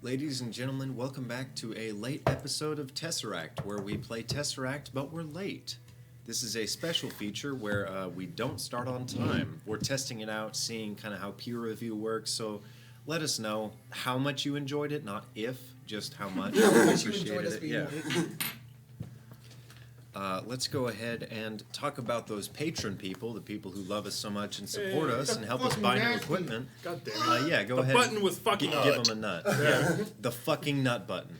Ladies and gentlemen, welcome back to a late episode of Tesseract, where we play Tesseract, but we're late. This is a special feature where we don't start on time. We're testing it out, seeing kind of how peer review works, so let us know how much you enjoyed it, not if, just how much. How much you enjoyed us being late. Let's go ahead and talk about those patron people, the people who love us so much and support us and help us buy new equipment. God damn it. Yeah, go The ahead. button was fucking Give them a nut. Yeah. The fucking nut button.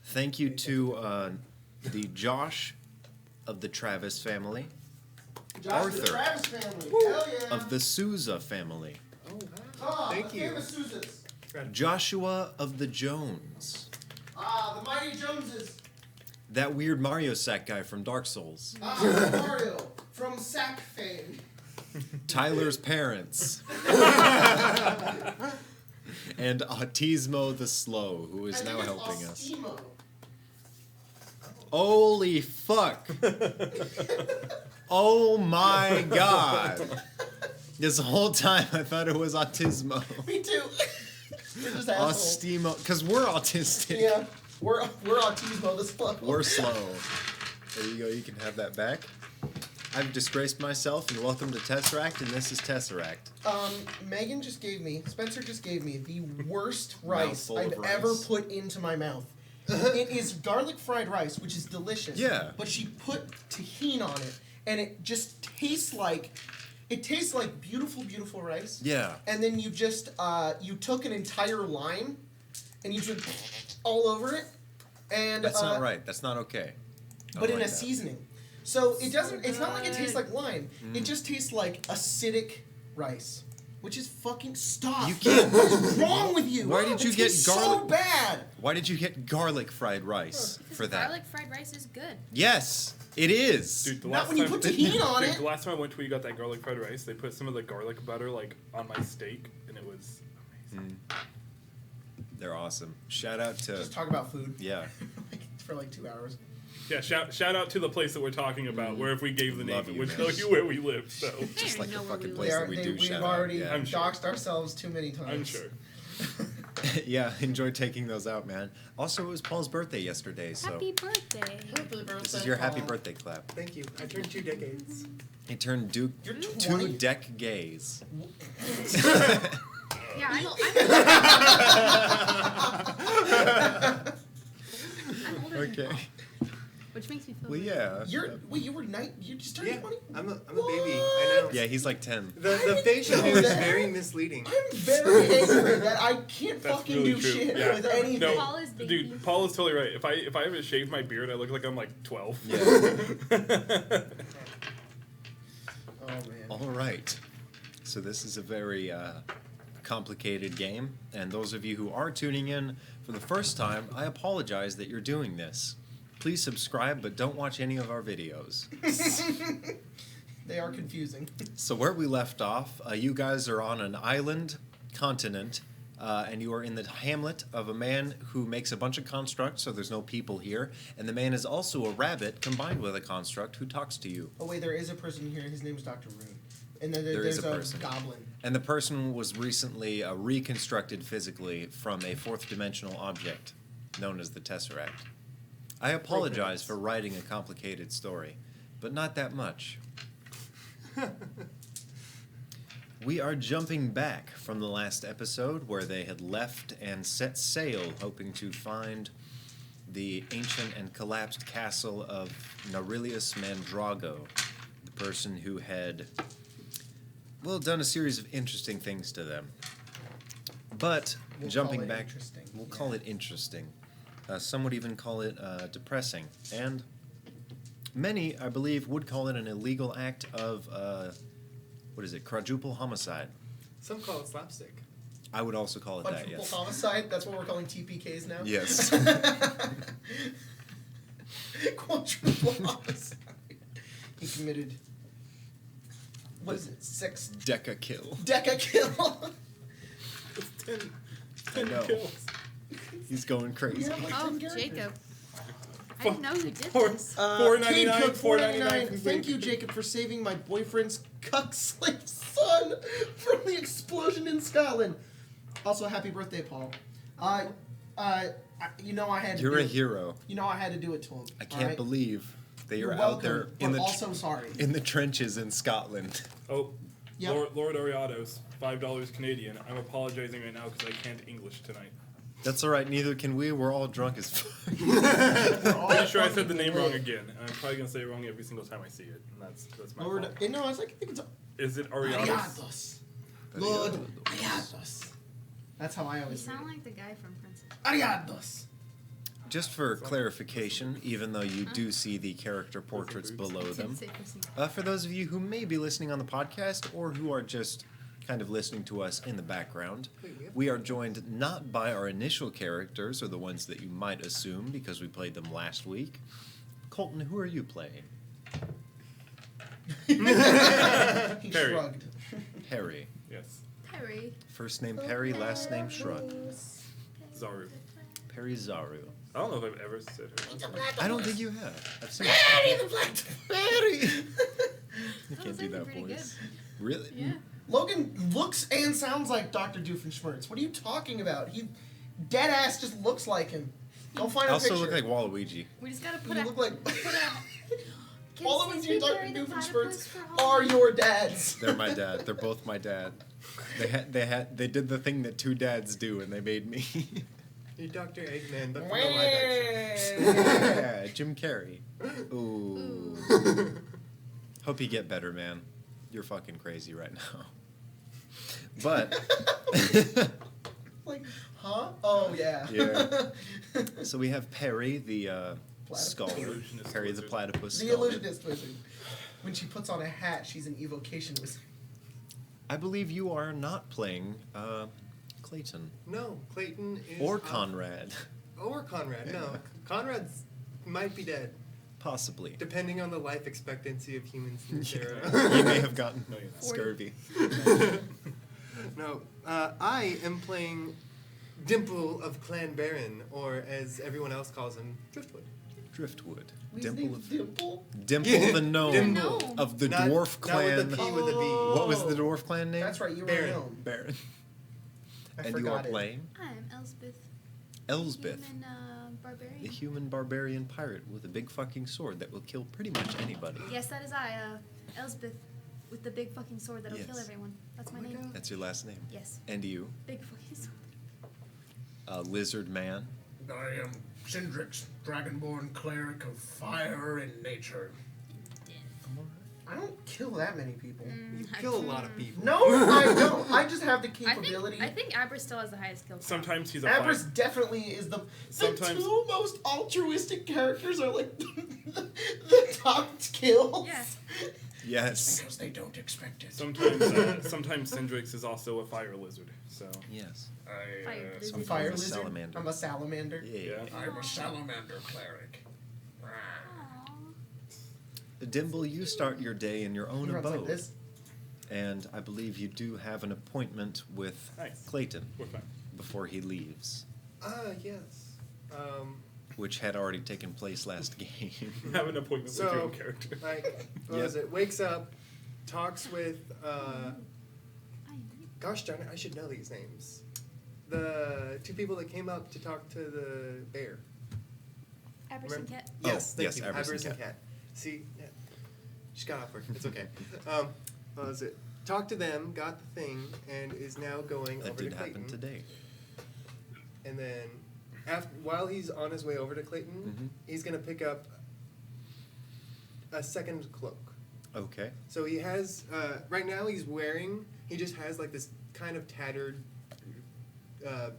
Thank you to the Josh of the Travis family. Josh Arthur. of the Travis family. Hell yeah. Of the Souza family. Thank you. Famous Sousas. Joshua of the Jones. The Mighty Joneses. That weird Mario Sack guy from Dark Souls. Mario from Sack fame. Tyler's parents. And Autismo the Slow, who is now helping us. Holy fuck. Oh my god. This whole time I thought it was Autismo. Me too. We're just assholes. Austimo, because we're autistic. Yeah. We're Autismo the Slow. We're slow. There you go, you can have that back. I've disgraced myself, and welcome to Tesseract, and this is Tesseract. Spencer just gave me the worst rice Mouthful I've of rice. ever put into my mouth. It is garlic fried rice, which is delicious. Yeah. But she put tahini on it, and it just tastes like beautiful, beautiful rice. Yeah. And then you just you took an entire lime, and you just all over it, and That's not right. That's not okay. I but don't in like a that. seasoning. So it doesn't. It's not like it tastes like lime. Mm. It just tastes like acidic rice, which is fucking stop. You can't. What's wrong with you? Why did you It get tastes garlic? so bad. Why did you get garlic fried rice Because for that? garlic fried rice is good. Yes, it is. Dude, the Not last when you time, put tahini on dude, it. the last time I went to where you got that garlic fried rice, they put some of the garlic butter like on my steak, and it was amazing. They're awesome. Shout out to Just talk about food. yeah. For like 2 hours. Yeah, shout out to the place that we're talking about, where if we gave the name, Love it you, would man. tell you where we live. So Just like the know where fucking we place live. that we do We've shout out. already Yeah. I'm sure. doxed ourselves too many times. I'm sure. Yeah, enjoy taking those out, man. Also, it was Paul's birthday yesterday, so Happy birthday. Happy birthday, this is your happy Paul. birthday clap. Thank you. I turned 2 decades. He turned two You're 20. deck gays. Yeah, I'm older than Okay. Paul, which makes me feel Well, really yeah. You were you just turned Yeah, 20? I'm a baby. I know. Yeah, he's like 10. The facial know hair is that. very misleading. I'm very angry that I can't That's fucking really do true. shit Yeah. with anything. No, Paul is baby. dude, Paul is totally right. If I haven't shaved my beard, I look like I'm like 12. Yeah. Oh man. All right. So this is a very complicated game, and those of you who are tuning in for the first time, I apologize that you're doing this. Please subscribe, but don't watch any of our videos. They are confusing. So where we left off, you guys are on an island continent, and you are in the hamlet of a man who makes a bunch of constructs, so there's no people here, and the man is also a rabbit combined with a construct who talks to you. Oh wait, there is a person here. His name is Dr. Rune. And then There there's is a person. goblin. And the person was recently reconstructed physically from a fourth dimensional object known as the Tesseract. I apologize for writing a complicated story, but not that much. We are jumping back from the last episode where they had left and set sail, hoping to find the ancient and collapsed castle of Narilius Mandrago, the person who had, well, done a series of interesting things to them. But We'll jumping call it back, interesting, we'll yeah. call it interesting. Some would even call it depressing, and many, I believe, would call it an illegal act of quadruple homicide. Some call it slapstick. I would also call it that. Quadruple Yes. homicide? That's what we're calling TPKs now? Yes. Quadruple homicide. He committed, what is it, 6 Deca kill. deca kill? 10 know. kills. He's going crazy. Yeah, like Oh, 10 characters. Jacob. I didn't know you did Four- this. Cade $4.99, Cook, $4.99. $4.99. Thank you, Jacob, for saving my boyfriend's cuck slave son from the explosion in Scotland. Also, happy birthday, Paul. You know I had to You're do a it. hero. You know I had to do it to him. I can't alright? believe that you're You're out there welcome, in but the also sorry. in the trenches in Scotland. Oh, Yep. Lord Ariados, $5 Canadian. I'm apologizing right now because I can't English tonight. That's all right. Neither can we. We're all drunk as fuck. We're all Pretty sure I said the fucking name lit. wrong again, and I'm probably gonna say it wrong every single time I see it, and that's my Lord, fault. no, I was like, I think it's Is it Ariados? Ariados. Lord Ariados. That's how I You always read sound it. like the guy from Princess. Ariados. Just for clarification, even though you do see the character portraits below them, Say Chrissy. for those of you who may be listening on the podcast or who are just kind of listening to us in the background, we are joined not by our initial characters or the ones that you might assume because we played them last week. Colton, who are you playing? He Perry. shrugged. Perry. Yes. Perry. First name Perry, last name Shrug. Zaru. Perry Zaru. I don't know if I've ever said her name. I don't think you have. I've seen Perry the Black Perry. You That can't was do that pretty voice. Really? Yeah. Logan looks and sounds like Dr. Doofenshmirtz. What are you talking about? He dead ass just looks like him. Go find I a also picture. look like Waluigi. We just gotta put You a. look like put a. all of Since you we Dr. carry the platypus Doofenshmirtz for are Halloween- your dads. They're my dad. They're both my dad. They did the thing that two dads do, and they made me. You're Dr. Eggman, but from the live action. Yeah, Jim Carrey. Ooh. Hope you get better, man. You're fucking crazy right now. But Like, huh? Oh yeah. Yeah. so we have Perry, the Platypus. scholar. Illusionist Perry the wizard. platypus The scholar. illusionist wizard. When she puts on a hat, she's an evocation wizard. I believe you are not playing Clayton No, Clayton is. or off- Conrad, Or Conrad. No, Conrad's might be dead, possibly. depending on the life expectancy of humans in this era. You may have gotten No, you're not. scurvy. No, I am playing Dimple of Clan Baron, or as everyone else calls him, Driftwood. Driftwood. His Dimple name's of Dimple? Dimple Yeah, the gnome Dimple. Gnome. of the Not- dwarf not with clan. a P, with a B. What was the dwarf clan name? That's right, you were Baron. known. Baron. I And you forgot are it. playing I'm Elspeth. Elsbeth, Human barbarian. the human barbarian pirate with a big fucking sword that will kill pretty much anybody. Yes, that is I. Elspeth, with the big fucking sword that'll kill Yes. everyone. That's my Oh my name. God. That's your last name. Yes. And you, Big fucking sword. lizard man. I am Sindrix, dragonborn cleric of fire and nature. I don't kill that many people. You kill a lot of people. No, I don't. I just have the I capability. think Abra still has the highest kill count. Sometimes he's a Abras fire. definitely is the Sometimes- two most altruistic characters are like the top kills. Yeah. Yes. Because they don't expect it. Sometimes Sindrix is also a fire lizard. So Yes. I, Fire I'm lizard. fire I'm a lizard. salamander. I'm a salamander. Yeah. I'm a salamander cleric. Aw. Dimble, you start your day in your own He runs abode. like this. And I believe you do have an appointment with Nice. Clayton we're fine. before he leaves, Yes. which had already taken place last game. You have an appointment with your So, own character. like, what Yep. was it? Wakes up, talks with, I gosh darn it, I should know these names. The two people that came up to talk to the bear. Abra Remember- Cat. Oh, Yes, thank yes, you. Avarice Avarice and and Cat. See, yeah. Just got off work. It's okay. What was it? Talked to them, got the thing, and is now going That over did to Clayton. happen today. And then, while he's on his way over to Clayton, Mhm. he's gonna pick up a second cloak. Okay. So he has right now he just has like this kind of tattered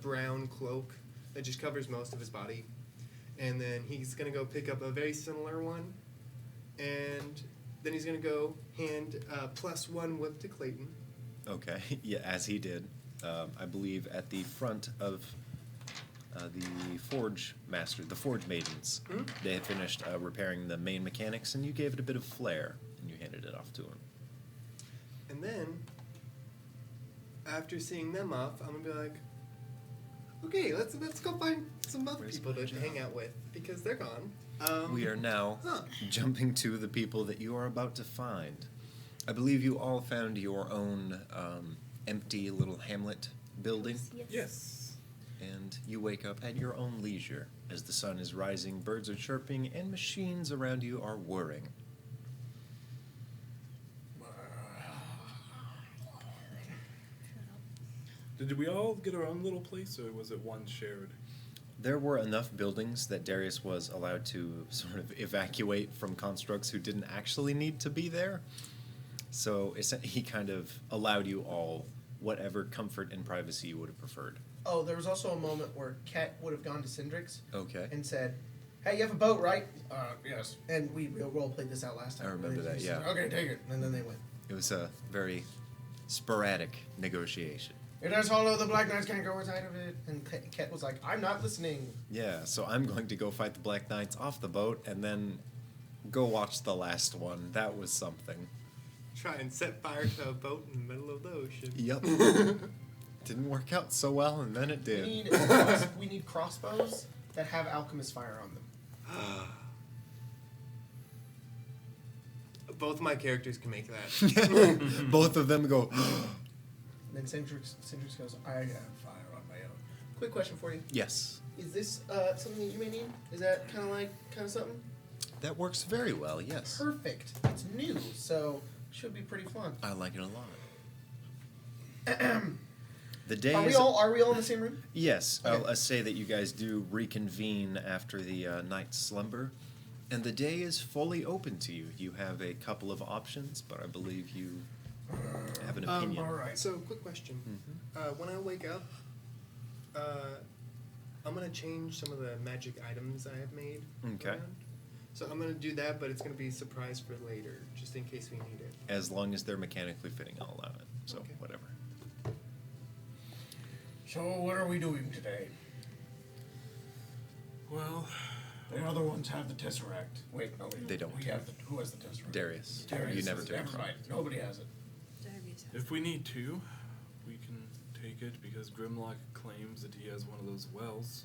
brown cloak that just covers most of his body, and then he's gonna go pick up a very similar one, and then he's gonna go hand +1 whip to Clayton. Okay. Yeah, as he did. I believe at the front of the Forge Master, the Forge Maidens. Mhm. They had finished repairing the main mechanics, and you gave it a bit of flair, and you handed it off to him. And then, after seeing them off, I'm gonna be like, okay, let's go find some other Where's people my to job? hang out with because they're gone. We are now Huh. jumping to the people that you are about to find. I believe you all found your own empty little hamlet building. Yes. and you wake up at your own leisure. As the sun is rising, birds are chirping, and machines around you are whirring. Did we all get our own little place, or was it one shared? There were enough buildings that Darius was allowed to sort of evacuate from constructs who didn't actually need to be there. So he kind of allowed you all whatever comfort and privacy you would have preferred. Oh, there was also a moment where Ket would have gone to Syndrix Okay. and said, "Hey, you have a boat, right?" Yes. And we role played this out last time. I remember And that, he yeah. said, "Okay, take it." And then they went. It was a very sporadic negotiation. It is hollow, the Black Knights can't go inside of it. And Ket was like, "I'm not listening." Yeah, so I'm going to go fight the Black Knights off the boat and then go watch the last one. That was something. Try and set fire to a boat in the middle of the ocean. Yep. Didn't work out so well, and then it did. We need crossbows that have alchemist fire on them. Both my characters can make that. Both of them go, And then Syndrix goes, "I have fire on my own." Quick question for you: yes. Is this something that you may need? Is that kind of something? That works very well, yes. Perfect. It's new, so should be pretty fun. I like it a lot. The day Are we is... all in the same room? Yes, Okay. I'll say that you guys do reconvene after the night's slumber, and the day is fully open to you. You have a couple of options, but I believe you have an opinion. All right. So, quick question. When I wake up, I'm going to change some of the magic items I have made. Okay. around. So I'm going to do that, but it's going to be a surprise for later, just in case we need it. As long as they're mechanically fitting, I'll allow it. So, Okay. whatever. So what are we doing today? Well, The other ones have the Tesseract. Wait, no, They don't. Who has the Tesseract? Darius. Darius You never has it. took it Never from mind. Nobody has it. if we need to, we can take it because Grimlock claims that he has one of those wells.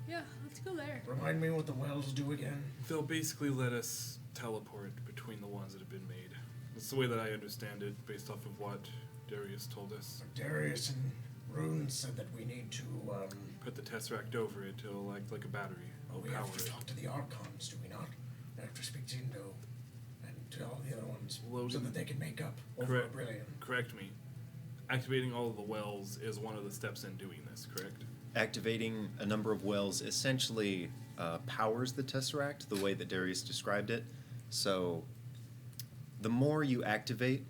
Yeah, let's go there. Remind me what the wells do again. They'll basically let us teleport between the ones that have been made. That's the way that I understand it, based off of what Darius told us. Darius and Rune said that we need to, Put the Tesseract over it, it'll act like a battery. we Power have to it. talk to the Archons, do we not? We have to speak to Indo and to all the other ones so Loading. that they can make up over Correct. Brilliant. Correct me. Activating all of the wells is one of the steps in doing this, correct? Activating a number of wells essentially powers the Tesseract the way that Darius described it. So the more you activate,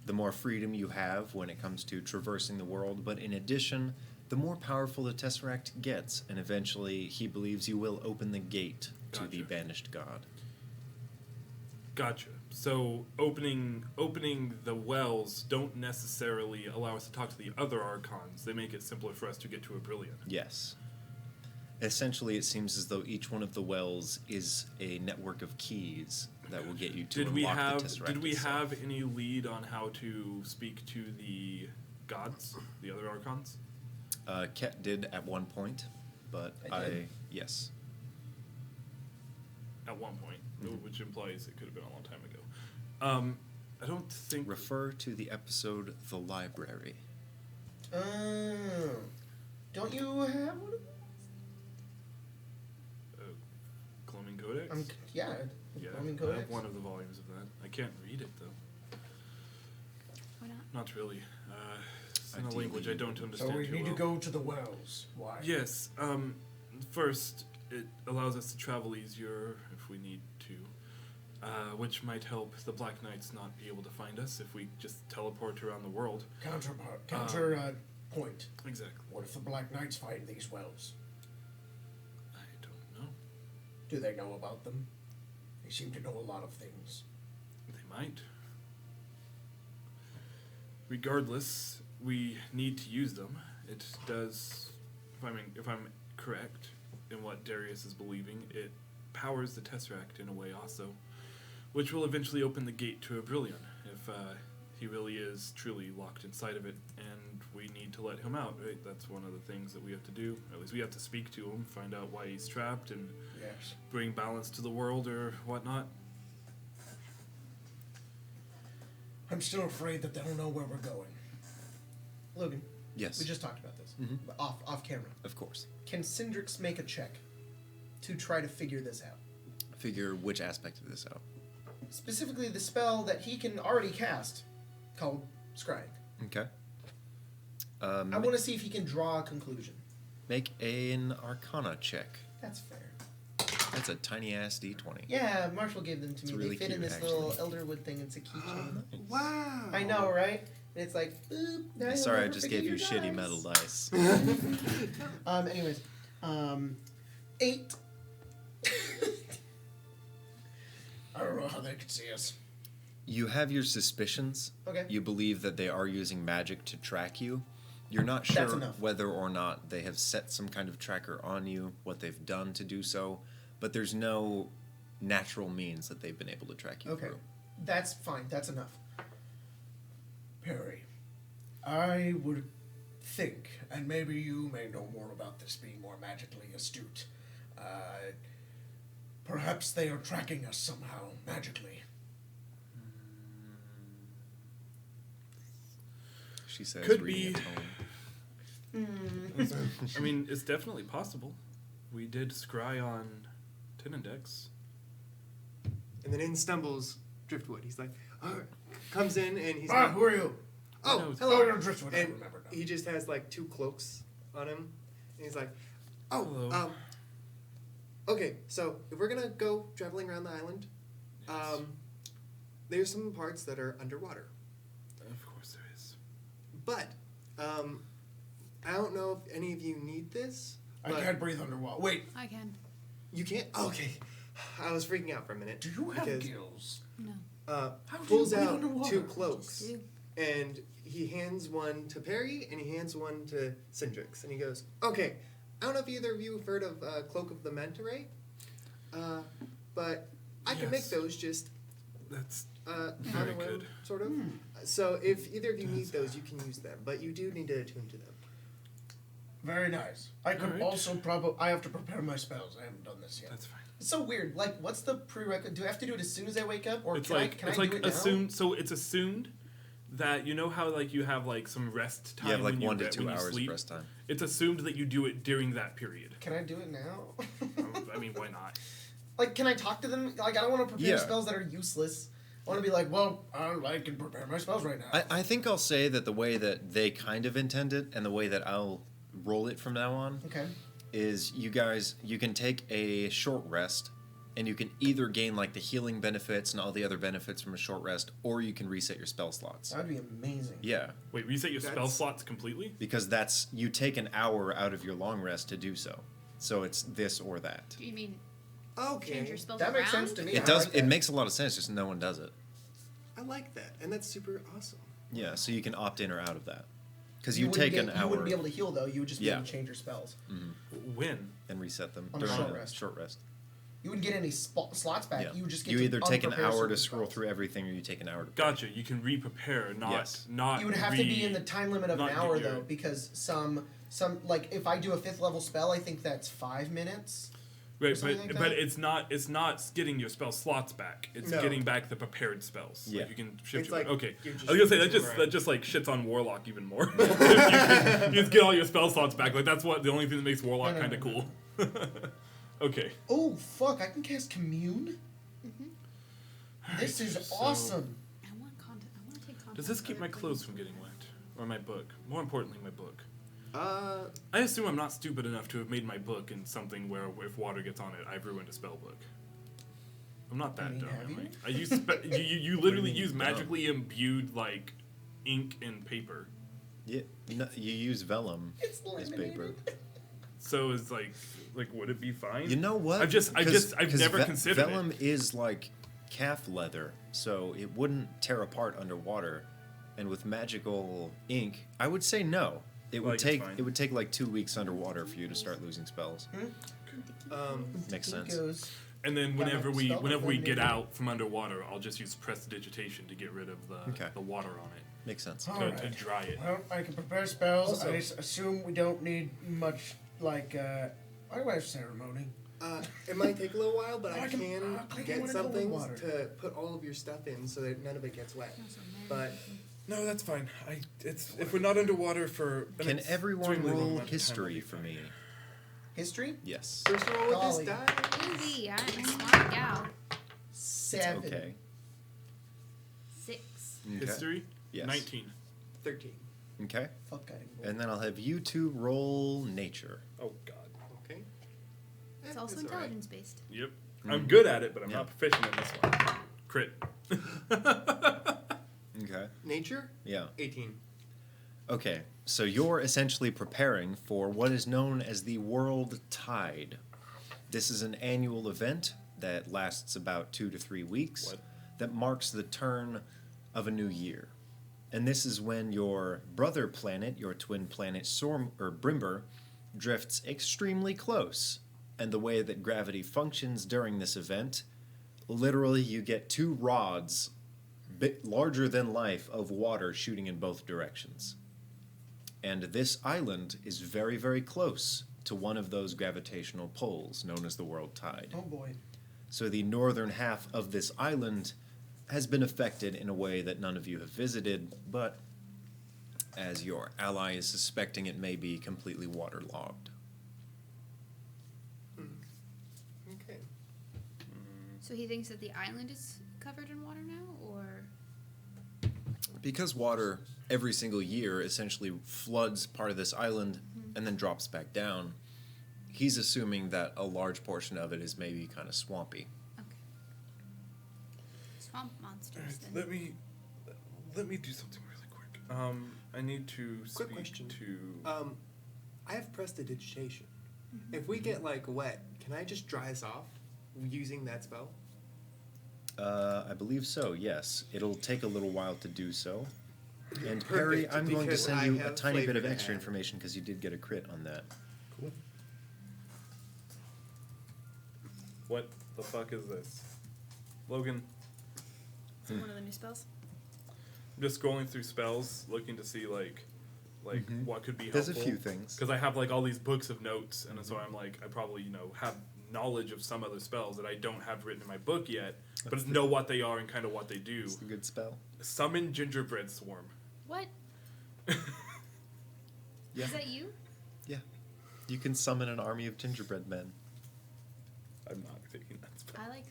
the more freedom you have when it comes to traversing the world. But in addition, the more powerful the Tesseract gets, and eventually he believes you will open the gate to the Gotcha. banished god. Gotcha. So opening the wells don't necessarily allow us to talk to the other Archons. They make it simpler for us to get to a Brilliant. Yes. Essentially, it seems as though each one of the wells is a network of keys that will get you to Did we unlock have the Tesseract Did we itself. have any lead on how to speak to the gods, the other Archons? Ket did at one point, but I did. yes. At one point, Mhm. which implies it could have been a long time ago. I don't think. Refer to the episode The Library. Don't you have one of those? Cloning Codex. Yeah. Yeah, I mean, I Codex. have one of the volumes of that. I can't read it though. Why not? Not really. It's in a Ideally, language I don't So understand we too need to well. go to the wells. Why? Yes. First, it allows us to travel easier if we need to, which might help the Black Knights not be able to find us if we just teleport around the world. Point. Exactly. What if the Black Knights find these wells? I don't know. Do they know about them? They seem to know a lot of things. They might. Regardless, we need to use them. It does, if I'm correct in what Darius is believing, it powers the Tesseract in a way also, which will eventually open the gate to Brilliant if he really is truly locked inside of it, and we need to let him out, right? That's one of the things that we have to do. At least we have to speak to him, find out why he's trapped, and Yes. bring balance to the world or whatnot. I'm still afraid that they'll know where we're going. Logan, Yes. we just talked about this. off camera. Of course. Can Syndrix make a check to try to figure this out? Figure which aspect of this out. Specifically, the spell that he can already cast, called Scrying. Okay. I want to see if he can draw a conclusion. Make an Arcana check. That's fair. That's a tiny ass D20. Yeah, Marshall gave them to It's me. really They fit in cute, this actually. little elderwood thing. It's a keychain. Wow. I know, right? And it's like, boop. Now you'll Sorry, I never just forget gave you your shitty dice. metal dice. Anyways, 8. I don't know how they could see us. You have your suspicions. Okay. You believe that they are using magic to track you. You're not That's sure enough. whether or not they have set some kind of tracker on you, what they've done to do so, but there's no natural means that they've been able to track you Okay. through. That's fine. That's enough. Perry, I would think, and maybe you may know more about this being more magically astute, perhaps they are tracking us somehow, magically. She says, Could reading be. a tone. I mean, it's definitely possible. We did scry on Tinnindex. And then in stumbles Driftwood. He's like, comes in and he's Ah, like, who are you? oh, No, hello. Oh, you're Driftwood, I And remember now. he just has like 2 cloaks on him. And he's like, oh, Hello. okay, so if we're gonna go traveling around the island, there's some parts that are underwater. Of course there is. But I don't know if any of you need this. I but can't breathe underwater. Wait, I can. You can't? Okay. I was freaking out for a minute. do you have because, gills? No. How do you pulls breathe out underwater? 2 cloaks. Just do. And he hands one to Perry and he hands one to Syndrix. And he goes, okay, I don't know if either of you have heard of Cloak of the Mentorate, but I can make Yes. those just That's on Very a whim, good. sort of. So if either of you need those, you can use them. But you do need to attune to them. Very nice. I could Alright. also probably. I have to prepare my spells. I haven't done this yet. that's fine. It's so weird. Like, what's the prerequisite? Do I have to do it as soon as I wake up, or It's can like I it's do like it now? assumed. So it's assumed that you know how like you have like some rest time. You have like when 1 to re- 2 when you hours sleep. rest time. It's assumed that you do it during that period. Can I do it now? I mean, why not? Like, can I talk to them? Like, I don't want to prepare Yeah. spells that are useless. I want to be like, well, I can prepare my spells right now. I think I'll say that the way that they kind of intend it and the way that I'll roll it from now on okay. is you can take a short rest and you can either gain like the healing benefits and all the other benefits from a short rest, or you can reset your spell slots. That would be amazing. Yeah, Wait, reset your spell That's- slots completely? because you take an hour out of your long rest to do so. So it's this or that. Do you mean Okay. change your spells That makes around? sense to me. It I does. like It that. makes a lot of sense. Just no one does it. I like that. And that's super awesome. Yeah, so you can opt in or out of that. Because You you wouldn't take an get- You hour wouldn't be able to heal though. You would just be Yeah. able to change your spells. When? and reset them On a during short a rest. short rest. You wouldn't get any slots back. Yeah. You would just get You to either take an unprepare hour to certain scroll spells. through everything, or you take an hour to. Gotcha. You can re-prepare, not Yes. not. You would have to be in the time limit of an not hour get your- though, because some like if I do a 5th level spell, I think that's 5 minutes. Right, something but like but that? it's not getting your spell slots back. It's No. getting back the prepared spells. Yeah. Like you can shift It's your like okay. you're just I was gonna say shifting that around. just like shits on Warlock even more. you just get all your spell slots back. Like that's what the only thing that makes Warlock No, no, kind of no, cool. Okay. Oh fuck! I can cast Commune. This is So- awesome. I want content. I want to take content. Does this keep my clothes from getting wet, or my book? More importantly, my book. Uh, I assume I'm not stupid enough to have made my book in something where if water gets on it, I've ruined a spell book. I'm not that I mean, dumb, have am you? I? I use you literally mean use dumb? magically imbued like ink and paper. Yeah, no, you use vellum It's as paper. laminated. So it's like would it be fine? You know what? I've 'Cause never considered vellum it. is like calf leather, so it wouldn't tear apart underwater. And with magical ink, I would say no. It would Like, it's fine. take like 2 weeks underwater for you to start losing spells. Makes sense. Goes. And then Got my whenever we spell book get laminated. out from underwater, I'll just use prestidigitation to get rid of Okay. the water on it Makes sense. to Alright. dry it. Well, I can prepare spells. Also- I assume we don't need much, like, why do I have ceremony? it might take a little while, but I I can- can clean it get with cold something water. to put all of your stuff in so that none of it gets wet. But No, that's fine. If we're not underwater for Can everyone extremely long roll amount of time, history I'll be for fine. me? History? Yes. First roll with Golly. this die. Easy, I'm a smart gal. 7. Okay. 6. Okay. History? Yes. 19. 13. Okay. Fuck guiding bolt. And then I'll have you two roll nature. Oh, God. Okay. It's also that's all right. intelligence based. Yep. I'm good at it, but I'm Yeah. not proficient in this one. Crit. Okay. Nature? Yeah. 18. Okay. So you're essentially preparing for what is known as the World Tide. This is an annual event that lasts about 2 to 3 weeks. What? That marks the turn of a new year. And this is when your brother planet, your twin planet Brimber, drifts extremely close. And the way that gravity functions during this event, literally you get 2 rods, bit larger than life, of water shooting in both directions. And this island is very, very close to one of those gravitational poles known as the World Tide. Oh boy. So the northern half of this island has been affected in a way that none of you have visited, but as your ally is suspecting, it may be completely waterlogged. Okay. So he thinks that the island is covered in water now, or Because water every single year essentially floods part of this island and then drops back down, he's assuming that a large portion of it is maybe kind of swampy. okay. Swamp monsters. Then. Let me do something really quick. I need to Quick speak question. to. I have prestidigitation. If we get like wet, can I just dry us off using that spell? I believe so, yes. It'll take a little while to do so. And Perry, Perfect, I'm going to because send I you a have tiny bit flavor of to extra add. information because you did get a crit on that. Cool. What the fuck is this, Logan? Is it one of the new spells? I'm just scrolling through spells, looking to see like Mhm. what could be There's helpful. a few things. Because I have like all these books of notes, and so I'm like, I probably have knowledge of some other spells that I don't have written in my book yet, but know what they are and kind of what they do. It's a good spell. Summon gingerbread swarm. What? Yeah. Is that you? Yeah. You can summon an army of gingerbread men. I'm not taking that spell. I like.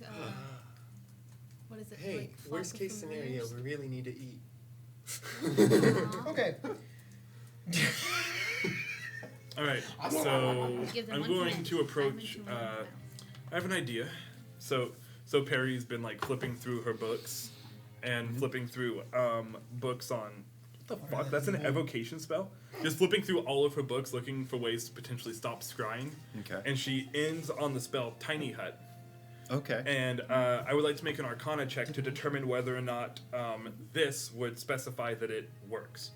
What is it? Hey, like worst flock of case scenario, familiars? we really need to eat. Aw. Okay. All right, I'm so Give them I'm one going command. to approach. Adamantine one I have an idea. So Perry's been like flipping through her books and flipping through books on. What the fuck? That's an evocation spell. Just flipping through all of her books, looking for ways to potentially stop scrying. Okay. And she ends on the spell Tiny Hut. Okay. And I would like to make an Arcana check to determine whether or not this would specify that it works.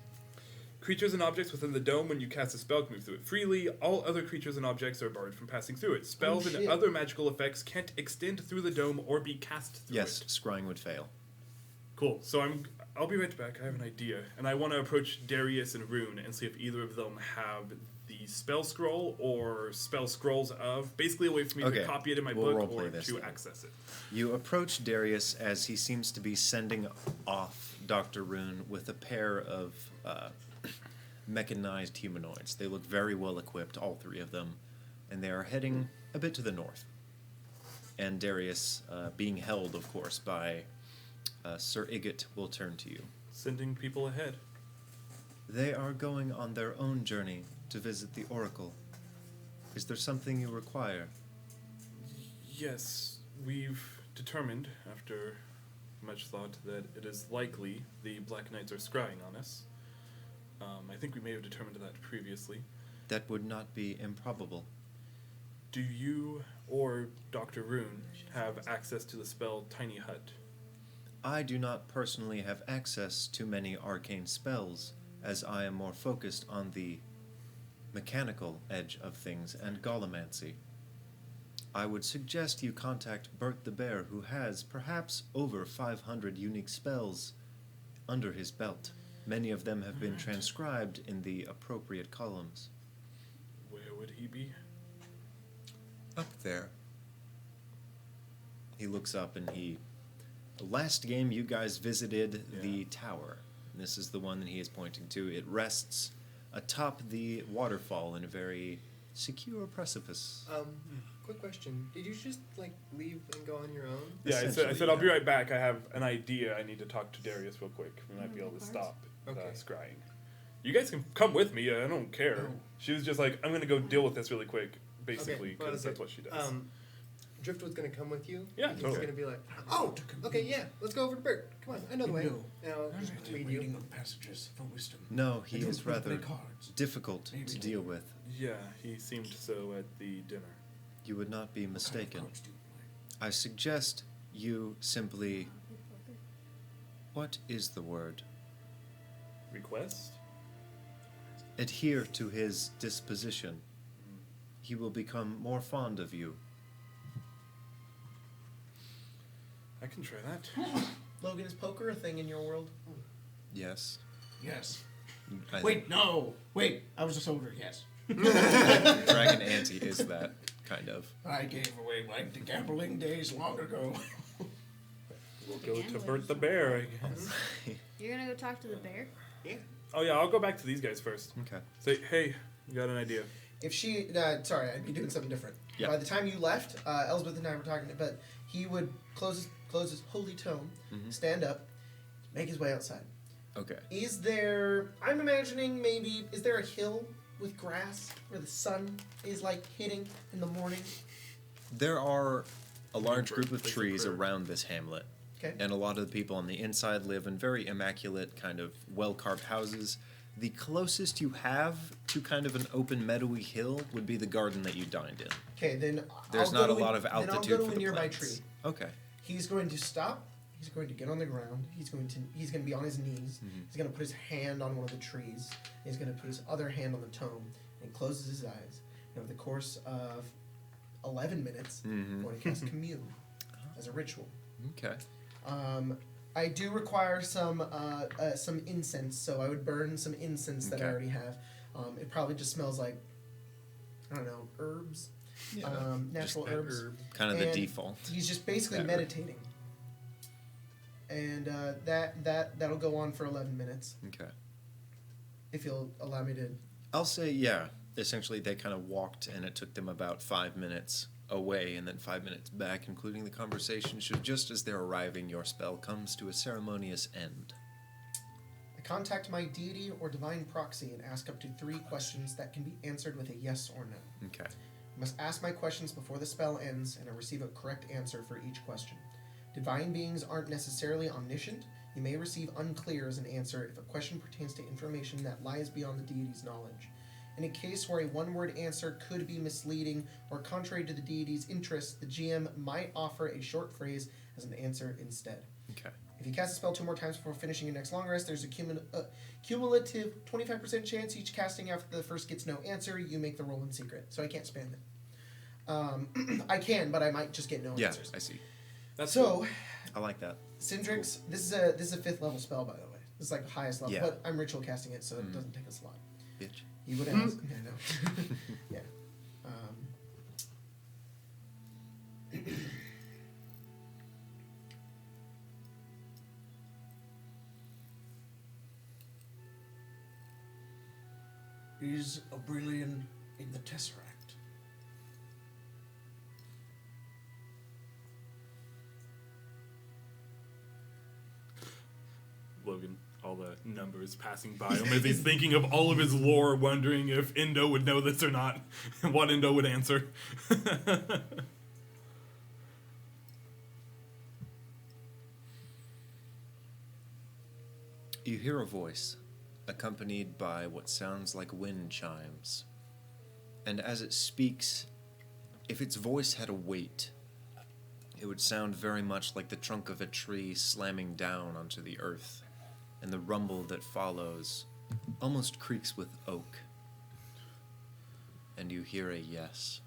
Creatures and objects within the dome, when you cast a spell, can move through it freely. All other creatures and objects are barred from passing through it. Spells and shit. other magical effects can't extend through the dome or be cast through Yes, it. scrying would fail. Cool. So I'll be right back. I have an idea, and I want to approach Darius and Rune and see if either of them have the spell scroll or spell scrolls of. Basically, a way for me Okay, to copy it in my we'll book roleplay or this to then. access it. You approach Darius as he seems to be sending off Dr. Rune with a pair of mechanized humanoids. They look very well equipped, all 3 of them, and they are heading a bit to the north. And Darius, being held, of course, by Sir Igot, will turn to you. Sending people ahead. They are going on their own journey to visit the Oracle. Is there something you require? Yes, we've determined, after much thought, that it is likely the Black Knights are scrying on us. I think we may have determined that previously. That would not be improbable. Do you or Dr. Rune have access to the spell Tiny Hut? I do not personally have access to many arcane spells, as I am more focused on the mechanical edge of things and golemancy. I would suggest you contact Bert the Bear, who has perhaps over 500 unique spells under his belt. Many of them have been transcribed in the appropriate columns. Where would he be? Up there. He looks up and he... Last game you guys visited Yeah. the tower. This is the one that he is pointing to. It rests atop the waterfall in a very secure precipice. Quick question. Did you just, like, leave and go on your own? Yeah, I said Essentially, I'll be yeah. right back. I have an idea. I need to talk to Darius real quick. We might be able to stop Okay. scrying. You guys can come with me. I don't care. No. She was just like, I'm gonna go deal with this really quick, basically, Okay, well, because that's what she does. Driftwood's gonna come with you. Yeah, He's totally. gonna be like, oh, okay, yeah, let's go over to Bert. Come on, I know the way. No. And I'll just lead Reading you. of passages for wisdom. No, I he don't is play rather cards. difficult Maybe. to deal with. Yeah, he seemed so at the dinner. You would not be What kind of mistaken. cards do you play? I suggest you simply. What is the word? Request? Adhere to his disposition. He will become more fond of you. I can try that. Logan, is poker a thing in your world? Yes. Yes. I Wait, no. Wait, I was a soldier, yes. think Dragon Ante is that, kind of. I gave away my gambling days long ago. We'll go to Bert the Bear, I guess. You're gonna go talk to the bear? Yeah. Oh yeah, I'll go back to these guys first. Okay. Say, hey, you got an idea? If she, sorry, I'd be doing something different. Yeah. By the time you left, Elsbeth and I were talking, but he would close his holy tome, stand up, make his way outside. Okay. Is there? I'm imagining maybe. Is there a hill with grass where the sun is like hitting in the morning? There are a large For group of place of trees prayer. around this hamlet. Okay. And a lot of the people on the inside live in very immaculate, kind of well-carved houses. The closest you have to kind of an open meadowy hill would be the garden that you dined in. Okay, then There's I'll not go a to lot of then altitude I'll go for to a the nearby plants. tree. Okay. He's going to stop. He's going to get on the ground. He's going to be on his knees. He's going to put his hand on one of the trees. He's going to put his other hand on the tome and closes his eyes. And over the course of 11 minutes, Mhm. going to cast commune as a ritual. Okay. I do require some incense, so I would burn some incense that I Okay. already have. It probably just smells like, I don't know, herbs, natural Just herbs. Kind of the And default. He's just basically That herb. meditating, and that'll go on for 11 minutes. Okay. If you'll allow me to. I'll say, yeah. Essentially, they kind of walked, and it took them about 5 minutes away, and then 5 minutes back, including the conversation. So just as they're arriving, your spell comes to a ceremonious end. I contact my deity or divine proxy and ask up to 3 questions that can be answered with a yes or no. Okay. I must ask my questions before the spell ends, and I receive a correct answer for each question. Divine beings aren't necessarily omniscient. You may receive unclear as an answer if a question pertains to information that lies beyond the deity's knowledge. In a case where a one-word answer could be misleading or contrary to the deity's interests, the GM might offer a short phrase as an answer instead. Okay. If you cast a spell 2 more times before finishing your next long rest, there's a cumulative 25% chance each casting after the first gets no answer. You make the roll in secret, so I can't spam it. I can, but I might just get no Yeah, answers. I see. That's So, I like that. Syndrix, this is a 5th level spell, by the way. This is like the highest level, Yeah. but I'm ritual casting it, so it doesn't take us a lot. Bitch. You would ask. Yeah, no. Yeah. Is Aurelian in the Tesseract? Logan, all the numbers passing by him as he's thinking of all of his lore, wondering if Indo would know this or not, and what Indo would answer. You hear a voice, accompanied by what sounds like wind chimes. And as it speaks, if its voice had a weight, it would sound very much like the trunk of a tree slamming down onto the earth, and the rumble that follows almost creaks with oak. And you hear a yes.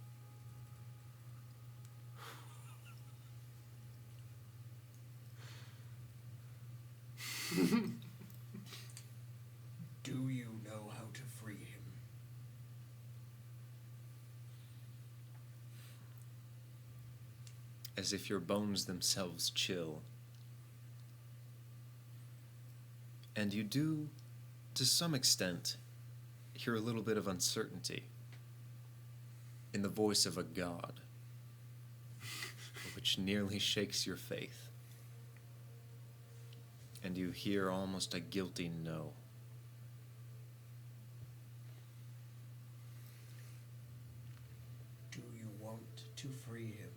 Do you know how to free him? As if your bones themselves chill. And you do, to some extent, hear a little bit of uncertainty in the voice of a god, which nearly shakes your faith. And you hear almost a guilty no. Do you want to free him?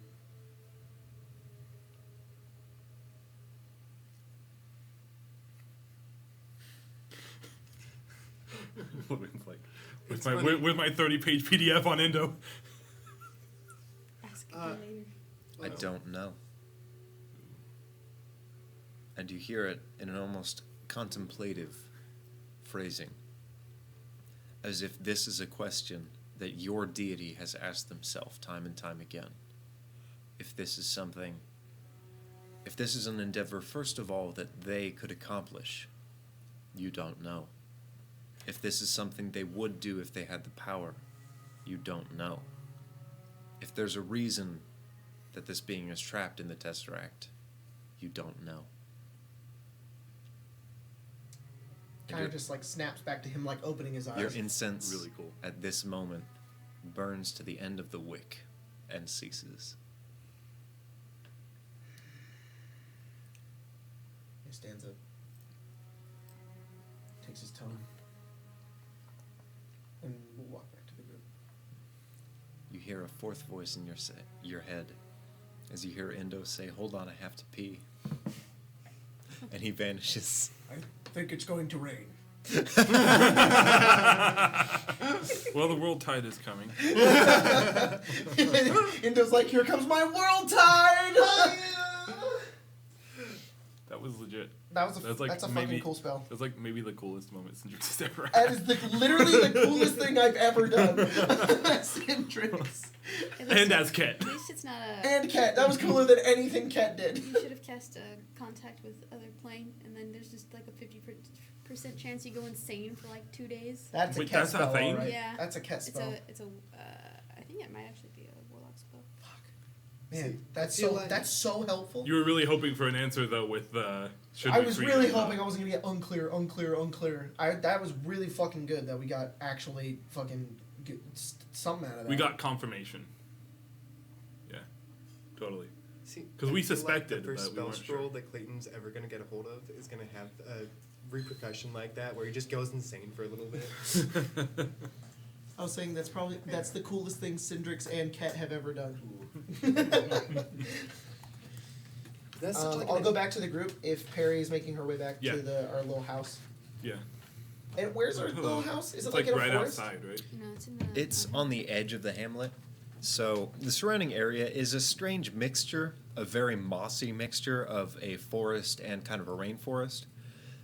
Logan's like, It's with funny. my 30-page PDF on Endo. Ask Uh, again later. I don't know. And you hear it in an almost contemplative phrasing, as if this is a question that your deity has asked themselves time and time again. If this is something, if this is an endeavor, first of all, that they could accomplish, you don't know. If this is something they would do if they had the power, you don't know. If there's a reason that this being is trapped in the Tesseract, you don't know. And Kind of just like snaps back to him, like opening his eyes. your incense Really cool. at this moment burns to the end of the wick and ceases. He stands up, takes his tone, and we'll walk back to the group. You hear a fourth voice in your head as you hear Endo say, "Hold on, I have to pee." And he vanishes. I think it's going to rain. Well, the world tide is coming. Endo's like, "Here comes my world tide!" That was legit. That's That's like a maybe- fucking cool spell. That's like maybe the coolest moment Cindrix has ever had. That is literally the coolest thing I've ever done. Cindrix. At least- And as Ket. At least it's not a. And Ket. That was cooler than anything Ket did. You should have cast a contact with other plane, and then there's just like a 50% chance you go insane for like 2 days. That's a Wait, Ket that's not a spell, thing? alright. Yeah. That's a Ket It's spell. I think it might actually be a warlock spell. Man, See, that's I feel so like- that's so helpful. You were really hoping for an answer though with should I we was free really him or not? hoping I wasn't gonna get unclear. That was really fucking good that we got actually fucking get something out of that. We got confirmation. Yeah, totally. See, 'Cause I we feel suspected, like the first but we spell weren't scroll sure. that Clayton's ever gonna get a hold of is gonna have a repercussion like that, where he just goes insane for a little bit. I was saying that's the coolest thing Cindrix and Ket have ever done. That's such like I'll an- go back to the group if Perry is making her way back Yeah. to our little house. Yeah. And where's our Hello. little house? Is It's it like in a right forest? outside, right? No, it's in the. It's on the edge of the hamlet. So the surrounding area is a strange mixture, a very mossy mixture of a forest and kind of a rainforest.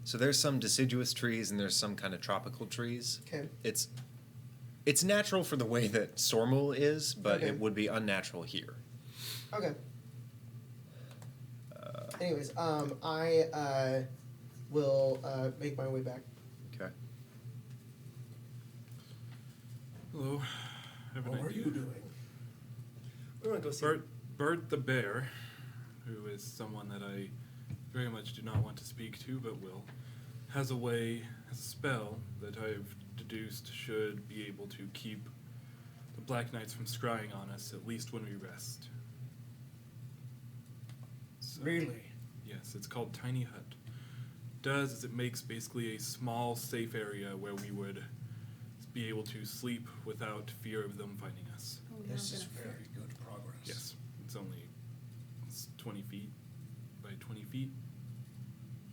So there's some deciduous trees and there's some kind of tropical trees. Okay. It's natural for the way that Sormul is, but Okay. it would be unnatural here. Okay. Anyways, I will make my way back. Okay. Hello. Have an What are idea. you doing? We want to go see. Bert the bear, who is someone that I very much do not want to speak to, but will, has a spell that I've deduced should be able to keep the Black Knights from scrying on us, at least when we rest. So, Really? Yes, it's called Tiny Hut. Does is it makes basically a small, safe area where we would be able to sleep without fear of them finding us. Oh, we This are is gonna- very good progress. Yes, it's 20 feet by 20 feet.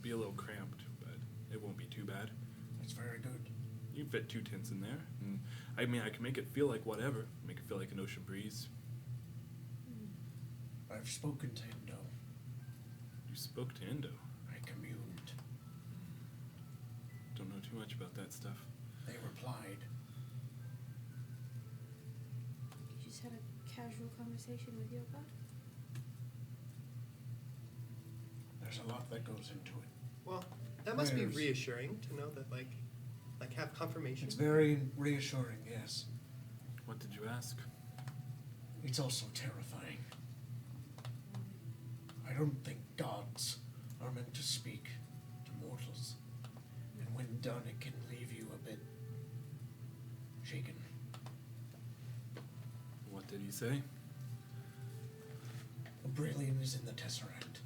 Be a little cramped, but it won't be too bad. That's very good. You can fit 2 tents in there. And I mean, I can make it feel like whatever. Make it feel like an ocean breeze. I've spoken to Endo. You spoke to Endo. I communed. Don't know too much about that stuff. They replied. You just had a casual conversation with your god. There's a lot that goes into it. Well, that must be There's- reassuring to know that like have confirmation. It's very reassuring, yes. What did you ask? It's also terrifying. I don't think gods are meant to speak to mortals. when done, it can leave you a bit shaken. What did he say? Brilliant is in the Tesseract.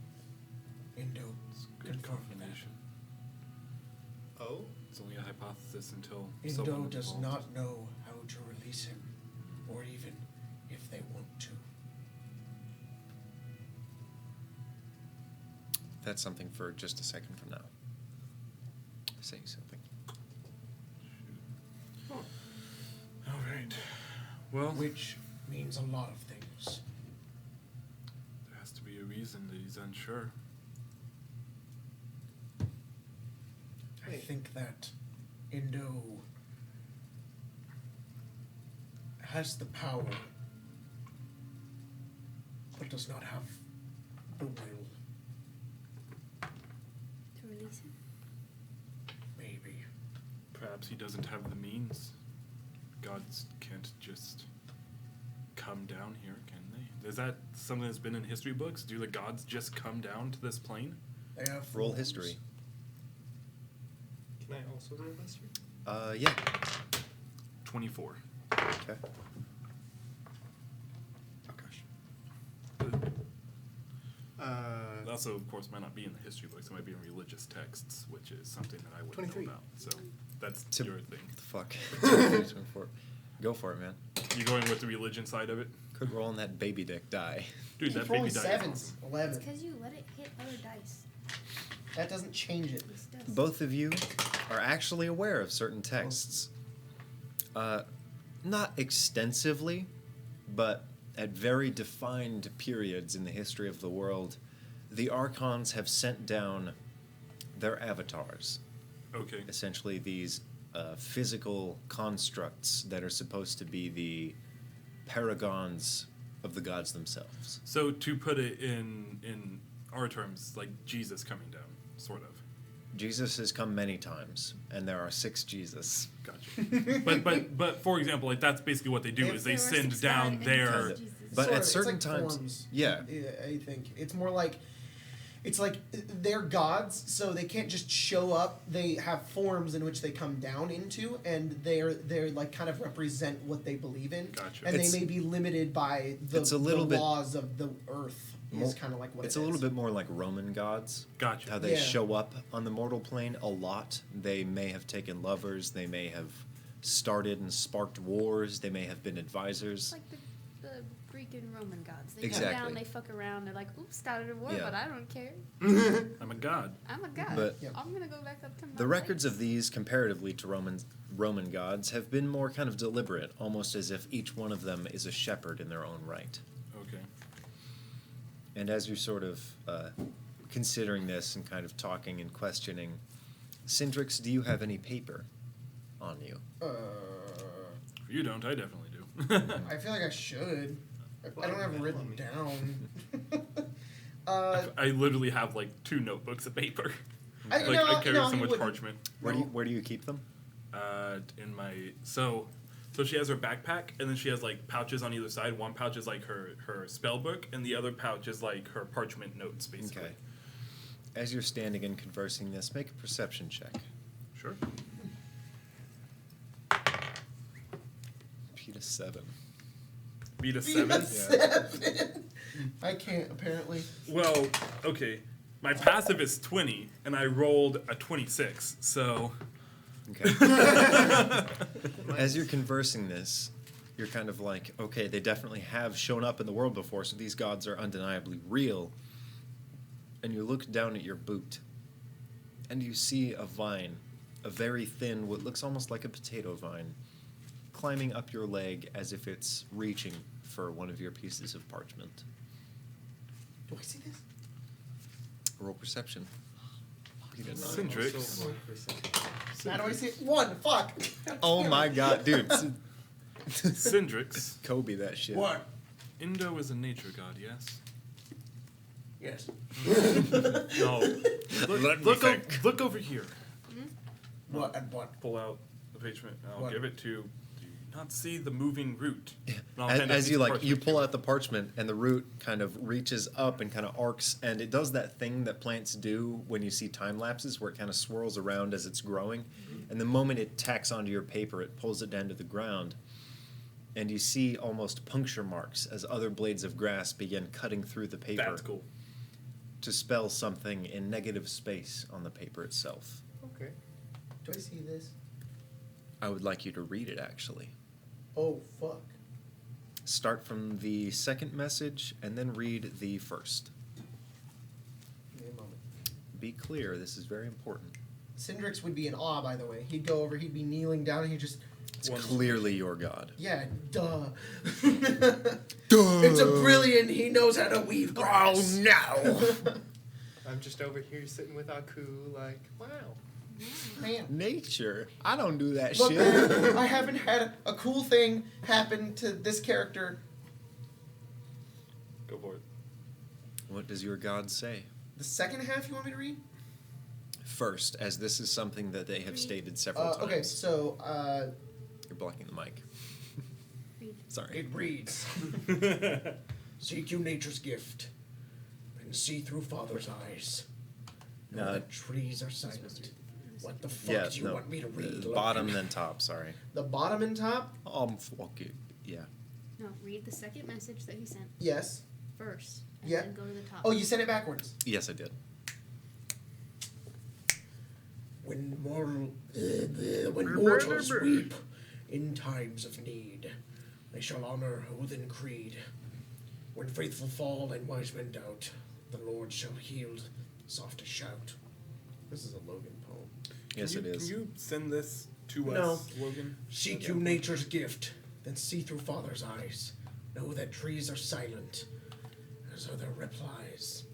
Indo It's good confirmed confirmation. Oh? It's only a hypothesis until that. someone Indo is does involved. not know how to release him, or even if they want to. That's something for just a second from now. Saying something. All right. Well, Which means a lot of things. there has to be a reason that he's unsure. I Wait. think that Indo has the power, but does not have the will. To release him. Maybe. Perhaps he doesn't have the means. Gods can't just come down here, can they? Is that something that's been in history books? Do the gods just come down to this plane? They have Roll forms. history. Can I also roll history? Yeah. 24. Okay. Oh gosh. Also, of course, might not be in the history books. It might be in religious texts, which is something that I wouldn't 23. know about. So that's To- your thing. The fuck. 24. Go for it, man. You going with the religion side of it? Could roll on that baby dick die. Dude, that For only baby died. sevens. It's 11. because you let it hit other dice. That doesn't change it. This does. Both of you are actually aware of certain texts. Not extensively, but at very defined periods in the history of the world, the Archons have sent down their avatars. Okay. Essentially, these physical constructs that are supposed to be the paragons of the gods themselves. So to put it in our terms, like Jesus coming down, sort of. Jesus has come many times, and there are 6 Jesus. Gotcha. but for example, like that's basically what they do is they There were send 6 down God their. Kind of. Jesus. But Sort at of, certain it's like times, forms. yeah. I think it's more like it's like they're gods, so they can't just show up. They have forms in which they come down into, and they're like kind of represent what they believe in. Gotcha. And It's- they may be limited by the, it's a little the bit laws of the earth. Is kind of like what it's it a little is. bit more like Roman gods. Gotcha. How they Yeah. show up on the mortal plane a lot. They may have taken lovers. They may have started and sparked wars. They may have been advisors. It's like the Greek and Roman gods. They Exactly. come down, they fuck around, they're like, oops, started a war, Yeah. but I don't care. I'm a god. I'm a god. But- Yep. I'm gonna go back up to my The records place. of these, comparatively to Roman gods, have been more kind of deliberate, almost as if each one of them is a shepherd in their own right. Okay. And as you're sort of considering this and kind of talking and questioning, Syndrix, do you have any paper on you? If you don't, I definitely do. I feel like I should. I don't have it written down. I literally have like 2 notebooks of paper. I- Like no, I carry no, so you much wouldn't. parchment. Where do you keep them? In my so she has her backpack, and then she has like pouches on either side. One pouch is like her spell book, and the other pouch is like her parchment notes, basically. Okay. As you're standing and conversing this, make a perception check. Sure. Beat a 7. Beat a Beat 7. a 7. I can't apparently. Well, okay. My passive is 20, and I rolled a 26. So Okay. As you're conversing this, you're kind of like, okay, they definitely have shown up in the world before, so these gods are undeniably real. And you look down at your boot, and you see a vine, a very thin, what looks almost like a potato vine, climbing up your leg as if it's reaching for one of your pieces of parchment. Do I see this? Roll perception. Beat a 9. Syndrix. Also 1%. How do I see it? 1. Fuck. Oh my god, dude. Syndrix. Kobe that shit. What? Indo is a nature god, yes? Yes. No. Let me Look think. look over here. What and what? Pull out the parchment, and I'll What? give it to not see the moving root. As you pull out the parchment, and the root kind of reaches up and kind of arcs, and it does that thing that plants do when you see time lapses, where it kind of swirls around as it's growing. And the moment it tacks onto your paper, it pulls it down to the ground. And you see almost puncture marks as other blades of grass begin cutting through the paper. That's cool. To spell something in negative space on the paper itself. Okay. Do I see this? I would like you to read it, actually. Oh, fuck. Start from the second message and then read the first. Give me a moment. Be clear, this is very important. Cindrix would be in awe, by the way. He'd go over, he'd be kneeling down, and he'd just... It's clearly your god. Yeah, duh. Duh! It's a brilliant. He knows how to weave grass. Oh, no! I'm just over here sitting with Aku, like, wow. Man. Nature. I don't do that Look, shit. man, I haven't had a cool thing happen to this character. Go for it. What does your god say? The second half you want me to read? First, as this is something that they have stated several times. Okay, so, You're blocking the mic. Read. Sorry. It reads, seek you nature's gift, and see through father's eyes. Know that trees are silent. What the fuck Yeah, do you no. want me to read? Bottom Logan? then top, sorry. the bottom and top? Fuck it. Yeah. No, read the second message that he sent Yes. first, and Yeah. then go to the top. Oh, you sent it backwards. Yes, I did. When mortals weep in times of need, they shall honor Odin Creed. When faithful fall and wise men doubt, the Lord shall heal softest shout. This is a Logan poem. Yes, it is. Can you send this to No. us, Logan? Seek you nature's gift, then see through father's eyes. Know that trees are silent, as are their replies.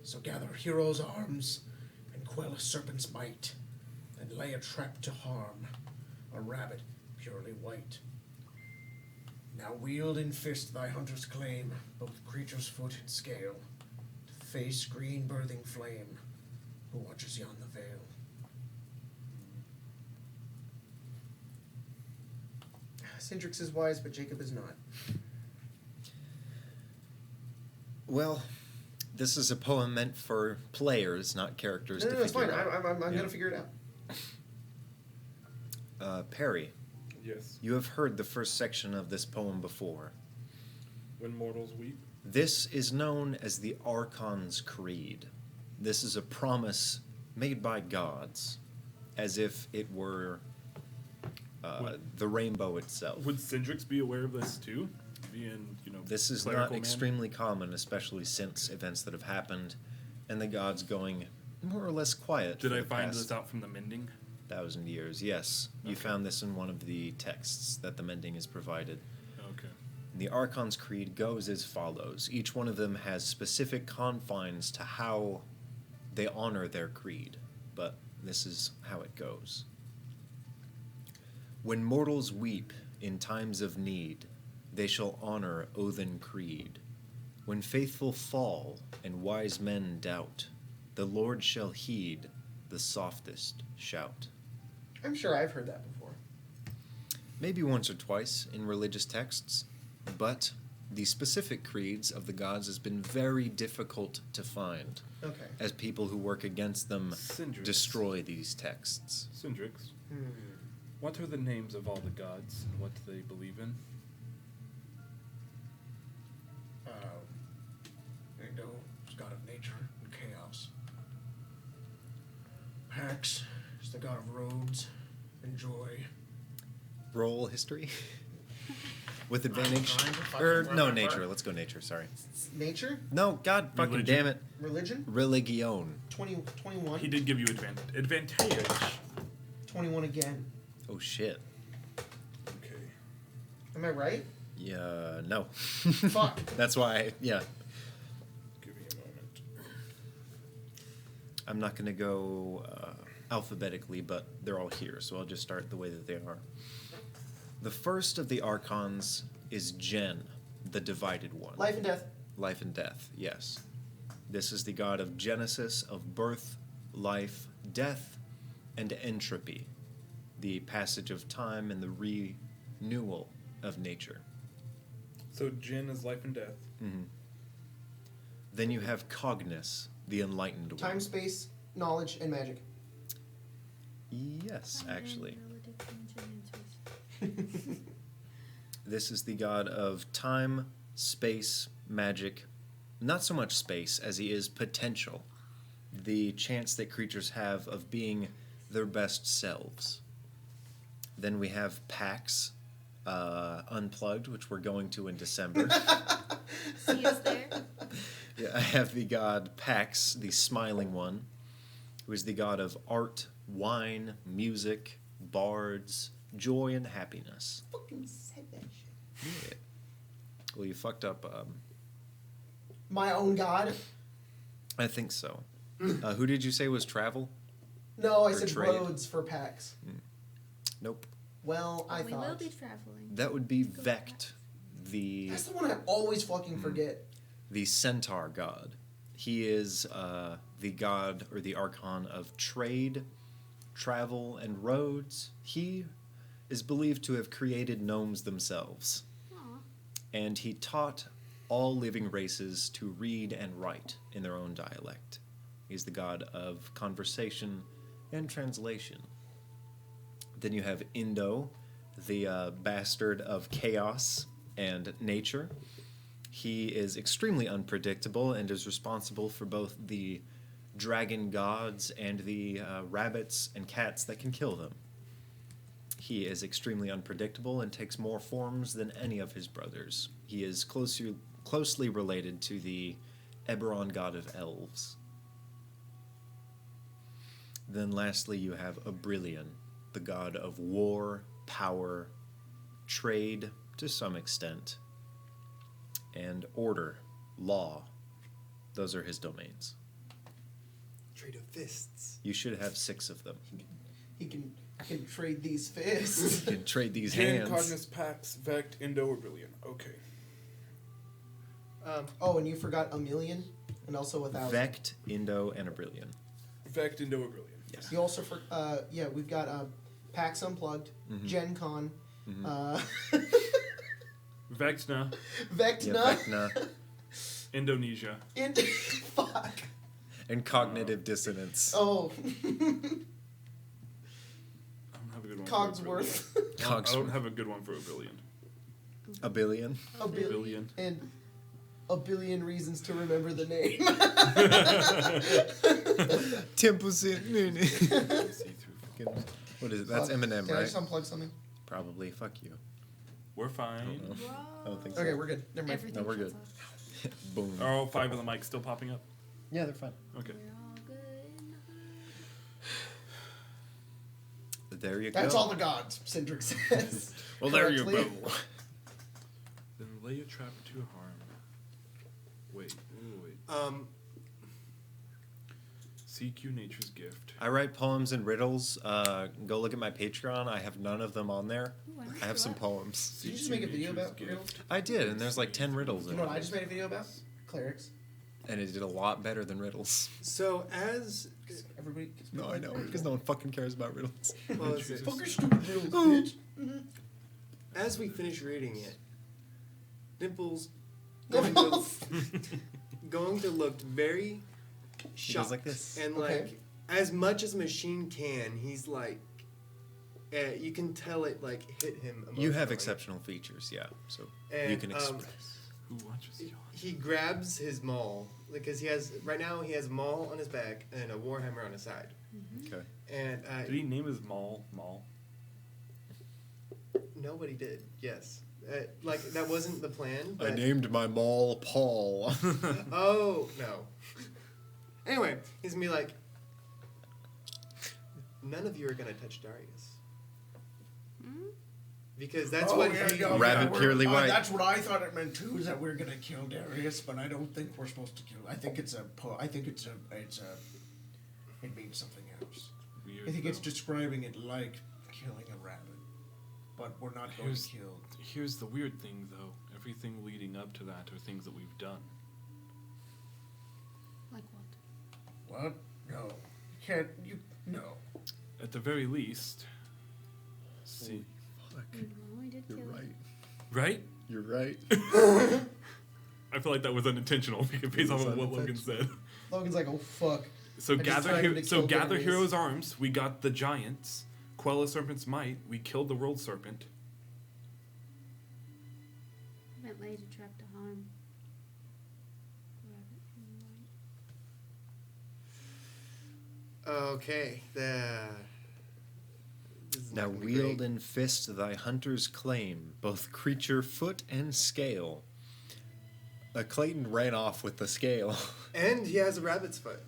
So gather heroes' arms, and quell a serpent's bite, and lay a trap to harm a rabbit purely white. Now wield in fist thy hunter's claim, both creature's foot and scale, to face green birthing flame, who watches yon the veil. Cindrix is wise, but Jacob is not. Well, this is a poem meant for players, not characters No, to it's fine. figure out. I'm Yeah. going to figure it out. Perry, Yes. you have heard the first section of this poem before. When mortals weep. This is known as the Archons Creed. This is a promise made by gods, as if it were the rainbow itself. Would Cindrix be aware of this too? Being, This is clerical not man? extremely common, especially since events that have happened, and the gods going more or less quiet. Did for I the find past this out from the mending? 1,000 years. Yes, you Okay. found this in one of the texts that the mending is provided. Okay. The Archons Creed goes as follows. Each one of them has specific confines to how they honor their creed, but this is how it goes. When mortals weep in times of need, they shall honor Odin Creed. When faithful fall and wise men doubt, the Lord shall heed the softest shout. I'm sure I've heard that before. Maybe once or twice in religious texts, but the specific creeds of the gods has been very difficult to find, Okay. as people who work against them Cindrix. destroy these texts. Cindrix. Hmm. What are the names of all the gods and what do they believe in? Ego is god of nature and chaos. Pax is the god of roads and joy. Roll history with advantage. trying to fucking Or no, remember. nature. Let's go nature. Sorry. Nature? No, God fucking Religion. damn it. Religion? Religion. 21. He did give you advantage. 21 again. Oh shit. Okay. Am I right? Yeah. No. Fuck. That's why. Yeah. Give me a moment. I'm not going to go alphabetically, but they're all here, so I'll just start the way that they are. The first of the Archons is Gen, the divided one. Life and death. Life and death, yes. This is the god of Genesis, of birth, life, death, and entropy. The passage of time and the renewal of nature. So Jin is life and death. Mm-hmm. Then you have Cognis, the enlightened one. Time, space, knowledge, and magic. Yes, actually. Relative This is the god of time, space, magic. Not so much space as he is potential. The chance that creatures have of being their best selves. Then we have Pax, Unplugged, which we're going to in December. See us there? Yeah, I have the god Pax, the smiling one, who is the god of art, wine, music, bards, joy, and happiness. Fucking said that shit. Yeah. Well, you fucked up. My own god? I think so. Who did you say was travel? No, I Or said trade. roads for PAX. Nope. Well, I we thought. will be traveling. That would be Vect, the That's the one I always fucking forget. centaur god. He is the god or the archon of trade, travel, and roads. He is believed to have created gnomes themselves, Aw. and he taught all living races to read and write in their own dialect. He's the god of conversation and translation. Then you have Indo, the bastard of chaos and nature. He is extremely unpredictable and is responsible for both the dragon gods and the rabbits and cats that can kill them. He is extremely unpredictable and takes more forms than any of his brothers. He is closely related to the Eberron god of elves. Then lastly you have Abrillion, the god of war, power, trade to some extent, and order, law. Those are his domains. Trade of fists. You should have 6 of them. I can trade these fists. You can trade these Jin, hands. Cognis, Pax, Vect, Indo, or Brilliant. Okay. Oh, and you forgot a million, and also 1,000. Vect, Indo, and Abrillion. Vect, Indo, or Brilliant. Yes. You also we've got PAX Unplugged, Mhm. Gen Con, Vectna, Vectna, Yeah, Vecna. Indonesia. Fuck. And cognitive dissonance. Oh, I don't have a good one. Cogsworth. For Abrillion. I don't Cogsworth. have a good one for Abrillion. A billion. A billion. Billion. And a billion reasons to remember the name. 10% minute. See through. What is it? That's Fuck. Eminem, Did I right? just unplug something? Probably. Fuck you. We're I fine. don't know. I don't think so. Okay, we're good. Never mind. Everything No, we're shuts good. off. Boom. Are all 5 of the mics still popping up? Yeah, they're fine. Okay. We're all good. There you go. That's all the gods, Cindric says. Well, there you correctly. go. Then lay a trap to harm. Wait. Seek you nature's gift. I write poems and riddles. Go look at my Patreon. I have none of them on there. Ooh, I I have some what? poems. Did you just make a video about riddles? I did, and there's like 10 riddles You in know what I it. just made a video about? Clerics. And it did a lot better than riddles. So as Everybody. No, I know, because no one fucking cares about riddles. well, it's- Jesus. Fuck your stupid riddles, bitch. as we finish reading it, Dimple's Dimples. going to look very He shocked goes like this. and Okay. like as much as a machine can. He's like, you can tell it like hit him. You have emotionally. exceptional features, yeah. So you And, can express. Who watches you? He grabs his maul because he has right now he has a maul on his back and a warhammer on his side. Okay. And Did he name his Maul? nobody did. Yes, like that wasn't the plan. I But named my mall Paul. oh no. Anyway, he's gonna be like, none of you are gonna touch Darius. Because that's what he. Rabbit purely white. That's what I thought it meant too. Is that we're gonna kill Darius, but I don't think we're supposed to kill. I think it's a. It means something else. Weird. I think it's though. describing it like killing a rabbit, but we're not going Here's- to kill. Here's the weird thing, though. Everything leading up to that are things that we've done. Like what? What? No, you can't. You no. At the very least, see. We did You're kill it. right. Right? You're right. I feel like that was unintentional based off of what Logan said. Logan's like, oh fuck. So I just tried to kill gather Darius. heroes' arms. We got the giants. Quell a serpent's might. We killed the world serpent. I meant laser trap to harm. Okay. This is Now not gonna be wield great. and fist thy hunter's claim, both creature, foot, and scale. Clayton ran off with the scale. And he has a rabbit's foot.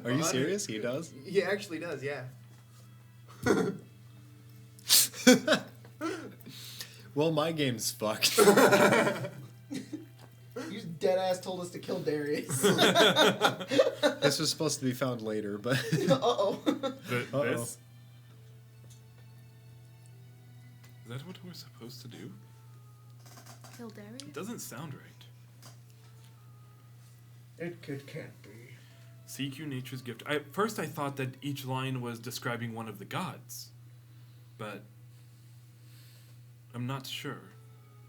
Are you serious? He does? He actually does, yeah. Well, my game's fucked. You dead ass told us to kill Darius. This was supposed to be found later, but Uh-oh. Uh-oh. This? Is that what we're supposed to do? Kill Darius? It doesn't sound right. It can't be. CQ Nature's Gift. At first I thought that each line was describing one of the gods. But I'm not sure.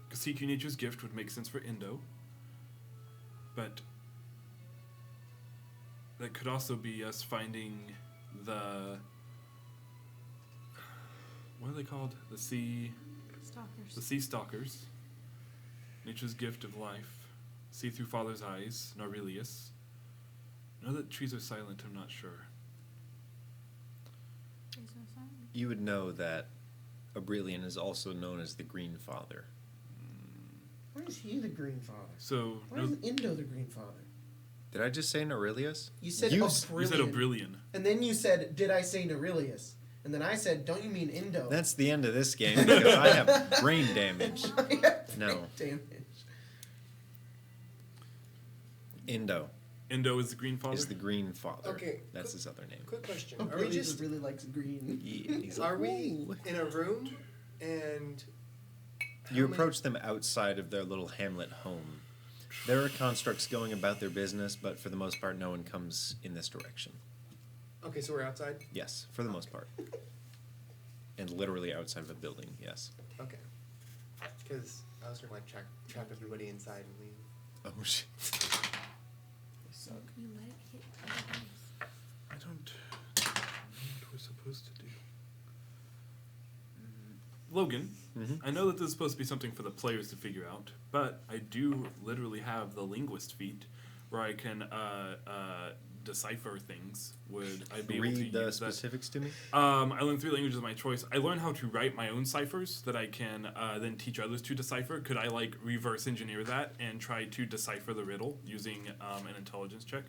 Because CQ Nature's Gift would make sense for Indo. But that could also be us finding the... What are they called? The sea stalkers. Nature's Gift of Life. See through Father's eyes. Norelius. Know that trees are silent, I'm not sure. you would know that Aurelian is also known as the Green Father. Why is he the Green Father? So, Why no, isn't Indo the Green Father? Did I just say Norelius? You said You you said Aurelian. Aurelian. And then you said, did I say Norelius? And then I said, don't you mean Indo? That's the end of this game because I have brain damage. No. Damage. Indo Indo is the Green Father? is the Green Father. Okay, That's his other name. Quick question: Are we Aurelius just really likes green. Yeah, he's like, are we "Ooh." in a room and You how many- approach them outside of their little hamlet home. There are constructs going about their business, but for the most part, no one comes in this direction. Okay, so we're outside. Yes, for the most part. And literally outside of a building, yes. Okay, because I was gonna like trap everybody inside and leave. Oh, shit. Suck. Can you let it hit Darius? I don't know what we're supposed to do. Logan, Mhm. I know that this is supposed to be something for the players to figure out, but I do literally have the linguist feat where I can decipher things. Would I be able to Read the use that? specifics to me? I learned 3 languages of my choice. I learned how to write my own ciphers that I can then teach others to decipher. Could I like reverse engineer that and try to decipher the riddle using an intelligence check?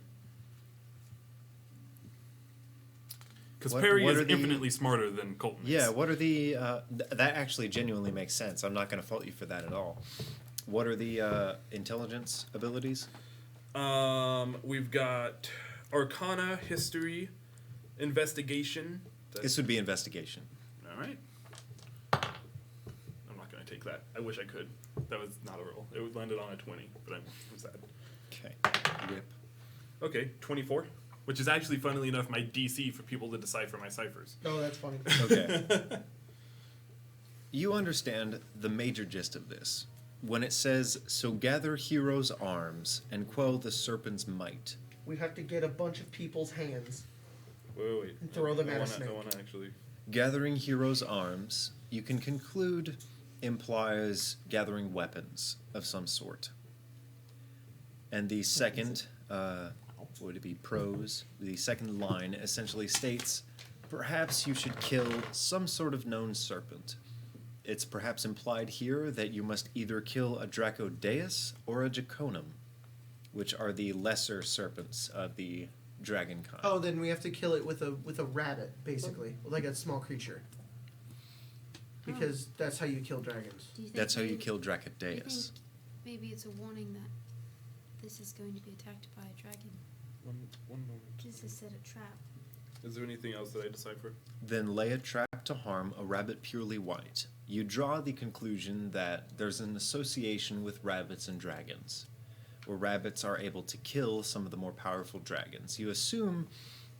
Because Perry what is are the- infinitely smarter than Colton is. Yeah, what are the... that actually genuinely makes sense. I'm not going to fault you for that at all. What are the intelligence abilities? We've got Arcana, History, Investigation. This would be investigation. All right. I'm not going to take that. I wish I could. That was not a roll. It landed on a 20, but I'm sad. Okay. Whip. Okay, 24, which is actually, funnily enough, my DC for people to decipher my ciphers. Oh, that's funny. Okay. You understand the major gist of this. When it says, so gather heroes' arms and quell the serpent's might. We have to get a bunch of people's hands. Wait. And throw them I at a wanna, snake. I want to actually... Gathering heroes' arms, you can conclude, implies gathering weapons of some sort. And the second, would it be prose? The second line essentially states, perhaps you should kill some sort of known serpent. It's perhaps implied here that you must either kill a Dracodeus or a Draconum, which are the lesser serpents of the dragon kind. Oh, then we have to kill it with a rabbit, basically, like a small creature. Because that's how you kill dragons. Do you think That's how you maybe- kill do you Dracodeus. think maybe it's a warning that this is going to be attacked by a dragon? One moment. This is set a trap. Is there anything else that I decipher? Then lay a trap to harm a rabbit purely white. You draw the conclusion that there's an association with rabbits and dragons, where rabbits are able to kill some of the more powerful dragons. You assume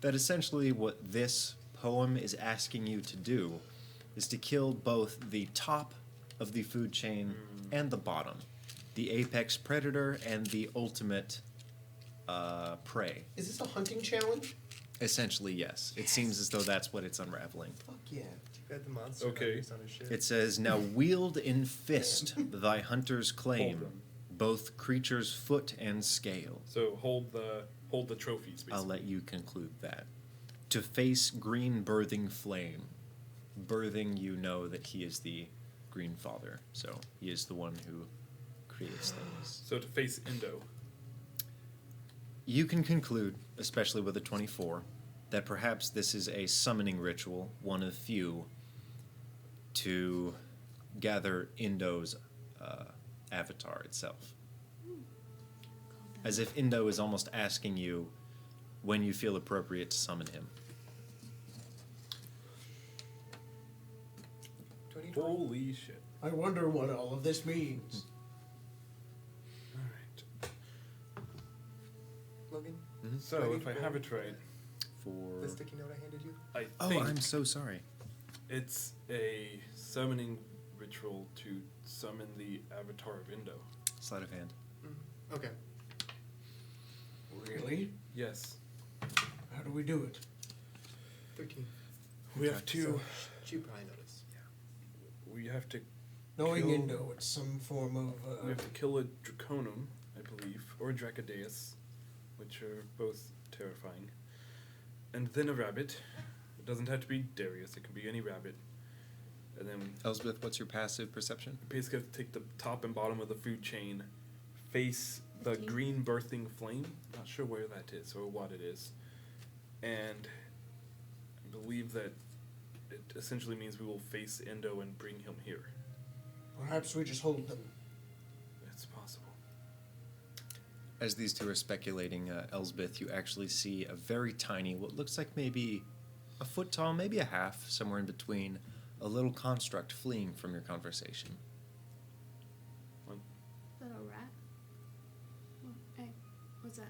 that essentially what this poem is asking you to do is to kill both the top of the food chain and the bottom, the apex predator and the ultimate prey. Is this a hunting challenge? Essentially, yes. It seems as though that's what it's unraveling. Fuck yeah. Too bad the monster Okay. hunters on his ship. It says, "Now wield in fist thy hunter's claim, Hold them. both creature's foot and scale." So hold the trophies. Basically. I'll let you conclude that. To face green birthing flame. Birthing, you know that he is the Green Father, so he is the one who creates things. So to face Indo. You can conclude, especially with a 24, that perhaps this is a summoning ritual, one of few, to gather Indo's avatar itself. As if Indo is almost asking you when you feel appropriate to summon him. 20. Holy shit! I wonder what all of this means. All right. Logan, So if I have it right, For... the sticky note I handed you. I Oh, think I'm so sorry. it's a summoning ritual to summon the avatar of Indo. Sleight of hand. Okay. Really? Yes. How do we do it? 13. We have to. So, she probably noticed. We have to. Knowing Kill- Indo, it's some form of. We have to kill a Draconum, I believe, or a Dracodeus, which are both terrifying, and then a rabbit. It doesn't have to be Darius. It can be any rabbit. And then Elsbeth, what's your passive perception? we basically have to take the top and bottom of the food chain, face the 15. green birthing flame. Not sure where that is or what it is, and I believe that it essentially means we will face Indo and bring him here. Perhaps we just hold them. It's possible. As these two are speculating, Elsbeth, you actually see a very tiny, what looks like maybe a foot tall, maybe a half, somewhere in between, a little construct fleeing from your conversation. Is that a rat? Oh, hey, what's that?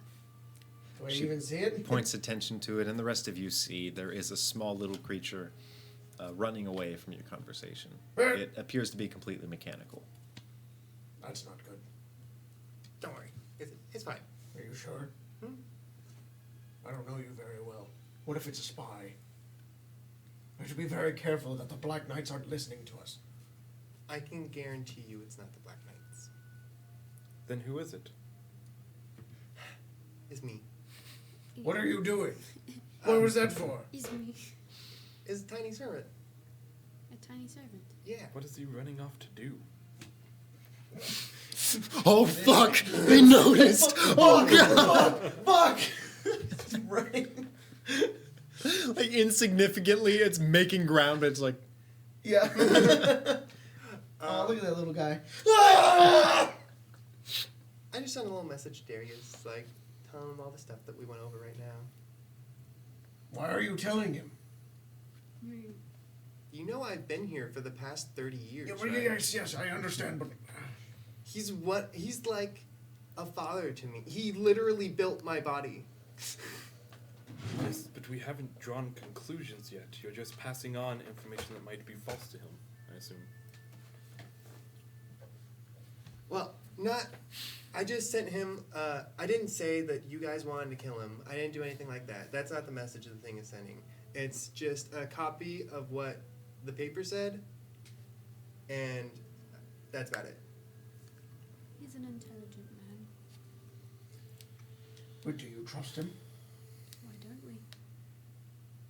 Do I She even see it? Points attention to it, and the rest of you see there is a small little creature running away from your conversation. It appears to be completely mechanical. That's not good. Don't worry. It's fine. Are you sure? Hmm? I don't know you very well. What if it's a spy? I should be very careful that the Black Knights aren't listening to us. I can guarantee you it's not the Black Knights. Then who is it? It's me. What are you doing? What was that for? He's me, It's a tiny servant. a tiny servant. Yeah. What is he running off to do? Oh, fuck! They noticed! Oh, God! Fuck! Right. Like, insignificantly, it's making ground, but it's like... Yeah. Oh, look at that little guy. Ah! I just sent a little message to Darius, like, telling him all the stuff that we went over right now. Why are you telling him? You know I've been here for the past 30 years, Yeah, well, right? yes, I understand, but He's like a father to me. He literally built my body. Yes, but we haven't drawn conclusions yet. You're just passing on information that might be false to him, I assume. Well, I just sent him, I didn't say that you guys wanted to kill him. I didn't do anything like that. That's not the message the thing is sending. It's just a copy of what the paper said, and that's about it. He's an intelligent man. but do you trust him? Why don't we?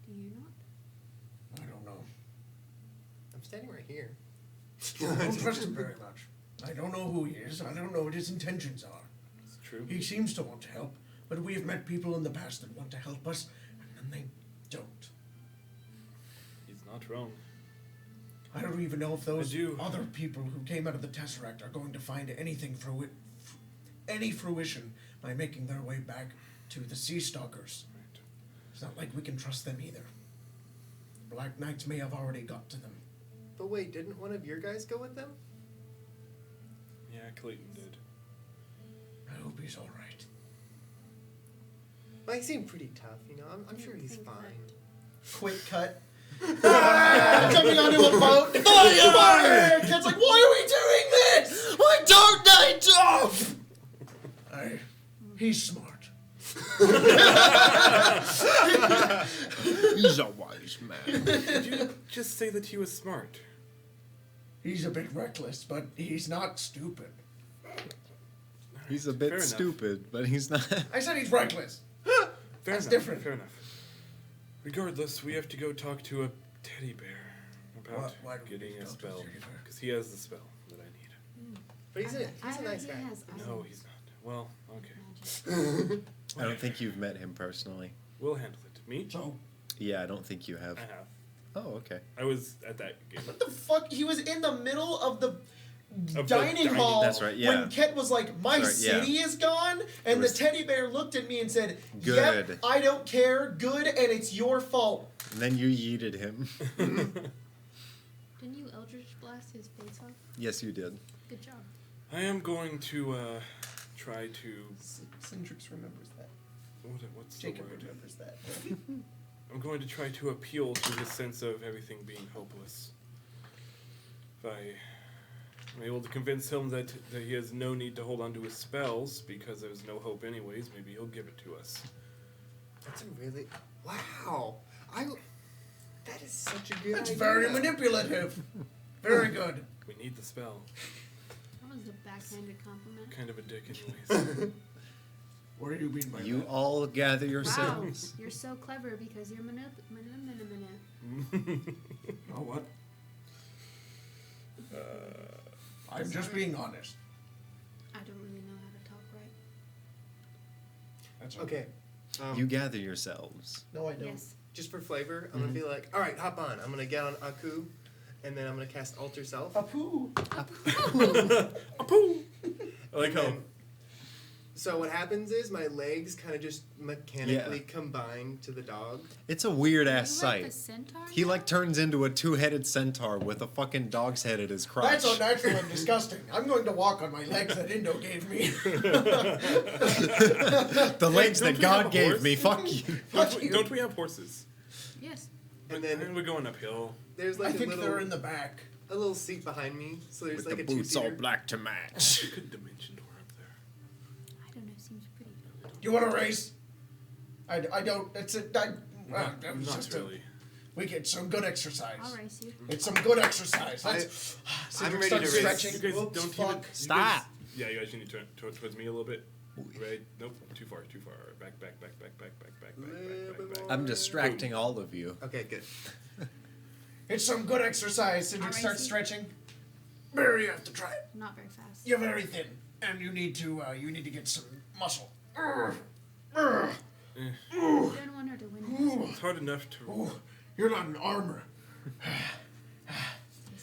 Do you not? I don't know. I'm standing right here. I don't trust him very much. I don't know who he is. I don't know what his intentions are. It's true. He seems to want to help, but we have met people in the past that want to help us, and then they don't. He's not wrong. I don't even know if those I do. other people who came out of the Tesseract are going to find anything any fruition by making their way back to the Sea Stalkers. Right. It's not like we can trust them either. Black Knights may have already got to them. But wait, didn't one of your guys go with them? Yeah, Clayton did. I hope he's all right. Well, he seemed pretty tough, you know. I'm sure he's Think fine. that- Quick cut. Jumping onto a boat. Fire! Kid's like, why are we doing this? Why don't they jump? He's smart. He's a wise man. Did you just say that he was smart? He's a bit reckless, but he's not stupid. He's a Fair bit enough. stupid, but he's not. I said he's reckless. Fair That's enough, different. Fair enough. Regardless, we have to go talk to a teddy bear about Why don't we getting a talk to a spell. teddy bear? Because he has the spell that I need. But he's a I nice heard guy. he has No, he's not. Well, okay. magic. I don't think you've met him personally. We'll handle it. Me? So, Yeah, I don't think you have. I have. Oh, okay. I was at that game. What the fuck? He was in the middle of the the dining dining- hall. That's right, yeah. When Ket was like, "My That's right, yeah. city is gone," and was- the teddy bear looked at me and said, Good. "Yep, I don't care. Good, and it's your fault." And then you yeeted him. Didn't you Eldritch Blast his face off? Yes, you did. Good job. I am going to try to. Cindrix remembers that. What's Jacob the word? remembers that. I'm going to try to appeal to his sense of everything being hopeless. If I'm able to convince him that he has no need to hold on to his spells because there's no hope anyways, maybe he'll give it to us. That's a really wow. That is such a good that's idea. very manipulative. Very good. We need the spell. That was a backhanded compliment. Kind of a dick anyways. What do you mean by You that? all gather Wow, yourselves. you're so clever because you're Oh, what? I'm just being honest. I don't really know how to talk right. That's Okay. You gather yourselves. No, I don't. Yes. Just for flavor, I'm gonna be like, all right, hop on. I'm gonna get on Aku, and then I'm gonna cast Alter Self. Apu. I like how. So what happens is my legs kind of just mechanically combine to the dog. It's a weird ass You like sight. the centaur He now? like turns into a two-headed centaur with a fucking dog's head at his crotch. That's unnatural and disgusting. I'm going to walk on my legs that Indo gave me. The legs Don't that we have a God gave horse? me. Fuck you. Don't we have horses? Yes. And And then we're going uphill. there's I like think they're in the back. a little seat behind me. So there's With like the a boots all two-seater. black to match. We could dimension door up there. I don't know. Seems pretty. Do you want to race? I don't. It's a. Not just really. We get some good exercise. I'll race you. It's some good exercise. Let's. I'm Cindric ready starts to race. stretching. You guys Whoops, don't fuck. even. you Stop. guys- yeah, you guys need to turn towards me a little bit. Right? Nope. Too far. Too far. Back. I'm distracting all of you. Okay, good. It's some good exercise. Cindric Alright, starts see? stretching. Barry, you have to try it. Not very fast. You're very thin, and you need to get some muscle. I don't want her to win. Ooh, It's hard enough to. ooh, you're not in armor. Stay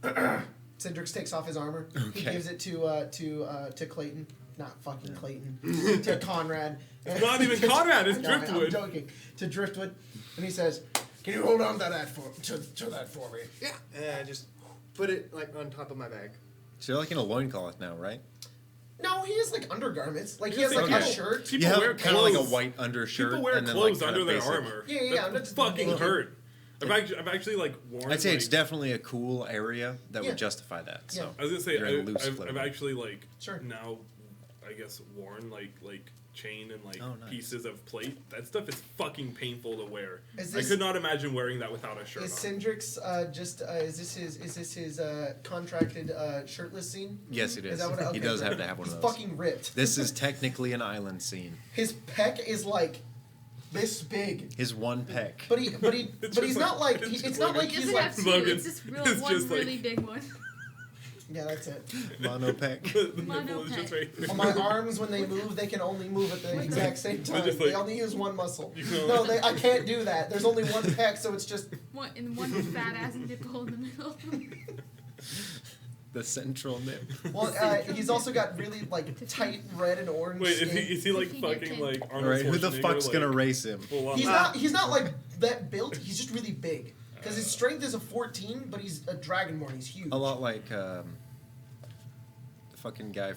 silent. Cindrix takes off his armor. He Okay. gives it to Clayton. Not fucking Clayton. To Conrad. It's not even Conrad. It's No, I'm Driftwood. joking. To Driftwood, and he says, Can you hold on to that for me? Yeah. And I just put it like on top of my bag. So you're like in a loincloth now, right? "No, he has like undergarments. Like he Yes, has like okay. a shirt." People you have wear kind of like a clothes. white undershirt. People wear and then, clothes like, under kinda their basic. armor. Yeah, yeah, That I'm just fucking looking. hurt. I've actually like worn. I'd say it's like- definitely a cool area that Yeah. would justify that. So Yeah. I was gonna say You're in loose I've clothing. actually like Sure. now, I guess worn like chain and like Oh, nice. pieces of plate. That stuff is fucking painful to wear. Is I this- could not imagine wearing that without a shirt Is on. Cindrix is this his contracted shirtless scene? yes, it Is is. that what? He Okay, does great. have to have one He's of those. fucking ripped. This is technically an island scene. His peck is like this big, His one peck. but It's he's just not like it's it's just not like- like He he's doesn't like have two. Logan, It's just it's one just like- really big one. yeah, that's it. Mono peck. The Mono nipple is just pec. right there. Well, my arms when they move, they can only move at the What the- exact same time. just They like- only use one muscle. You know- No, I can't do that. There's only one peck, so it's just One fat ass nipple in the middle. The central nip. well. He's also got really like tight red and orange Wait, skin. is he like If he get fucking pinned. like All Arnold right, who the Schwarzenegger, fuck's like, gonna race him? full on- He's not like that built. He's just really big. Because his strength is a 14, but he's a dragonborn. He's huge. A lot like fucking guy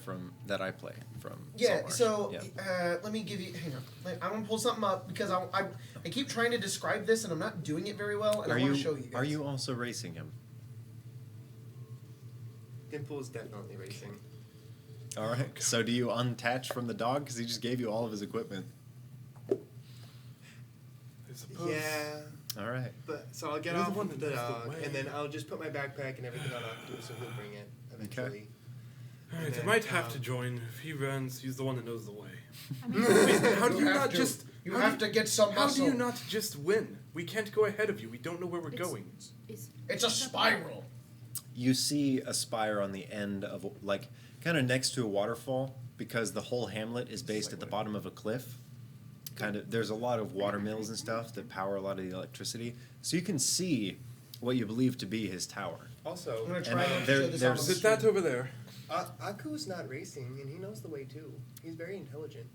that I play from. Yeah, Saltmarsh. so let me give you. Hang on. I'm gonna pull something up because I keep trying to describe this and I'm not doing it very well, and I want to show you guys. Are you also racing him? Dimple is definitely racing. All right. So do you untach from the dog because he just gave you all of his equipment? I suppose. Yeah. All right. But so I'll get You're the off one with that the knows the dog, way. and then I'll just put my backpack and everything on Octo, so he'll bring it eventually. Alright, And I then, might have to join. If he runs, he's the one that knows the way. I mean, How do you have not to. just... You how have do to get some How muscle. do you not just win? We can't go ahead of you. We don't know where we're It's- going. It's a spiral. You see a spire on the end of, like, kind of next to a waterfall because the whole hamlet is based at the bottom of a cliff. There's a lot of water mills and stuff that power a lot of the electricity. So you can see what you believe to be his tower. Also, I'm gonna And try and there- show this there's- on the Sit that screen. over there. Aku's not racing, and he knows the way too. He's very intelligent.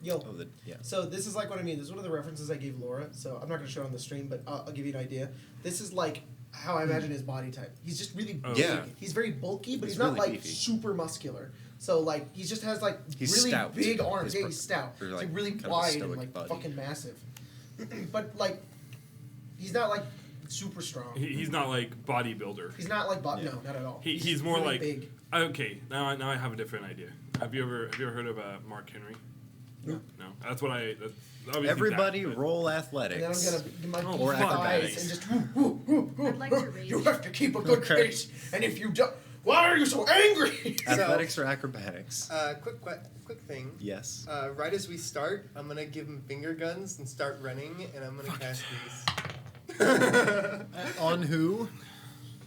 Yo, Oh, yeah. so this is like what I mean. This is one of the references I gave Laura. So I'm not gonna show it on the stream, but I'll give you an idea. This is like how I imagine his body type. He's just really big. Yeah. He's very bulky, but He's he's not really like beefy. super muscular. So like he just has like He's really stout. big arms. He's Yeah, he's stout. or, He's like, like really kind of a wide and stoic like body. fucking massive. But like he's not like super strong. He's not like bodybuilder. He's not like Yeah. no, not at all. He's more really like big. Okay, now I have a different idea. Have you ever heard of Mark Henry? No. No, that's what I. That's obviously Everybody that, but- roll And athletics. then I'm gonna give my Oh, or thighs acrobatics. and just. I'd like to raise. You have to keep a good Okay. pace, and if you don't, why are you so angry? Athletics or acrobatics? Quick thing. Yes. Right as we start, I'm gonna give him finger guns and start running, and I'm gonna cast these. On who?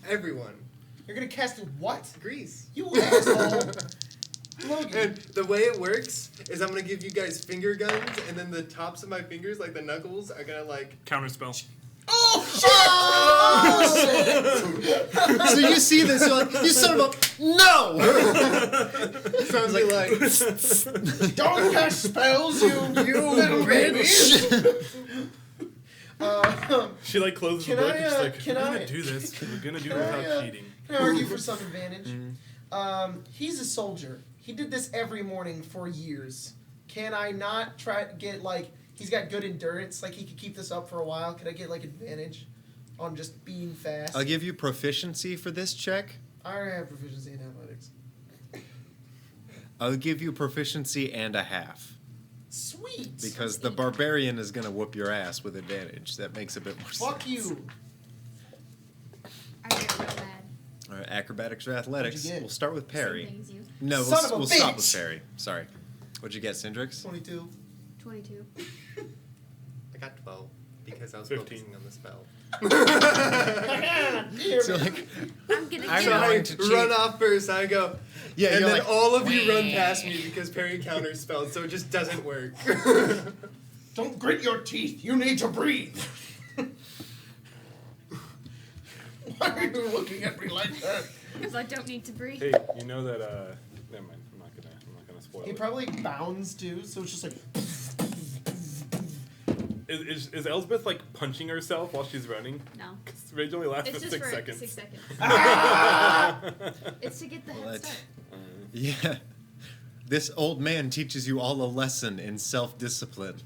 Everyone. You're gonna cast what? Grease. You asshole! Logan. And the way it works is I'm gonna give you guys finger guns, and then the tops of my fingers, like the knuckles, are gonna like. Counterspell. Oh shit! So you see this, you're like, you son of a no! So I'm like, Don't cast spells, you little baby. She like closes the Can book I, and she's like, can "We're I- gonna do this. We're gonna do it can I, without cheating." Can I argue for some advantage? He's a soldier. He did this every morning for years. Can I not try to get like he's got good endurance, like he could keep this up for a while? Could I get like advantage on just being fast? I'll give you proficiency for this check. I already have proficiency in athletics. I'll give you proficiency and a half. Sweet. Because the barbarian is going to whoop your ass with advantage. That makes a bit more Fuck sense. you. I get real bad. All right, acrobatics or athletics. What'd you get? We'll start with Perry. Same thing as you. No, Son of a we'll stop bitch! with Perry. Sorry. What'd you get, Cindrix? 22. 22. I got 12 because I was 15. focusing on the spell. So like, I'm gonna I'm So get going I to cheat. run off first. I go. Yeah, and you're then like, all of you run past me because Perry counters spells, so it just doesn't work. Don't grit your teeth. You need to breathe. Why are you looking at me like that? Because I don't need to breathe. Hey, you know that? Never mind. I'm not gonna spoil He it. probably bounds too, so it's just like Is Elsbeth like punching herself while she's running? No. Because rage only lasts It's for just 6 for seconds. 6 seconds. It's to get the Well, head that's- start. yeah. This old man teaches you all a lesson in self-discipline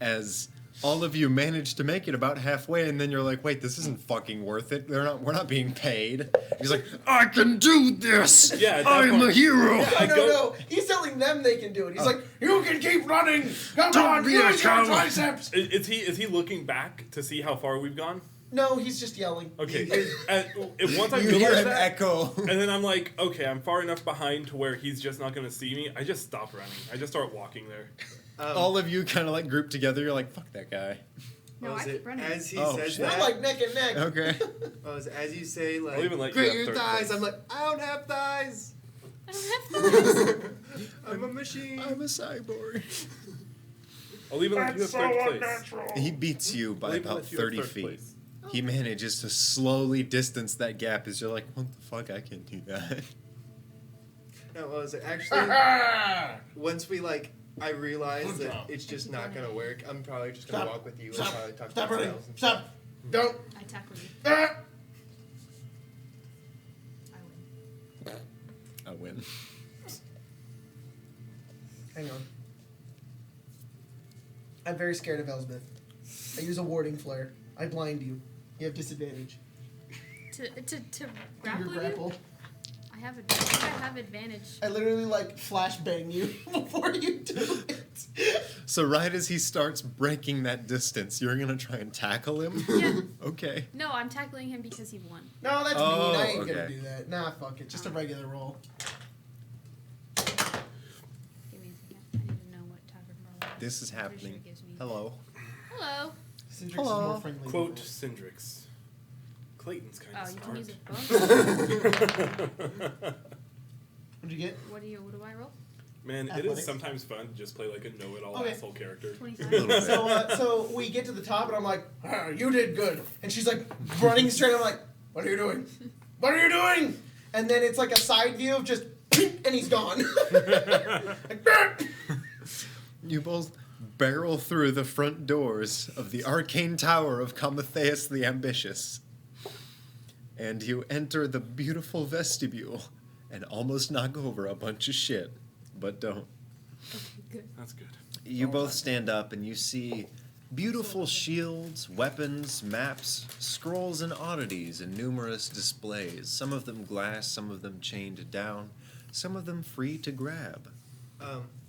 as all of you manage to make it about halfway, and then you're like, wait, this isn't fucking worth it. We're not being paid. He's like, I can do this. Yeah, at that I'm a point- hero. I go- no. He's telling them they can do it. He's like, You can keep running. Come Don't on, be a use your coward. triceps. Is he looking back to see how far we've gone? no, he's just yelling. Okay. If once I You hear realize an that, echo. and then I'm like, okay, I'm far enough behind to where he's just not gonna see me. I just stop running. I just start walking there. All of you kind of like group together. You're like, fuck that guy. No, What I was keep it? running. As he Oh, says shit. We're that, like neck and neck. Okay. as you say, like, I'll even let you grit have your third thighs, place. I'm like, I don't have thighs. I don't have thumbs. I'm a machine. I'm a cyborg. I'll even let you have third place. He beats you by I'll even about let you have 30 third feet. place. He manages to slowly distance that gap as you're like, what the fuck, I can't do that. No, what was it? Actually, once we I realized that it's just not gonna work. I'm probably just gonna Stop. walk with you and Stop. probably talk Stop to running. ourselves and Stop. Don't. I tackle you. Ah. I win. I win. Hang on. I'm very scared of Elsbeth. I use a warding flare. I blind you. You have disadvantage. To Do grapple your grapple. you? I have advantage. I literally like flash bang you before you do it. So right as he starts breaking that distance, you're gonna try and tackle him? Yeah. Okay. No, I'm tackling him because he won. No, that's Oh, mean. I ain't gonna okay. do that. Nah, fuck it. Just a regular roll. Give me a second. I need to know what type of roll. This is I'm pretty sure happening. it gives me- Hello. Hello. Syndrix is Hello. more friendly. Quote than Syndrix. Clayton's kind Oh, of you can smart. use a bonus. What'd you get? What do I roll? Man, it Athletics. is sometimes fun to just play like a know-it-all Okay. asshole character. 25. So we get to the top, and I'm like, "Ah, you did good. And she's like running straight. I'm like, what are you doing? What are you doing? And then it's like a side view of just, and he's gone. Like, You both barrel through the front doors of the arcane tower of Comatheus the Ambitious. And you enter the beautiful vestibule and almost knock over a bunch of shit. But don't. Okay, good. That's good. You both stand up and you see beautiful shields, weapons, maps, scrolls, and oddities in numerous displays. Some of them glass, some of them chained down, some of them free to grab.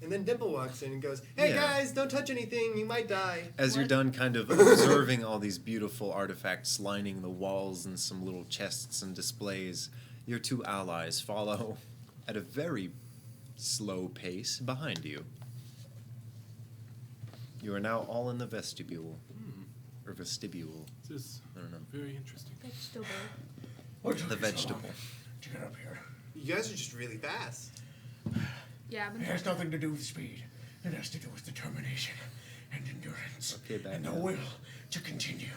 And then Dimple walks in and goes, "Hey Yeah. guys, don't touch anything. You might die." As you're What? done kind of observing all these beautiful artifacts lining the walls and some little chests and displays, your two allies follow at a very slow pace behind you. You are now all in the vestibule. Or vestibule. This is I don't know. very interesting. Vegetable. What took The you so long vegetable. to get up here? You guys are just really fast. Yeah, I've It been has nothing to do with speed. It has to do with determination and endurance. Okay, and the Batman. will to continue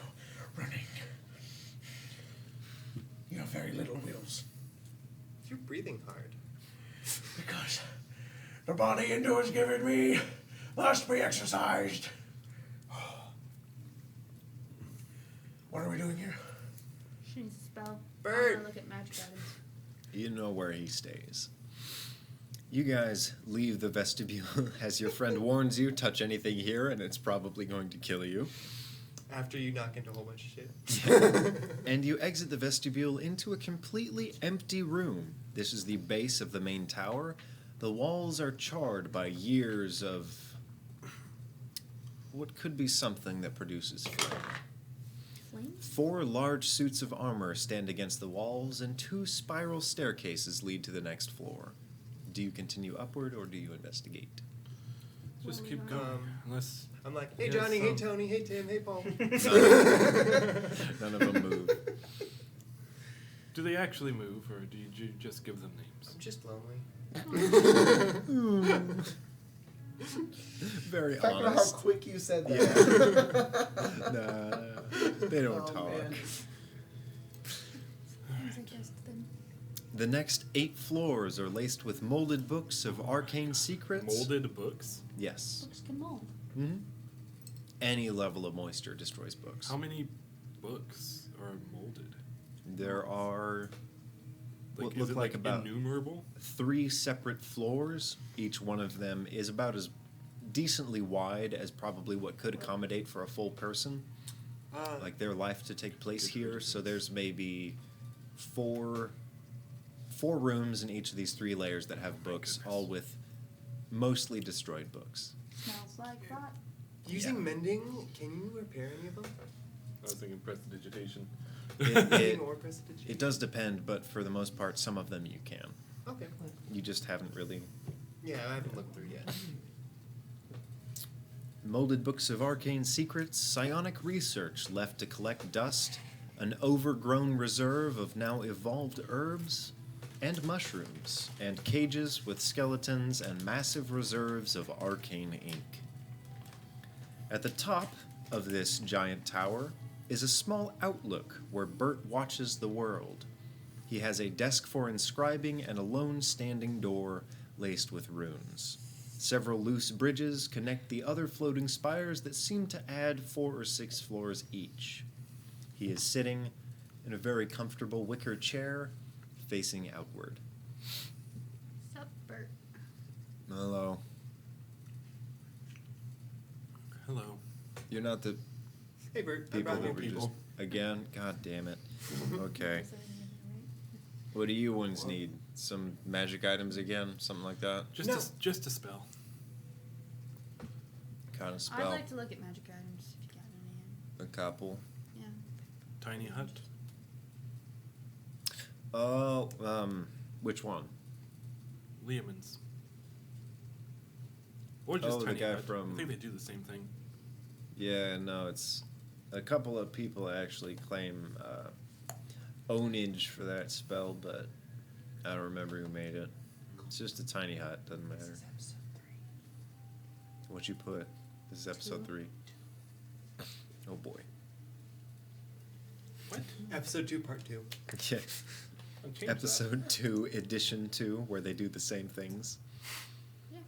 running. You have very little wills. You're breathing hard. Because the body Hindu has given me must be exercised. What are we doing here? She needs a spell. Bird. I wanna look at magic items. You know where he stays. You guys leave the vestibule as your friend warns you, touch anything here and it's probably going to kill you. After you knock into a whole bunch of shit. And you exit the vestibule into a completely empty room. This is the base of the main tower. The walls are charred by years of what could be something that produces flame. Flames? 4 large suits of armor stand against the walls, and 2 spiral staircases lead to the next floor. Do you continue upward or do you investigate? Just Well, keep we going. are- Unless I'm like, "Hey Yes, Johnny, hey um, Tony, hey Tim, hey Paul." None of them move. do they actually move, or do you just give them names? I'm just lonely. Very Talk about how honest. quick you said that. Yeah. Nah, they don't Oh, talk. man. Things I guessed then. The next 8 floors are laced with molded books of arcane secrets. Molded books. Yes. Books can mold. Hmm. Any level of moisture destroys books. How many books are molded? There are what Is look it like about innumerable? 3 separate floors. Each one of them is about as decently wide as probably what could accommodate for a full person, like their life to take place here. So there's maybe four rooms in each of these 3 layers that have books, goodness. all with mostly destroyed books. Smells like rot. Using Yeah. mending, can you repair any of them? I was thinking prestidigitation. It Or prestidigitation? it does depend, but for the most part, some of them you can. Okay. You just haven't really. Yeah, I haven't looked through yet. Molded books of arcane secrets, psionic research left to collect dust, an overgrown reserve of now evolved herbs and mushrooms, and cages with skeletons and massive reserves of arcane ink. At the top of this giant tower is a small outlook where Bert watches the world. He has a desk for inscribing and a lone standing door laced with runes. Several loose bridges connect the other floating spires that seem to add 4 or 6 floors each. He is sitting in a very comfortable wicker chair, facing outward. Sup, Bert? Hello. You're not the Hey, Bert. I people brought that you were people. just again. God damn it. Okay. So, right? What do you ones need? Some magic items again? Something like that? Just a spell. Kind of I'd spell. like to look at magic items if you got any. A couple. Yeah. Tiny hut. Oh, which one? Liamon's. Or just Oh, the tiny guy hut. from- I think they do the same thing. Yeah, no, it's a couple of people actually claim ownage for that spell, but I don't remember who made it. It's just a tiny hut, doesn't matter. This is episode 3. What you put? This is episode 3. Oh boy. What? Episode 2, part 2. Yeah. I'll change that. Episode 2, edition 2, where they do the same things. Yeah.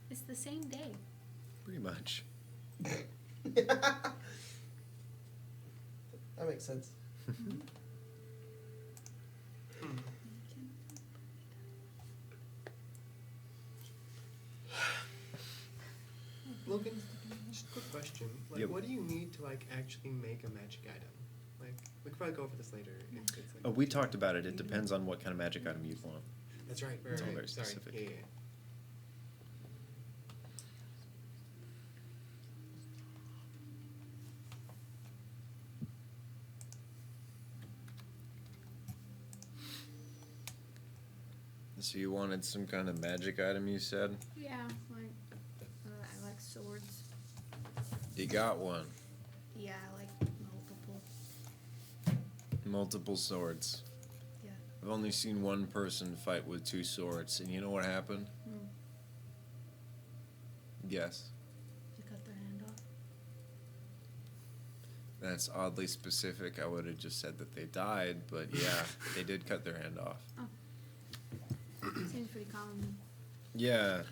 It's the same day. Pretty much. That makes sense. Logan, just a quick question. Like, Yep. what do you need to, like, actually make a magic item? Like, we could probably go over this later. If it's, like, Oh, we talked about it. It depends on what kind of magic item you'd want. That's right. It's all right. very Sorry. specific. Yeah. So you wanted some kind of magic item, you said? Yeah, like I like swords. You got one. Yeah, I like multiple. Multiple swords. Yeah. I've only seen one person fight with 2 swords, and you know what happened? Hmm. Yes. You cut their hand off. That's oddly specific. I would have just said that they died, but yeah, they did cut their hand off. Oh. Seems pretty common. Yeah.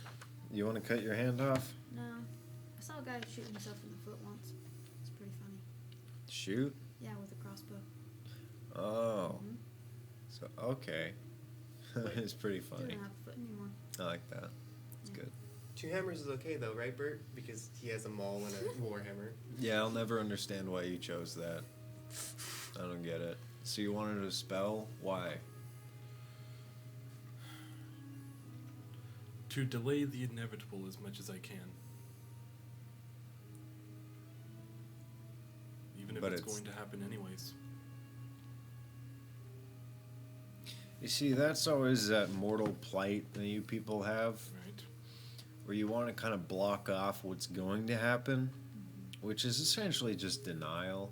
You want to cut your hand off? No. I saw a guy shoot himself in the foot once. It's pretty funny. Shoot? Yeah, with a crossbow. Oh. Mhm. So, okay. It's pretty He funny. doesn't have a foot anymore. I like that. It's good. 2 hammers is okay, though, right, Bert? Because he has a maul and a warhammer. Yeah, I'll never understand why you chose that. I don't get it. So you wanted a spell? Why? To delay the inevitable as much as I can. Even if But it's it's- going to happen anyways. You see, that's always that mortal plight that you people have, Right? where you want to kind of block off what's going to happen, which is essentially just denial.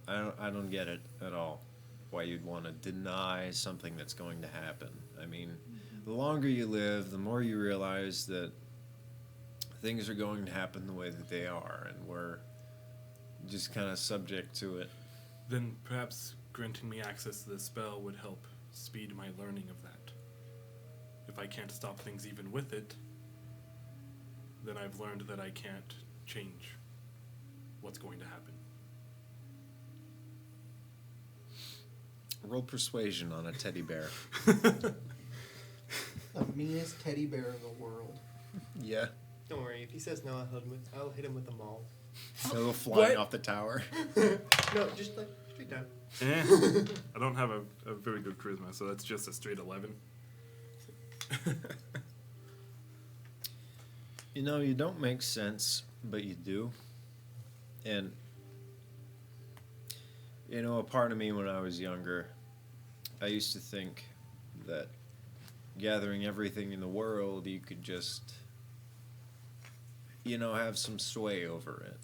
I don't get it at all. Why you'd want to deny something that's going to happen. I mean, the longer you live, the more you realize that things are going to happen the way that they are, and we're just kind of subject to it. Then perhaps granting me access to this spell would help speed my learning of that. If I can't stop things even with it, then I've learned that I can't change what's going to happen. Roll persuasion on a teddy bear. The meanest teddy bear in the world. Yeah. Don't worry, if he says no, I'll hit him with a maul. He'll go flying What? off the tower. No, just like straight down. I don't have a very good charisma, so that's just a straight 11. You know, you don't make sense, but you do. And, you know, a part of me when I was younger, I used to think that gathering everything in the world, you could just, you know, have some sway over it.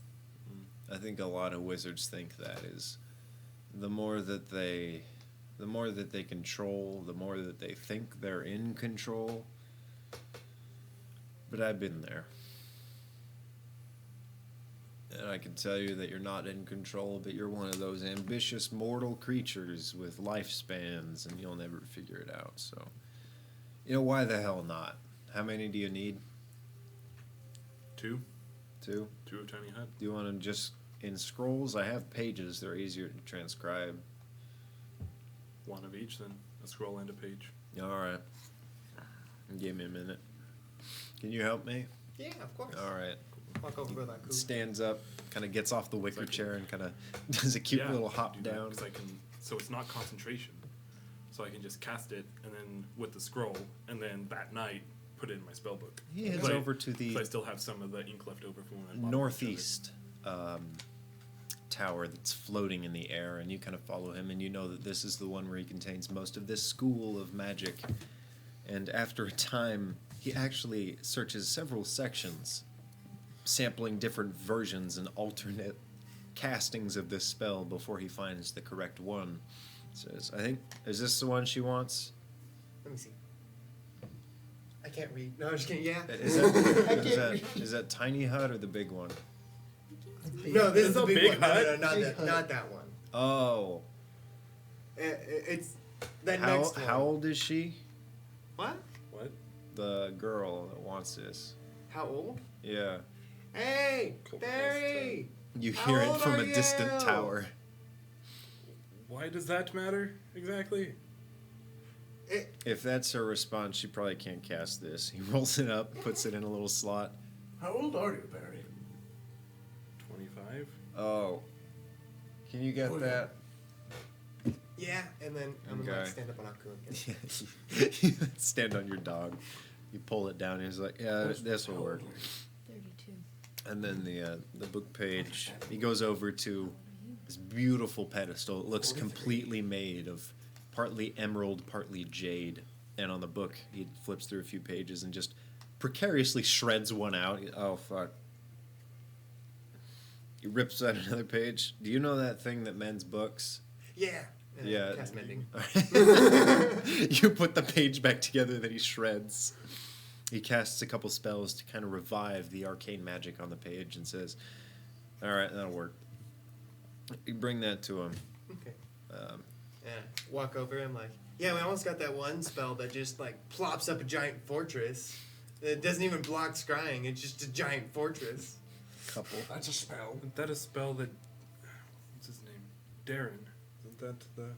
I think a lot of wizards think that is the more that they control, the more that they think they're in control. But I've been there. And I can tell you that you're not in control, but you're one of those ambitious mortal creatures with lifespans, and you'll never figure it out. So, you know, why the hell not? How many do you need? 2? 2? 2 of Tiny Hut? Do you want them just in scrolls? I have pages. They're easier to transcribe. 1 of each, then a scroll and a page. All right. Give me a minute. Can you help me? Yeah, of course. All right. Cool. Walk over by Baku. stands up, kind of gets off the wicker chair, and kind of does a cute little hop down. Because I can, so it's not concentration. So I can just cast it, and then with the scroll, and then that night put it in my spell book. He heads So I- over to the So I still have some of the ink left over from when I bought northeast tower that's floating in the air, and you kind of follow him, and you know that this is the one where he contains most of this school of magic. And after a time, he actually searches several sections, sampling different versions and alternate castings of this spell before he finds the correct one. Says, I think, is this the one she wants? Let me see. I can't read. No, I'm just kidding. Yeah. Is that Tiny Hut or the big one? No, this is There's the a big big one. hut? No, not Big that. hut. Not that one. Oh. It's that How, next one. how old is she? What? What? The girl that wants this. How old? Yeah. Hey, Cool. Barry. You How hear it old from are a distant you? tower. Why does that matter exactly? If that's her response, she probably can't cast this. He rolls it up, puts it in a little slot. How old are you, Barry? 25? Oh. Can you get Oh, that? Yeah, and then I'm gonna Okay. stand up on Aku again. You stand on your dog. You pull it down. He's like, yeah, this will How work. old are you? 32. And then the book page, he goes over to this beautiful pedestal. It looks 43. completely made of partly emerald, partly jade. And on the book, he flips through a few pages and just precariously shreds one out. Oh, fuck. He rips out another page. Do you know that thing that mends books? Yeah. And Yeah. Cast mending. You put the page back together that he shreds. He casts a couple spells to kind of revive the arcane magic on the page and says, all right, that'll work. You bring that to him. Okay. Um, And walk over. I'm like, yeah, we almost got that one spell that just like plops up a giant fortress. It doesn't even block scrying. It's just a giant fortress. couple. That's a spell. Isn't that a spell that... What's his name? Darren. Isn't that the...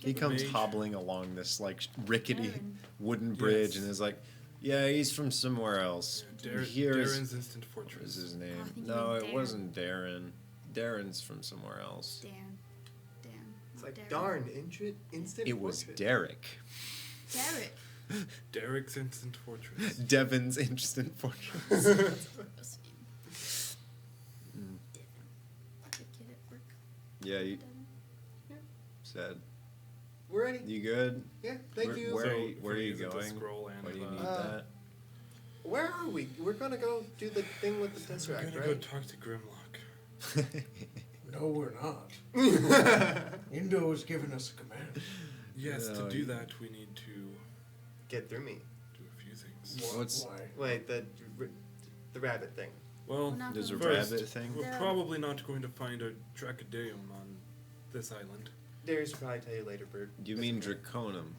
He comes Mage. hobbling along this like rickety Darren. wooden bridge Yes. and is like, yeah, he's from somewhere else. Here's Darren's Instant what is Fortress. his I name? think you No, meant it Darren. wasn't Darren. Darren's from somewhere else. Dan. It's not like, Darren. darn, instant It was fortress. Derek. Derek. Derek's Instant Fortress. Devin's instant fortress. Gross name. The kid at work. Yeah, you Devin. said. We're ready. You good? Yeah, thank Where- you. where- So, are you- if where we are you use it to going? Scroll and, Why do you need Uh, that? Where are we? We're gonna go do the thing with the I'm Tesseract, gonna go right? talk to Grimlock. No, we're not. Indo has given us a command. Yes, No, to do you- that, we need to Get through me. do a few things. What's- Why? Wait, the rabbit thing. Well, We're not There's a going first, rabbit thing. we're Yeah. probably not going to find a Dracodeum on this island. Darius will probably tell you later, Bert. You mean Draconum?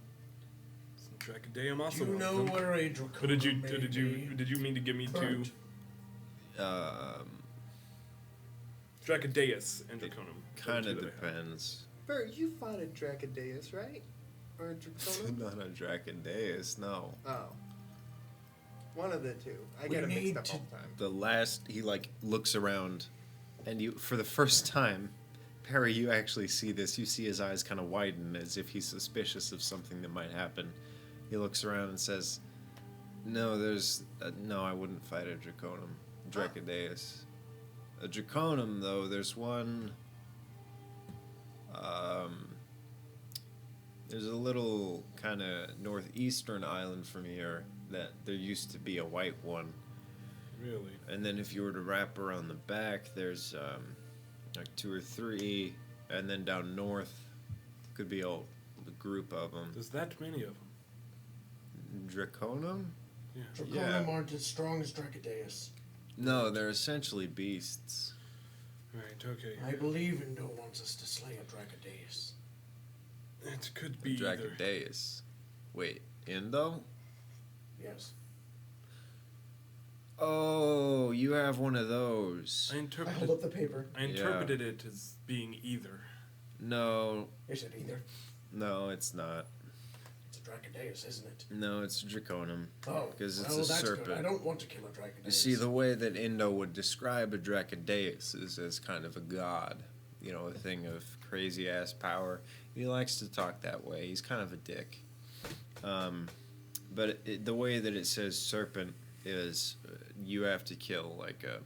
Some Dracodeum Do also. you one know of them. where a draconic But did you may did you mean to give me two Bert. Dracodeus and Draconum? Kind of Two that I have. depends. Bert, you fought a Dracodeus, right? Or a Draconum? Not a Dracondeus, no. Oh. One of the two. I We get them mixed need up to- all the time. The last he like looks around, and you for the first time, Perry, you actually see this. You see his eyes kind of widen as if he's suspicious of something that might happen. He looks around and says, "No, there's no. I wouldn't fight a Draconum, Dracodeus. A Draconum, though. There's one. There's a little kind of northeastern island from here that there used to be a white one." Really? And then if you were to wrap around the back, there's like 2 or 3, and then down north could be a group of them. There's that many of them. Draconum? Yeah. Draconum Yeah. aren't as strong as Dracodeus. No, they're essentially beasts. Right. Okay. I believe Indo wants us to slay a Dracodeus. It could A be either. Dracodeus. Wait, Indo? Yes. Oh, you have one of those. I I hold interpreted. up the paper. I interpreted it as being either. No, Is it either? no, it's not. It's Dracodeus, isn't it? No, it's Draconum. Oh, Because it's well, a that's serpent. good. I don't want to kill a Dracodeus. You see, the way that Indo would describe a Dracodeus is as kind of a god, you know, a thing of crazy ass power. He likes to talk that way. He's kind of a dick. But the way that it says serpent is you have to kill like a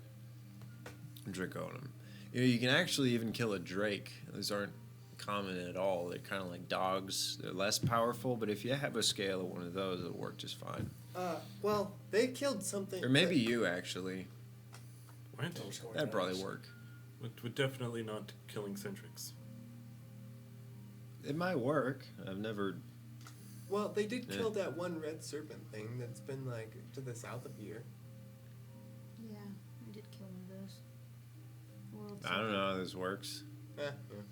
Draconum. You know, you can actually even kill a drake. Those aren't common at all. They're kind of like dogs. They're less powerful, but if you have a scale of one of those, it'll work just fine. Well, they killed something. Or maybe you actually. What? That'd probably work. Would definitely not killing Centrix. It might work. I've never. Well, they did Yeah. kill that one red serpent thing that's been like to the south of here. Yeah, I did kill one of those. World I don't know how this works. Yeah. World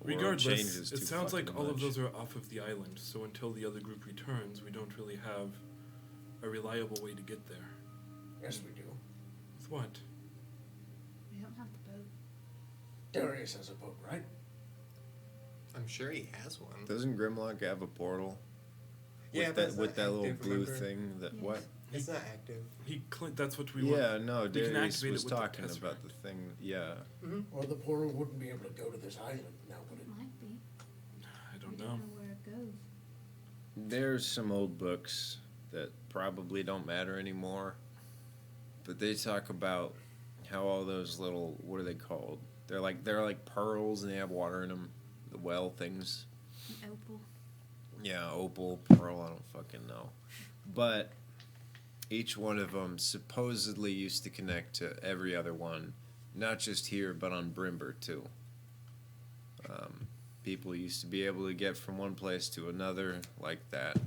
Regardless, changes it too sounds like fucking all of much. those are off of the island, so until the other group returns, we don't really have a reliable way to get there. Yes, we do. With what? We don't have the boat. Darius has a boat, right? I'm sure he has one. Doesn't Grimlock have a portal? Yeah, with but that it's with not that little active, blue remember? thing. That Yes. what? It's not active. That's what we want. Yeah, no. We can Darius activate was it with the talking about Tesseract. the thing. Yeah. Well, the portal wouldn't be able to go to this island now, would It it? might be. I We don't don't know. know where it goes. There's some old books that probably don't matter anymore, but they talk about how all those little, what are they called? They're like pearls and they have water in them. The well things. An opal. Yeah, opal, pearl, I don't fucking know. But each one of them supposedly used to connect to every other one, not just here, but on Brimber too. People used to be able to get from one place to another like that.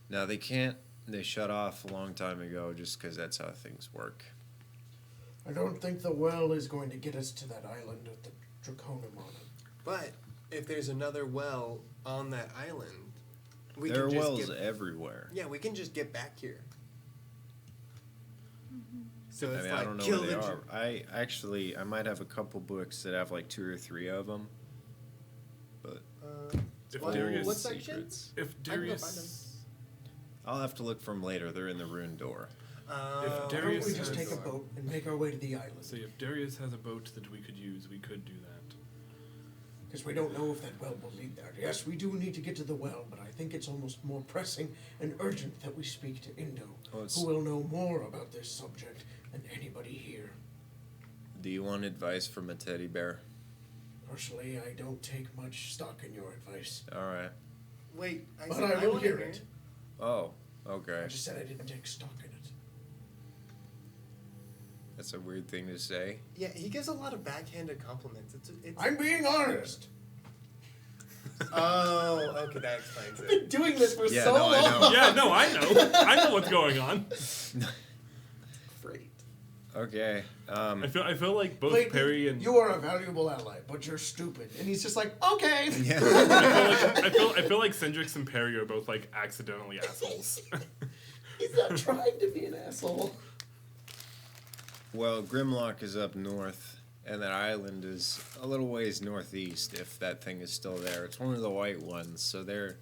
Now they can't. They shut off a long time ago just because that's how things work. I don't think the well is going to get us to that island with the Draconum on it. But if there's another well on that island, we There are can just wells get, everywhere. yeah, we can just get back here. So I it's mean, like I don't know kill where they the are. I might have a couple books that have like 2 or 3 of them. But If what, Darius- what section? secrets. If I can go find Darius, I'll have to look for them later. They're in the ruined door. If Why don't Darius we just has- take a boat and make our way to the island? say if Darius has a boat that we could use, we could do that. Because we don't know if that well will lead there. Yes, we do need to get to the well, but I think it's almost more pressing and urgent that we speak to Indo, Well, it's- who will know more about this subject than anybody here. Do you want advice from a teddy bear? Personally, I don't take much stock in your advice. All right. Wait, But said I will wanna hear it. Oh, I okay. just said I didn't take stock in it. That's a weird thing to say. Yeah, he gives a lot of backhanded compliments. It's I'm being honest. Oh, okay, that explains I've been it. doing this for Yeah, so no, I long. know. Yeah, no, I know. I know what's going on. Great. Okay. I feel like both Clayton, Perry and you are a valuable ally, but you're stupid. And he's just like, okay. Yeah. I feel like Cendrix and Perry are both like accidentally assholes. He's not trying to be an asshole. Well, Grimlock is up north, and that island is a little ways northeast, if that thing is still there. It's one of the white ones, so they're...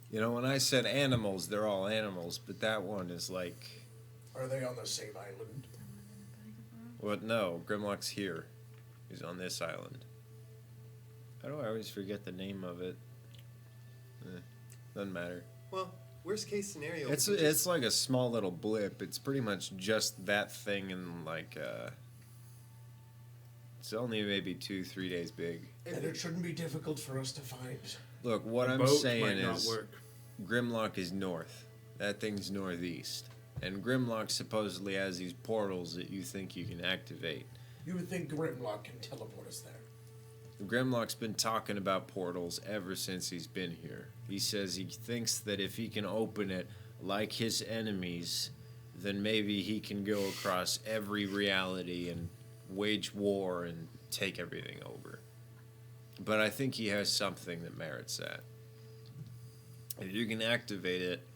You know, when I said animals, they're all animals, but that one is like... Are they on the same island? What? No, Grimlock's here. He's on this island. How do I always forget the name of it? Doesn't matter. Well, worst case scenario. It's we could it's like a small little blip. It's pretty much just that thing and like it's only maybe 2-3 days big. And it shouldn't be difficult for us to find. Look, what A I'm boat saying might not is work. Grimlock is north. That thing's northeast. And Grimlock supposedly has these portals that you think you can activate. You would think Grimlock can teleport us there. Grimlock's been talking about portals ever since he's been here. He says he thinks that if he can open it like his enemies, then maybe he can go across every reality and wage war and take everything over. But I think he has something that merits that. If you can activate it,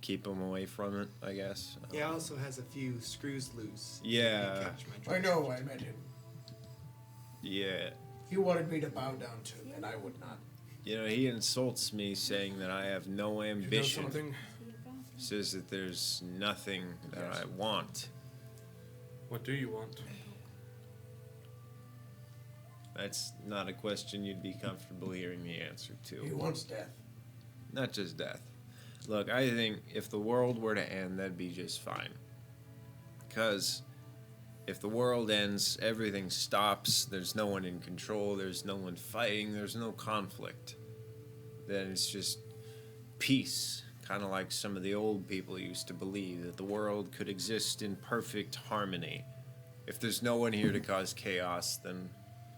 keep him away from it, I guess. He also has a few screws loose. Yeah. You can catch my I drift. know, I met him. Yeah. He wanted me to bow down to, and I would not. You know, he insults me saying that I have no You know ambition. something? Says that there's nothing that I want. What do you want? That's not a question you'd be comfortable hearing the answer He to. wants death. Not just death. Look, I think if the world were to end, that'd be just fine. Because if the world ends, everything stops, there's no one in control, there's no one fighting, there's no conflict. Then it's just peace. Kind of like some of the old people used to believe, that the world could exist in perfect harmony. If there's no one here to cause chaos, then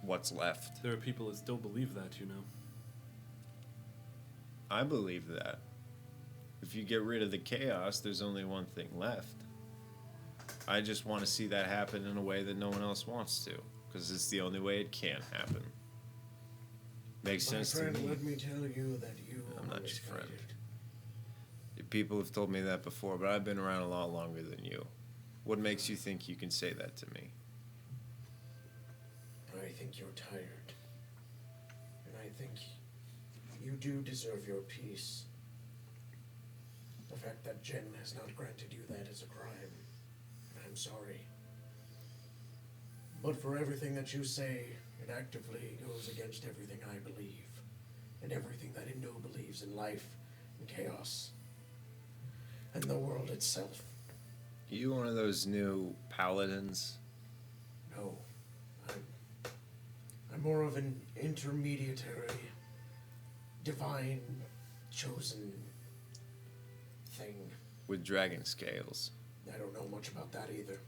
what's left? There are people that still believe that, you know. I believe that. If you get rid of the chaos, there's only one thing left. I just want to see that happen in a way that no one else wants to, because it's the only way it can happen. Makes sense My to friend, me. let me tell you that you I'm not always your friend. guided. People have told me that before, but I've been around a lot longer than you. What makes you think you can say that to me? I think you're tired. And I think you do deserve your peace. The fact that Jen has not granted you that is a crime. And I'm sorry. But for everything that you say, it actively goes against everything I believe. And everything that Indo believes in life and chaos. And the world itself. You one of those new paladins? No. I'm more of an intermediary, divine, chosen thing. With dragon scales. I don't know much about that either.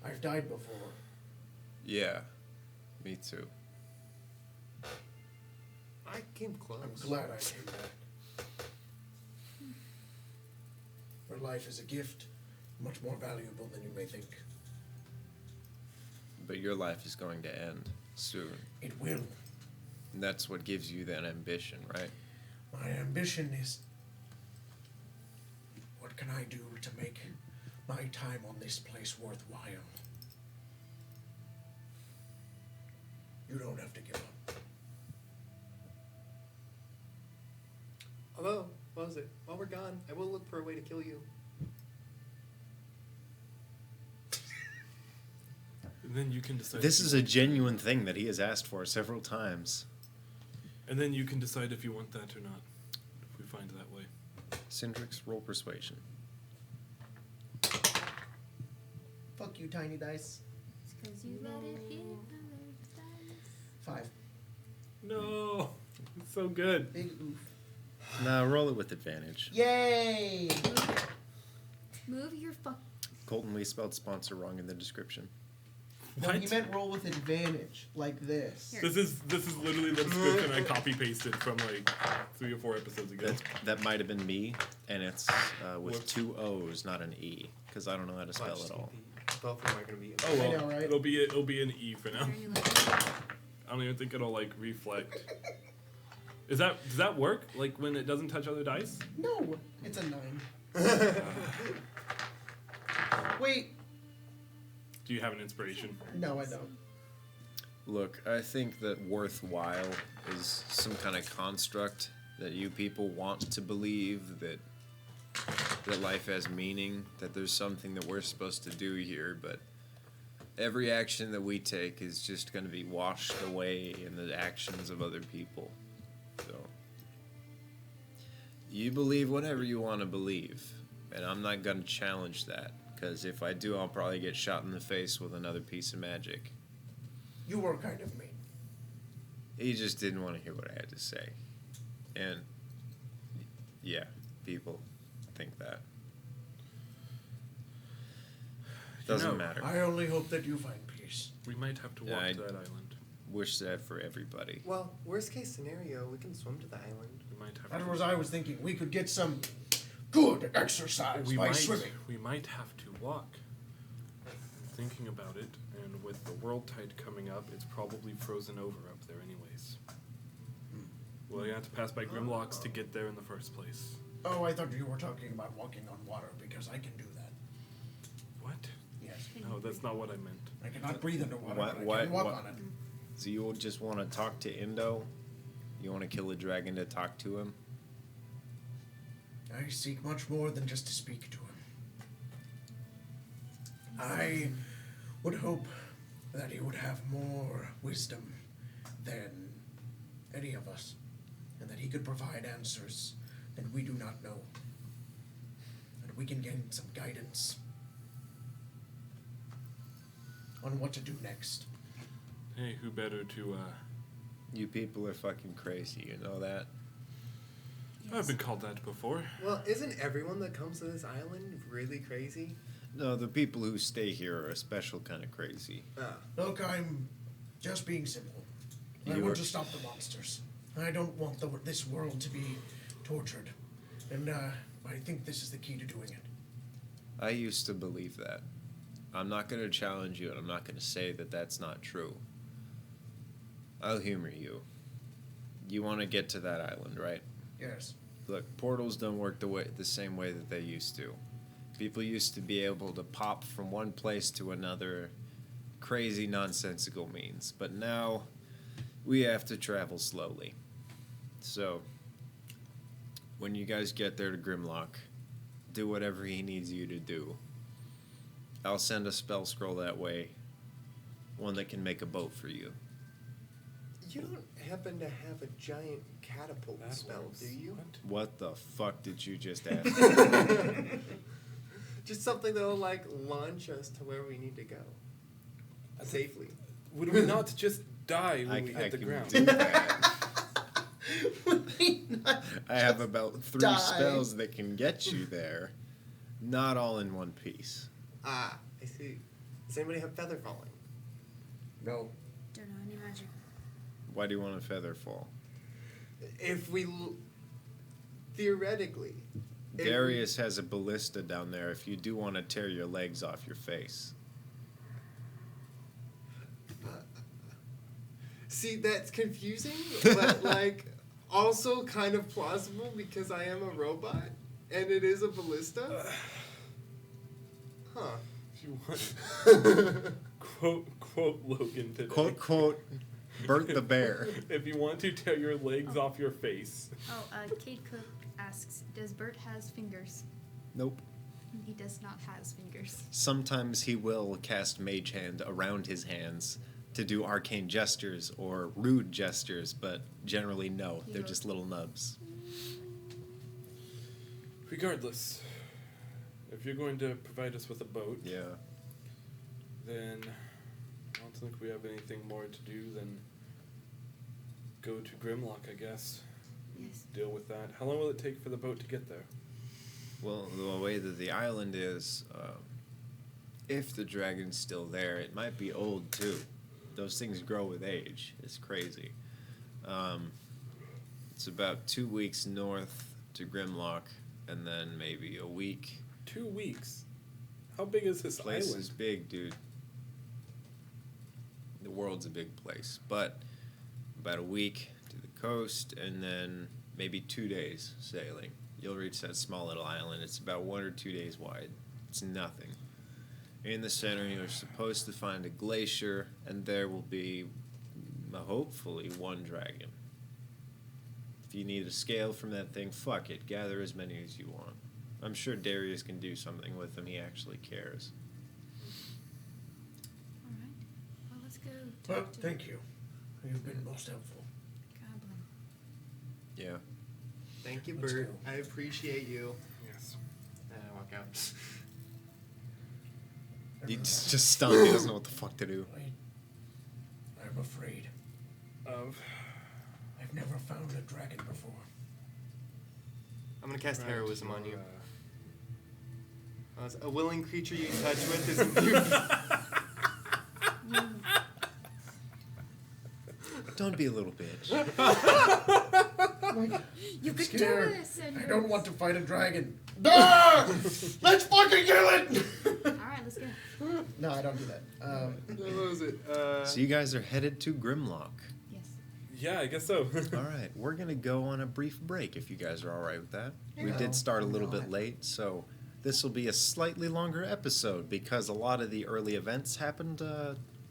I've died before. Yeah, me too. I came close. I'm glad I came back. Your life is a gift, much more valuable than you may think. But your life is going to end soon. It will. And that's what gives you that ambition, right? My ambition is, what can I do to make my time on this place worthwhile? You don't have to give up. Although, what was it? While we're gone, I will look for a way to kill you. And then you can decide. This if is you a want- genuine thing that he has asked for several times. And then you can decide if you want that or not. If we find that way. Cindrix, roll persuasion. Fuck you, tiny dice. It's 'cause you let it hit other dice. 5. No, it's so good. Big oof. Nah, roll it with advantage. Yay! Move your fuck. Colton, we spelled sponsor wrong in the description. No, he What? meant roll with advantage, like this. Here. This is literally the description I copy pasted from like 3 or 4 episodes ago. That might have been me, and it's with Whoops. 2 O's, not an E, because I don't know how to spell it all. Both of them are going to be. Oh well, I know, right? it'll be an E for now. Turn you like- I don't even think it'll like reflect. Does that work? Like when it doesn't touch other dice? No, it's a 9. Wait, Do you have an inspiration? no, I don't. Look, I think that worthwhile is some kind of construct that you people want to believe that life has meaning, that there's something that we're supposed to do here, but every action that we take is just going to be washed away in the actions of other people. So you believe whatever you want to believe, and I'm not going to challenge that, because if I do, I'll probably get shot in the face with another piece of magic. You were kind of mean. He just didn't want to hear what I had to say. And yeah, people think that. Doesn't know, matter. I only hope that you find peace. We might have to walk Yeah, to that island. Wish that for everybody. Well, worst case scenario, we can swim to the island. We might have. That to, was I was thinking. We could get some good exercise by swimming. We might have to walk. Thinking about it, and with the world tide coming up, it's probably frozen over up there anyways. Well, you have to pass by Grimlocks to get there in the first place. Oh, I thought you were talking about walking on water because I can do that. What? Yes. No, that's not what I meant. I cannot breathe underwater, Why- but I why- can walk why- on it. So you just want to talk to Indo? You want to kill a dragon to talk to him? I seek much more than just to speak to him. I would hope that he would have more wisdom than any of us, and that he could provide answers that we do not know, and we can gain some guidance on what to do next. Hey, who better to, You people are fucking crazy, you know that? I've been called that before. Well, isn't everyone that comes to this island really crazy? No, the people who stay here are a special kind of crazy. Ah. Look, I'm just being simple. I You want are- to stop the monsters. I don't want this world to be tortured, and I think this is the key to doing it. I used to believe that. I'm not going to challenge you, and I'm not going to say that that's not true. I'll humor you. You want to get to that island, right? Yes. Look, portals don't work the same way that they used to. People used to be able to pop from one place to another, crazy, nonsensical means. But now, we have to travel slowly. So, when you guys get there to Grimlock, do whatever he needs you to do. I'll send a spell scroll that way, one that can make a boat for you. You don't happen to have a giant catapult That spell, works. do you? What the fuck did you just ask? Just something that'll like launch us to where we need to go safely. Would we not just die when I we hit the can ground? do that. We not I have about 3 die. spells that can get you there. Not all in one piece. Ah, I see. Does anybody have feather falling? No. Don't know any magic. Why do you want a feather fall? If we theoretically, if Darius has a ballista down there if you do want to tear your legs off your face. see, that's confusing, but like also kind of plausible because I am a robot and it is a ballista. Huh. If you want, quote Logan today. Quote, Bert the Bear. If you want to tear your legs off your face. Oh, Kate Cook asks, does Bert has fingers? Nope. He does not has fingers. Sometimes he will cast Mage Hand around his hands to do arcane gestures or rude gestures, but generally no, they're just little nubs. Regardless, if you're going to provide us with a boat, Yeah. then I don't think we have anything more to do than go to Grimlock, I guess. Yes. Deal with that. How long will it take for the boat to get there? Well, the way that the island is, if the dragon's still there, it might be old too. Those things grow with age. It's crazy. It's about 2 weeks north to Grimlock, and then maybe a week. 2 weeks. How big is this Place island? is big, dude. The world's a big place, but about a week to the coast, and then maybe 2 days sailing. You'll reach that small little island. It's about 1 or 2 days wide. It's nothing. In the center, you're supposed to find a glacier, and there will be, hopefully, 1 dragon. If you need a scale from that thing, fuck it. Gather as many as you want. I'm sure Darius can do something with them. He actually cares. All right. Well, let's go Well, talk to thank you. You've been most helpful. Goblin. Yeah. Thank you, Let's Bert. go. I appreciate you. Yes. And I walk out. He's just stunned. He doesn't know what the fuck to do. I'm afraid. Of I've never found a dragon before. I'm gonna cast heroism on you. uh, A willing creature you touch with is immune. Don't be a little bitch. You could do Scared. this. And I don't want to fight a dragon. Ah! Let's fucking kill it! All right, let's go. No, I don't do that. What was it? So you guys are headed to Grimlock. Yes. yeah, I guess so. All right, we're gonna go on a brief break if you guys are all right with that. We No, did start a I'm little bit not. late, so this will be a slightly longer episode because a lot of the early events happened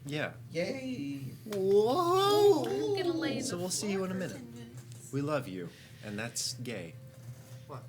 Yeah. Yay! Whoa! I'm gonna lay So the we'll see you in a floor for minute. 10 minutes. We love you, and that's gay. What?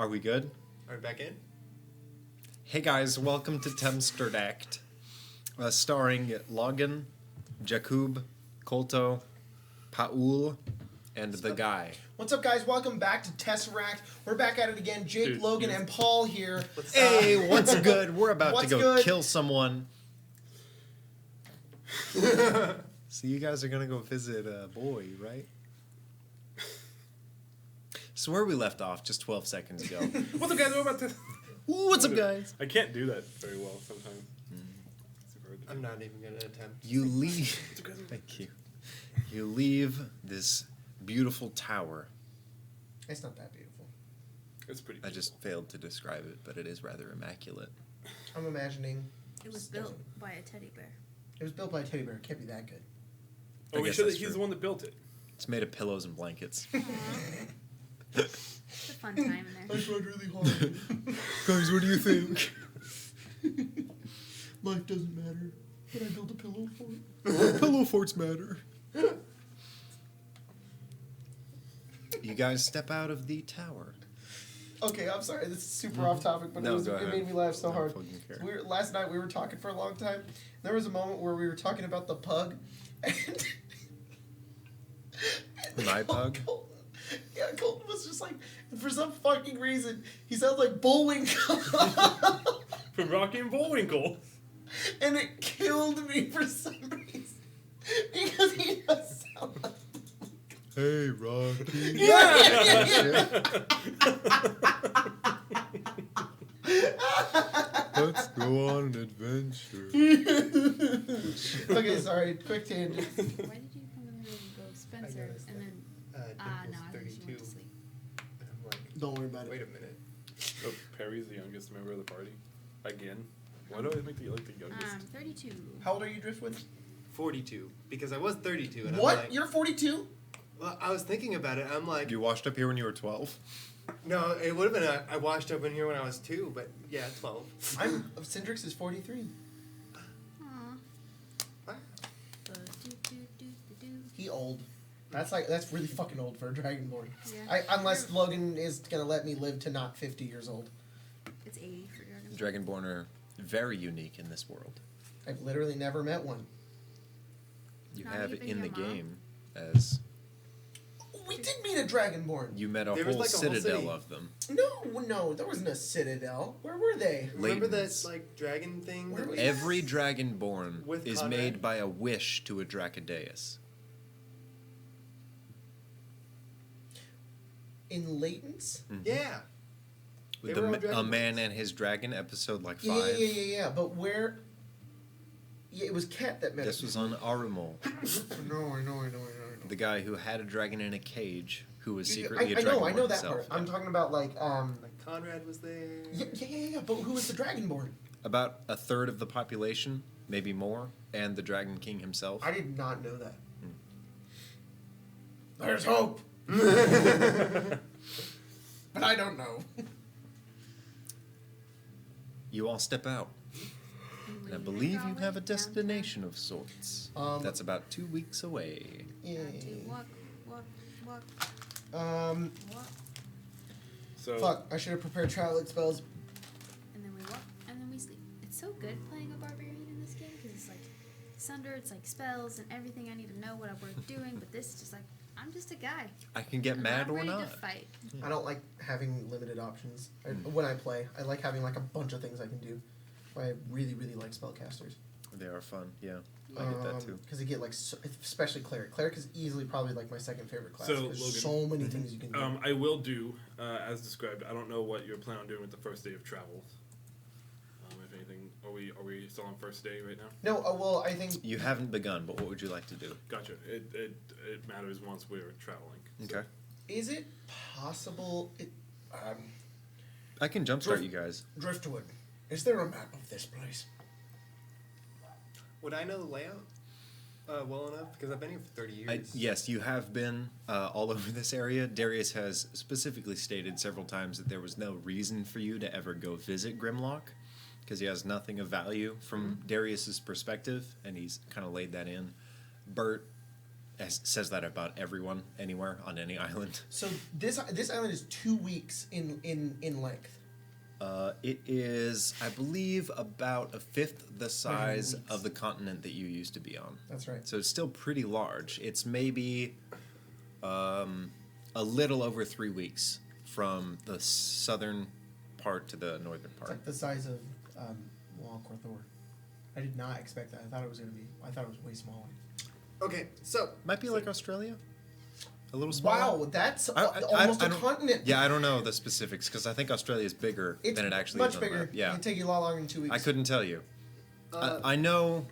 Are we good? Are we back in? Hey guys, welcome to TESSERACT, starring Logan, Jakub, Kolto, Paul, and the guy. What's up, guys? Welcome back to Tesseract. We're back at it again. Jake, Dude, Logan, yes. and Paul here. Hey, what's good? We're about to What's go good? kill someone. So you guys are gonna go visit Boy, right? So where we left off just 12 seconds ago. What's up, guys? We're about to. What's up, guys? I can't do that very well sometimes. Super hard to do. I'm not even gonna attempt. You leave. What's up, guys? Thank you. You leave this beautiful tower. It's not that beautiful. It's pretty. I just failed to describe it, but it is rather immaculate. I'm imagining. It was built by a teddy bear. It was built by a teddy bear. It can't be that good. Oh, I we guess should. that's He's true. the one that built it. It's made of pillows and blankets. It's a fun time in there. tried really hard. Guys, what do you think? Life doesn't matter, but I built a pillow fort. Pillow forts matter. You guys step out of the tower. Okay, I'm sorry. This is super off topic, but No, it go made ahead. me laugh so I don't hard. fucking care. Last night we were talking for a long time. There was a moment where we were talking about the pug. And My pug? Colton was just like, for some fucking reason, he sounds like Bullwinkle. From Rocky and Bullwinkle. And it killed me for some reason. Because he does sound like... Hey, Rocky. Let's go on an adventure. Okay, sorry. Quick tangent. Why did you come in here and go Spencer noticed and that. then Dimple's no, I think she 32. went to sleep. I'm like, Don't worry about wait it. a minute. Oh, Perry's the youngest member of the party. Again. Why do I make the youngest? 32. How old are you, Driftwood? 42. Because I was 32. And What? I'm like, You're 42? well, I was thinking about it. I'm like, You washed up here when you were 12? no, it would have been I washed up in here when I was 2, but yeah, 12. Cindrix is 43. Aw. Wow. Do-do-do-do-do. He old. That's really fucking old for a Dragonborn. Yeah. Unless Logan is gonna let me live to not 50 years old. It's 80 for Dragon. Dragonborn are very unique in this world. I've literally never met one. You Not have even in the your mom? game as We did meet a Dragonborn. you met a There was whole like a whole citadel city. of them. No, there wasn't a citadel. Where were they? Remember that Ladens. like dragon thing? Where that was we- Every Dragonborn With is Conrad? made by a wish to a Dracodaeus. In Layton's? Yeah. With They were all A Dragonborns. Man and His Dragon, episode like 5. Yeah. But where? Yeah, it was Ket that met This us. was on Arumol. No, I know. The guy who had a dragon in a cage, who was I secretly a know Dragonborn that himself. part. Yeah. I'm talking about like Like Conrad was there. Yeah. But who was the Dragonborn? About a third of the population, maybe more, and the Dragon King himself. I did not know that. There's hope. But I don't know. You all step out. And I believe you have a destination of sorts. That's about 2 weeks away. Yay. Walk. Walk. So Fuck, I should have prepared traveling spells. And then we walk, and then we sleep. It's so good playing a barbarian in this game because it's like Sunder, it's like spells and everything. I need to know what we're doing, but this is just like I'm just a guy. I can get I'm mad or ready not. to fight. I don't like having limited options. When I play, I like having like a bunch of things I can do. I really, really like spellcasters. They are fun, yeah. I get that too. Because you get like, especially cleric. Cleric is easily probably like my second favorite class. So, There's Logan, so many things you can do. I will do as described. I don't know what you're planning on doing with the first day of travel. If anything, are we still on first day right now? No, well, I think You haven't begun, but what would you like to do? Gotcha. It matters once we're traveling. Okay. is it possible? I can jumpstart you guys. Driftwood, is there a map of this place? Would I know the layout well enough? Because I've been here for 30 years. Yes, you have been all over this area. Darius has specifically stated several times that there was no reason for you to ever go visit Grimlock, because he has nothing of value from Darius's perspective, and he's kind of laid that in. Bert says that about everyone anywhere on any island. So this island is 2 weeks in length. It is, I believe, about a fifth the size weeks. of the continent that you used to be on. That's right. So it's still pretty large. It's maybe a little over 3 weeks from the southern part to the northern It's part. like the size of Thor. I did not expect that. I thought it was way smaller. Okay, so Might be like Australia. A little smaller. Wow, that's almost I a don't- continent. Yeah, I don't know the specifics because I think Australia is bigger It's than it actually much is on the bigger. map. Yeah, It'd take you a lot longer than 2 weeks. I couldn't tell you. Uh, I know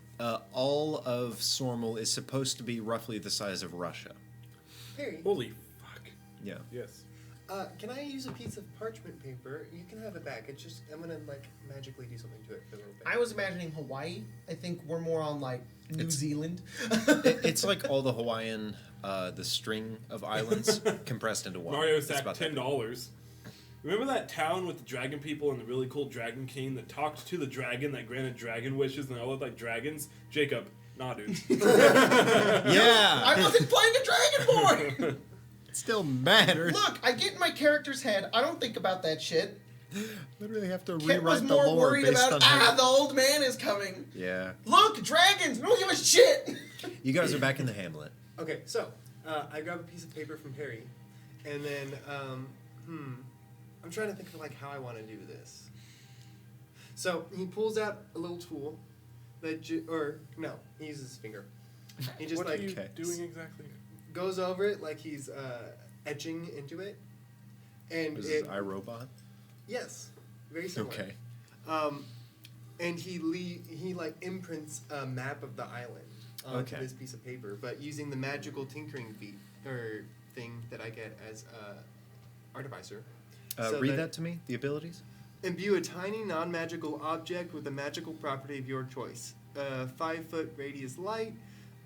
all of Sormel is supposed to be roughly the size of Russia. Harry, Holy fuck. Yeah. Yes. can I use a piece of parchment paper? You can have it back. It's just I'm gonna like magically do something to it for a little bit. I was imagining Hawaii. I think we're more on like New It's- Zealand. It's like all the Hawaiian, the string of islands compressed into one. Mario It's sacked about that. $10. Remember that town with the dragon people and the really cool dragon king that talked to the dragon that granted dragon wishes and they all looked like dragons? Jacob, nah, dude. Yeah, I wasn't playing a Dragon Boy. it still matters. Look, I get in my character's head. I don't think about that shit. Literally have to Kit was rewrite the more lore worried based about on how. the old man is coming. Yeah, Look, dragons. No give a shit. you guys are back in the hamlet. Okay, so I grab a piece of paper from Harry, and then I'm trying to think of like how I want to do this. So he pulls out a little tool that he uses his finger. He just What like are you Okay. doing exactly? goes over it like he's etching into it, and This it is iRobot. yes, very similar. Okay. And he like imprints a map of the island onto Okay. this piece of paper, but using the magical tinkering feat or thing that I get as artificer. So Read that to me. The abilities. Imbue a tiny non-magical object with a magical property of your choice. 5-foot radius light,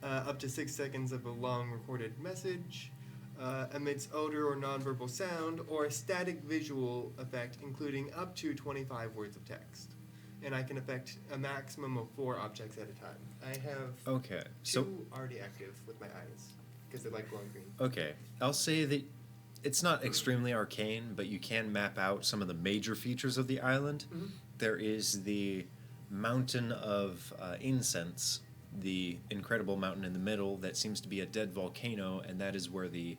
up to 6 seconds of a long recorded message, emits odor or nonverbal sound, or a static visual effect including up to 25 words of text. And I can affect a maximum of 4 objects at a time. I have Okay. 2 So already active with my eyes because they like glowing green. okay, I'll say that it's not extremely arcane, but you can map out some of the major features of the island. Mhm. There is the mountain of incense, the incredible mountain in the middle that seems to be a dead volcano, and that is where the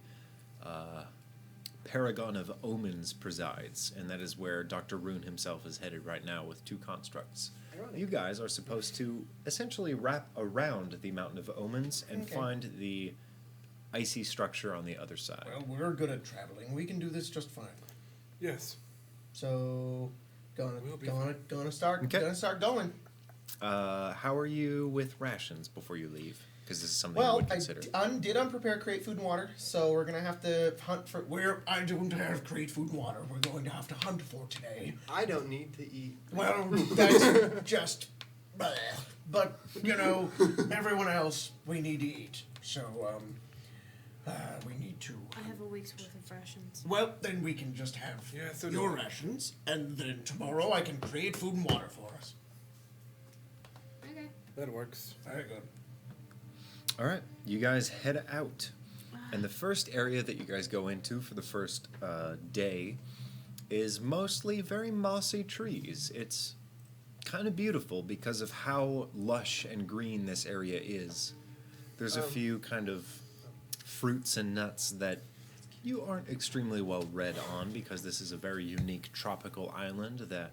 Paragon of Omens presides, and that is where Dr. Rune himself is headed right now with 2 constructs. Ironic. You guys are supposed to essentially wrap around the Mountain of Omens and Okay. find the icy structure on the other side. Well, we're good at traveling. We can do this just fine. Yes. So, We'll be gonna start Okay. going. How are you with rations before you leave? Because this is something you Well, would I consider. did unprepare create food and water, so we're gonna have to hunt for. I don't have great food and water. We're going to have to hunt for today. I don't need to eat. Well, that's just. Bleh. But, you know, everyone else, we need to eat. So, we need to. I have a week's worth of rations. Well, then we can just have Yeah, so do your I. rations, and then tomorrow I can create food and water for us. Okay. That works. Very good. All right, you guys head out. And the first area that you guys go into for the first day is mostly very mossy trees. It's kind of beautiful because of how lush and green this area is. There's a few kind of fruits and nuts that you aren't extremely well read on because this is a very unique tropical island that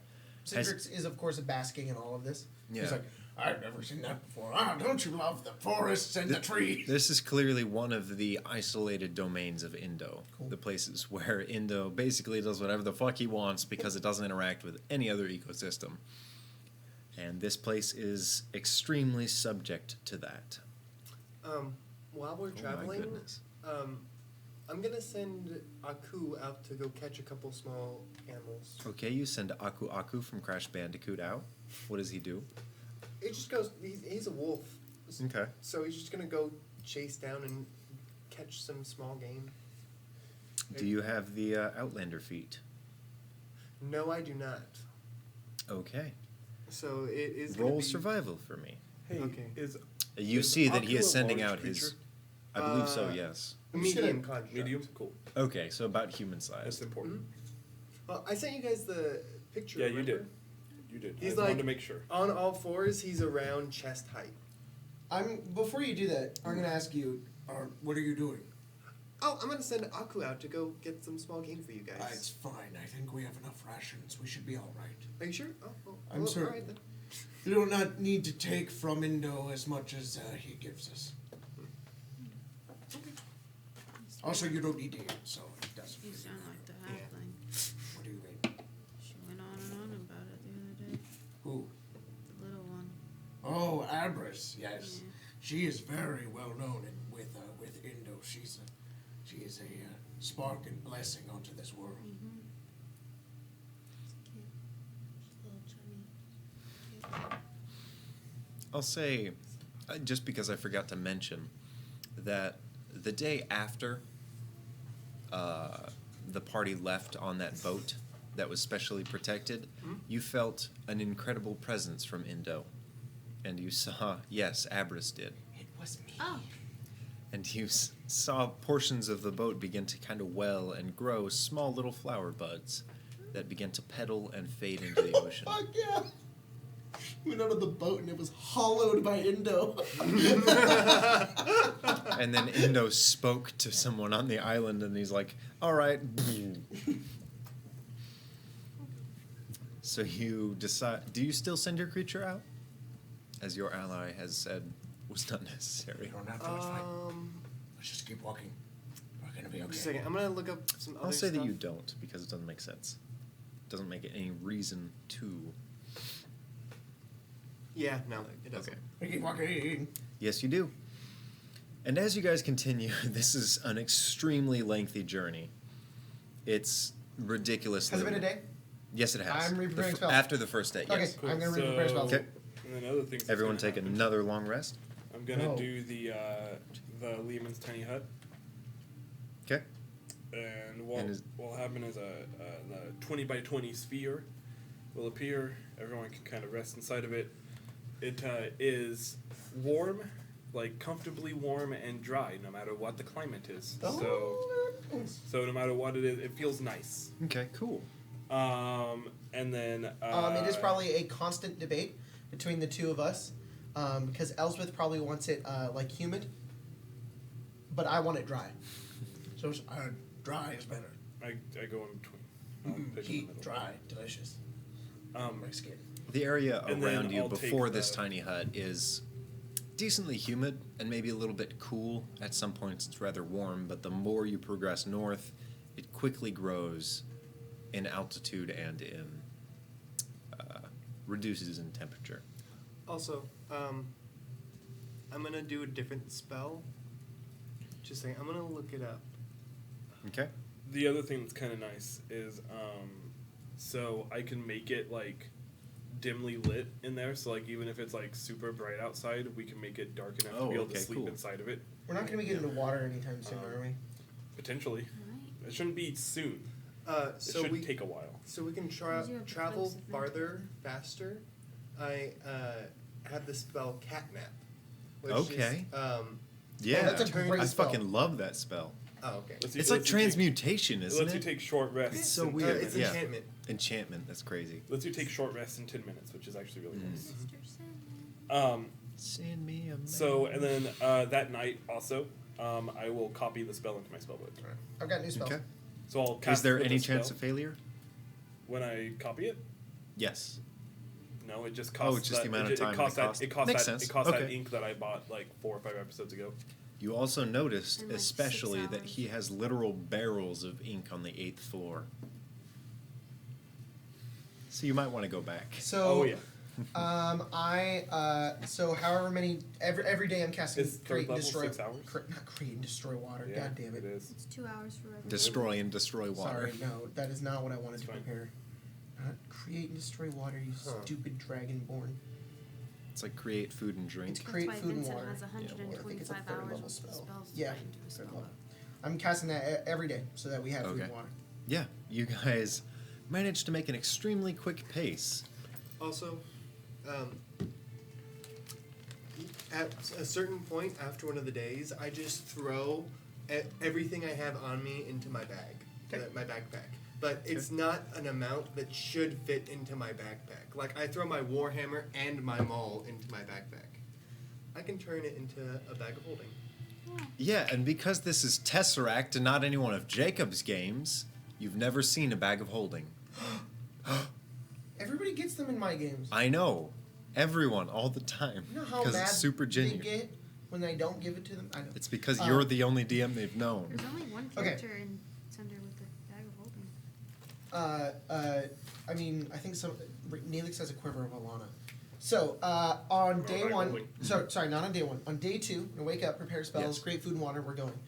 has... Citrix is, of course, basking in all of this. Yeah. He's like, I've never seen that before. Ah, don't you love the forests and the trees? This is clearly one of the isolated domains of Indo. Cool. The places where Indo basically does whatever the fuck he wants because it doesn't interact with any other ecosystem. And this place is extremely subject to that. While we're Oh my traveling, goodness. I'm gonna send Aku out to go catch a couple small animals. Okay, you send Aku Aku from Crash Bandicoot out. What does he do? It just goes. He's a wolf. Okay. So he's just gonna go chase down and catch some small game. Do you have the Outlander feat? No, I do not. Okay. So it is. Gonna Roll be, survival for me. Hey, Okay. is You Is see that he Aku is a sending large out his... creature? I believe so, yes. I'm just Medium gonna- construct. Medium? Cool. Okay, so about human size. That's important. Well, I sent you guys the picture. Yeah, you remember? did. You did. He's I wanted like- to make sure. On all fours, he's around chest height. Before you do that, I'm gonna ask you, what are you doing? Oh, I'm gonna send Aku out to go get some small game for you guys. It's fine. I think we have enough rations. We should be all right. Are you sure? Oh, I'm well, certain. All right, then. You do not need to take from Indo as much as he gives us. Also, you don't need to eat, so it doesn't. You sound like the halfling. What do you mean? She went on and on about it the other day. Who? The little one. Oh, Abris. Yes, Yeah. she is very well known with Indo. She is a spark and blessing onto this world. Mm-hmm. She's a little chummy. I'll say, just because I forgot to mention, that the day after the party left on that boat that was specially protected, you felt an incredible presence from Indo. And you saw, yes, Abris did. It was me. Oh, And you saw portions of the boat begin to kind of well and grow small little flower buds that began to petal and fade into the ocean. Fuck yeah! We went out of the boat and it was hollowed by Indo. And then Indo spoke to someone on the island, and he's like, "All right." So you decide. Do you still send your creature out, as your ally has said was not We necessary? don't have to. It's fine. Let's just keep walking. We're gonna be okay. Just a second. I'm gonna look up some other I'll say stuff. that you don't, because it doesn't make sense. Doesn't make it any reason to. Yeah, no, it doesn't. Okay. We keep walking. Yes, you do. And as you guys continue, this is an extremely lengthy journey. It's ridiculous. Has it been a day? Yes, it has. I'm re-preparing The spells. After the first day, Okay, yes. I'm gonna read prepare spells. Okay. And then other things. that's Everyone gonna take happen. another long rest. I'm gonna No. do the Lehman's tiny hut, Okay. and what And is- will happen is the 20 by 20 sphere will appear. Everyone can kind of rest inside of it. It is warm, like comfortably warm and dry, no matter what the climate is. So no matter what it is, it feels nice. Okay, cool. And then It is probably a constant debate between the two of us, because Elsbeth probably wants it like humid, but I want it dry. So dry is better. I go in between. I'll pick in the Heat, middle. dry, delicious. My skin. The area And then around you I'll take before this the- tiny hut is decently humid and maybe a little bit cool. At some points, it's rather warm, but the more you progress north, it quickly grows in altitude and in reduces in temperature. Also, I'm gonna do a different spell. Just saying, I'm gonna look it up. Okay. The other thing that's kind of nice is, so I can make it like dimly lit in there. So like even if it's like super bright outside, we can make it dark enough to Oh, be able to okay, sleep cool. inside of it. We're not going to be getting into water anytime soon, are we? Potentially, right. it shouldn't be soon. It So should we take a while. so we can Because you have the travel cloaks of farther, faster. I have the spell Catnap. Which Okay. Is, Yeah, that's a great I spell. fucking love that spell. oh, okay. Let's It's see- like lets you take- transmutation, It isn't lets it? you take short rests. It's so in- weird. It's yeah. enchantment. Enchantment. That's crazy. Lets you take short rests in 10 minutes, which is actually really nice. Mr. Sandman. Send me a man. So and then that night also, I will copy the spell into my spellbook. I've got new spells. Okay. So I'll cast Is there with any the spell. chance of failure? When I copy it? Yes. No, it just costs. it's just the amount of it, time It costs it that. costs. It costs Makes that. sense. It costs that Okay. ink that I bought like 4 or 5 episodes ago. You also noticed, In, like, 6 especially, that hours. he has literal barrels of ink on the 8th floor. So you might want to go back. So, Oh yeah. so however many, every day I'm casting Is third create and level destroy. 6 hours? Not create and destroy water. Yeah, God damn it. It is. It's 2 hours for every. Destroy and destroy water. Sorry, no, that is not what I wanted It's to fine. prepare. Not create and destroy water, you Huh. stupid dragonborn. It's like create food and drink. It's That's create why food and Vincent water. has I think it's a 125 third hours level worth of spell. spells Yeah, to put into a third spell level. book. I'm casting that every day so that we have food Okay. and water. Yeah, you guys managed to make an extremely quick pace. Also, at a certain point after one of the days, I just throw everything I have on me into my bag, my backpack. But it's not an amount that should fit into my backpack. Like, I throw my Warhammer and my maul into my backpack. I can turn it into a bag of holding. Yeah, and because this is Tesseract and not any one of Jacob's games, you've never seen a bag of holding. Everybody gets them in my games. I know. Everyone, all the time. You know how Because mad it's super they genuine. get when I don't give it to them? I know. It's because you're the only DM they've known. There's only one Okay. character in Sunder with the bag of holding. I mean, I think some. Neelix has a quiver of Alana. So, on day bag of one. holding. Sorry, not on day one. On day 2, I'm gonna wake up, prepare spells, Yes. create food and water, we're going.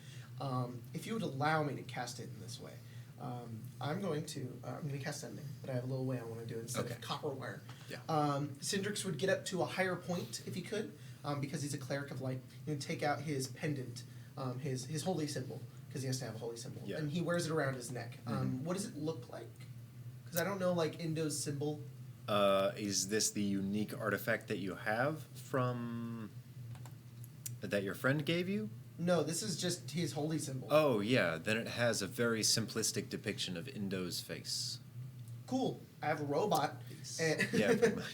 If you would allow me to cast it in this way, I'm going to cast Sending, but I have a little way I want to do it instead Okay. of copper wire. Yeah. Cindrix would get up to a higher point if he could, because he's a cleric of light. He would take out his pendant, his holy symbol, because he has to have a holy symbol, Yeah. and he wears it around his neck. What does it look like? Because I don't know, like Indo's symbol. Is this the unique artifact that you have from that your friend gave you? No, this is just his holy symbol. Oh yeah, then it has a very simplistic depiction of Indo's face. Cool. I have a robot, and Yeah, pretty much.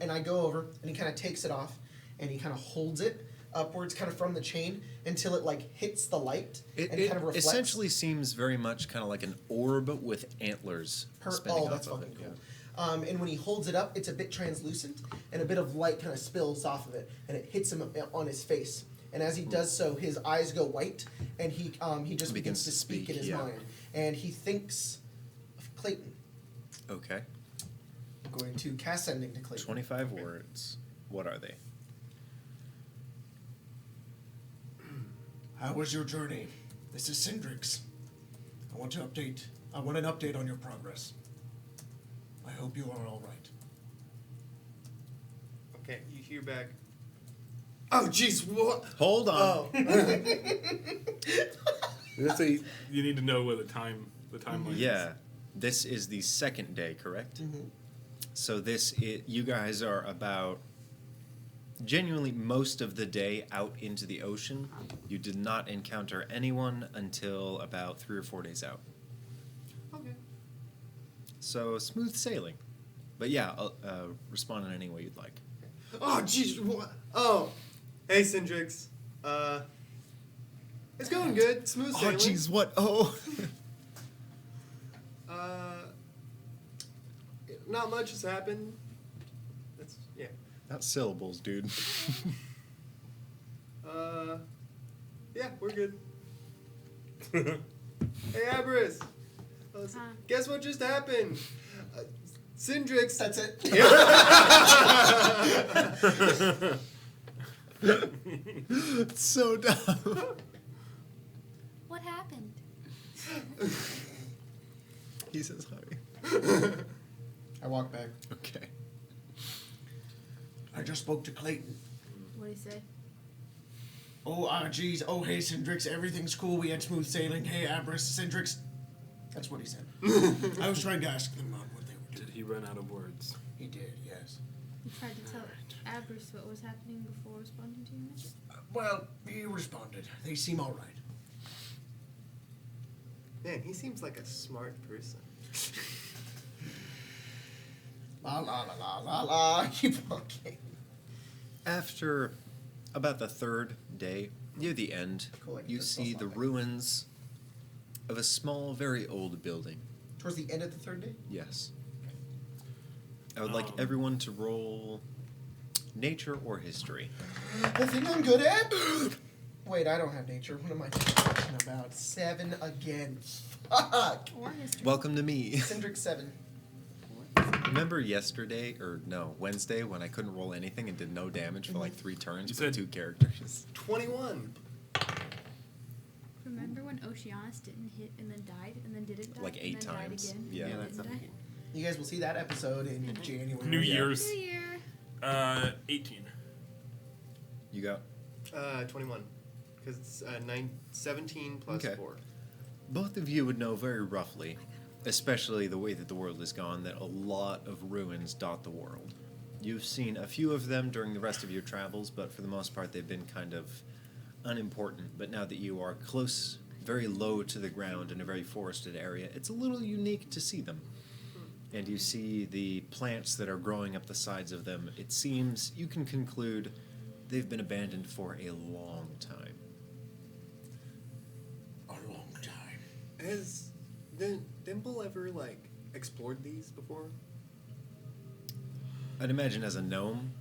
and I go over, and he kind of takes it off, and he kind of holds it upwards, kind of from the chain, until it like hits the light It, and it kind of reflects. essentially seems very much kind of like an orb with antlers spinning that's off of fucking it. cool. And when he holds it up, it's a bit translucent, and a bit of light kind of spills off of it, and it hits him on his face. And as he does so, his eyes go white, and he just begins to speak in his yeah. mind, and he thinks of Clayton. Okay. I'm going to cast Sending to Clayton. 25 words. What are they? How was your journey? This is Cindrix. I want an update on your progress. I hope you are all right. Okay, you hear back. Oh, jeez, what? Hold on. Oh. You need to know where the timeline is. Yeah. This is the second day, correct? So you guys are about genuinely most of the day out into the ocean. You did not encounter anyone until about 3 or 4 days out. Okay. So smooth sailing. But yeah, respond in any way you'd like. Oh, jeez, what? Oh, hey, Cindrix. It's going good. Smooth Oh, sailing. jeez, what? Oh. Not much has happened. That's, yeah. Not syllables, dude. Yeah, we're good. Hey, Abris. Guess what just happened? Cindrix. That's it. It's so dumb. What happened? He says hi. I walk back. Okay. I just spoke to Clayton. What'd he say? Oh, geez. Oh, hey, Cindrix. Everything's cool. We had smooth sailing. Hey, Abris, Cindrix. That's what he said. I was trying to ask them what they were doing. Did he run out of words? He did, yes. You tried to tell Abris what was happening before responding to your message? Well, he responded. They seem all right. Man, he seems like a smart person. La la la la la la. Keep walking. After about the third day, near the end, Cool, I can you just see spell the something. ruins of a small, very old building. Towards the end of the third day? Yes. I would like everyone to roll nature or history. The thing I'm good at? Wait, I don't have nature. What am I talking about? 7 again. Fuck. Or history. Welcome to me. Cindrix 7. Remember yesterday, or no, Wednesday, when I couldn't roll anything and did no damage for like 3 turns You for said- 2 characters? 21. Remember when Oceanus didn't hit and then died and then didn't die? Like and 8 then times. Died again, Yeah. and Yeah, then that's didn't die? You guys will see that episode in January. New Yeah. Year's. New Year. 18. You got 21. Because it's 17 plus Okay. 4. both of you would know very roughly, especially the way that the world has gone, that a lot of ruins dot the world. You've seen a few of them during the rest of your travels, but for the most part they've been kind of unimportant. But now that you are close, very low to the ground in a very forested area, it's a little unique to see them. And you see the plants that are growing up the sides of them. It seems you can conclude they've been abandoned for a long time. A long time. Has Dimple ever, like, explored these before? I'd imagine as a gnome,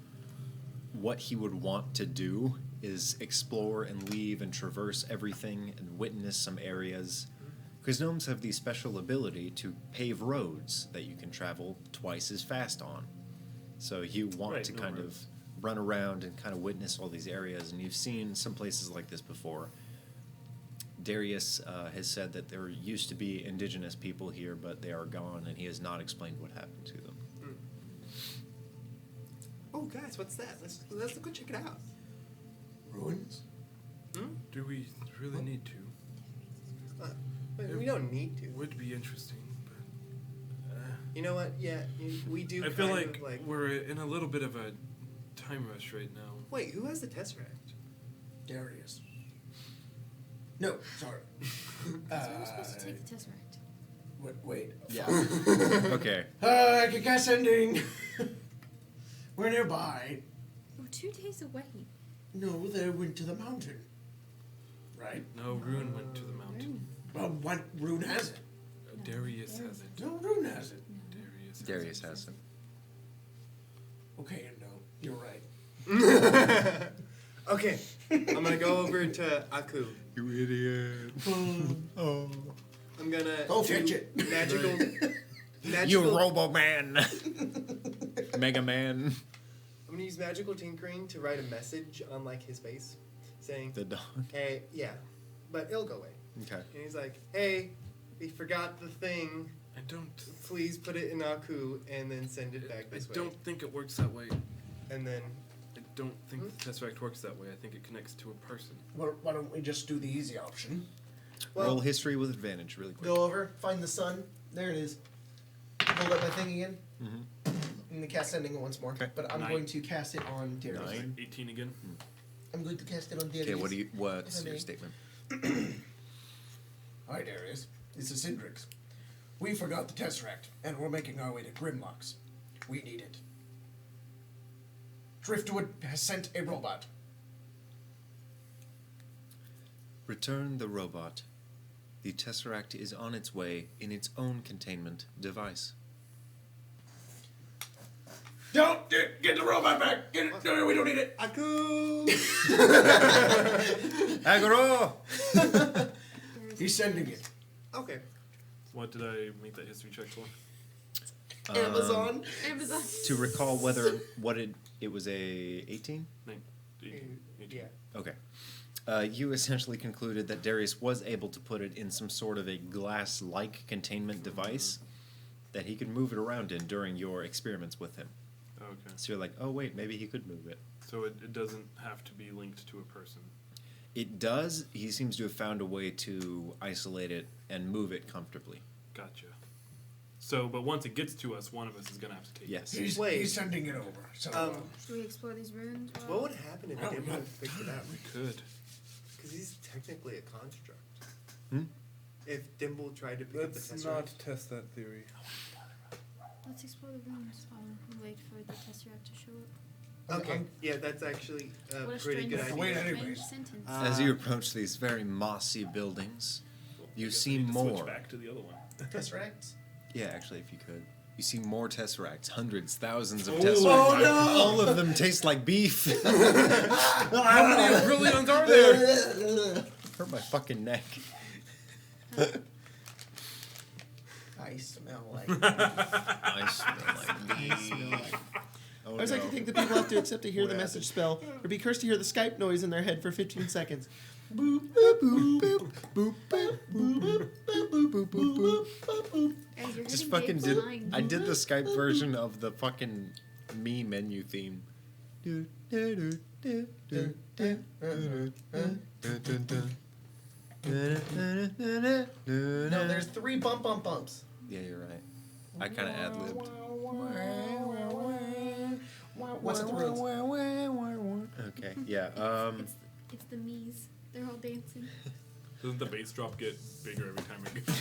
what he would want to do is explore and leave and traverse everything and witness some areas. Because gnomes have the special ability to pave roads that you can travel twice as fast on. So you want Right, to gnome kind of roads. run around and kind of witness all these areas. And you've seen some places like this before. Darius has said that there used to be indigenous people here, but they are gone, and he has not explained what happened to them. Oh, guys, what's that? Let's go check it out. Ruins? Do we really need to? We don't need to. Would be interesting, but You know what? Yeah, we do. I feel kind of, like we're in a little bit of a time rush right now. Wait, who has the Tesseract? Darius. No, sorry. So we're supposed to take the Tesseract. Wait. Yeah. Okay. I can cast sending. We're nearby. We're 2 days away. No, they went to the mountain. Right? No, Rune went to the mountain. Well, what Rune has it? Darius has it. No, Rune has it. Darius Darius has it. Okay, no, you're right. Okay, I'm gonna go over to Aku. You idiot. Oh. I'm gonna Go do fetch it. magical. You Robo-Man. Mega Man. I'm gonna use magical tinkering to write a message on like his face, saying, The dog. "Hey, yeah, but it'll go away." Okay. And he's like, "Hey, we forgot the thing. I don't. Please put it in Aku and then send it back I this way." don't think it works that way. And then I don't think the Tesseract works that way. I think it connects to a person. Well, why don't we just do the easy option? Roll history with advantage really quick. Go over, find the sun. There it is. Hold up my thing again. Mhm. I'm going to cast sending it once more. Okay. But I'm 9. going to cast it on Darius. 9. 18 again. I'm going to cast it on Darius. Okay, what's If I your may. statement? Hi, Darius. This is Cindrix. We forgot the Tesseract, and we're making our way to Grimlocks. We need it. Driftwood has sent a robot. Return the robot. The Tesseract is on its way in its own containment device. Don't get the robot back! Get it! No, we don't need it! Aku. Agro! He's sending it. Okay. What did I make that history check for? Amazon. Amazon. To recall it was a 18? 18. Yeah. Okay. You essentially concluded that Darius was able to put it in some sort of a glass-like containment device that he could move it around in during your experiments with him. Okay. So you're like, oh wait, maybe he could move it. So it doesn't have to be linked to a person. It does. He seems to have found a way to isolate it and move it comfortably. Gotcha. So, but once it gets to us, one of us is gonna have to take Yes. He's sending it over. So, Should we explore these ruins? What would happen if Oh, Dimple yeah. picked it up? it. We could. Because he's technically a construct. Hmm? If Dimple tried to pick up the Tesseract. test that theory. Let's explore the ruins while we wait for the Tesseract to show up. Okay. Yeah, that's actually a What a pretty strange, good idea. idea. Wait, strange anyways. sentence. As you approach these very mossy buildings, you see Switch more. back to the other one. Tesseract. Yeah, actually, if you could. You see more Tesseracts, hundreds, thousands of Oh, Tesseracts. oh, no! All of them taste like beef. How many brilliants are there? Hurt my fucking neck. I smell like. I smell like I beef. smell like. Oh, I always like to no. think that people have to accept to hear What the happened? message spell, or be cursed to hear the Skype noise in their head for 15 seconds. Boop, boop, boop, boop, boop, boop, boop, boop, boop, boop, boop, boop, boop. Guys, you're Just hitting fucking Dave's did. line. I did the Skype version of the fucking me menu theme. Do, do, do, do, do, do, do, do, do, do. No, there's 3 bumps. Yeah, you're right. I kind of ad libbed. What's at the ruins? Okay, yeah. It's the me's. They're all dancing. Doesn't the bass drop get bigger every time it goes?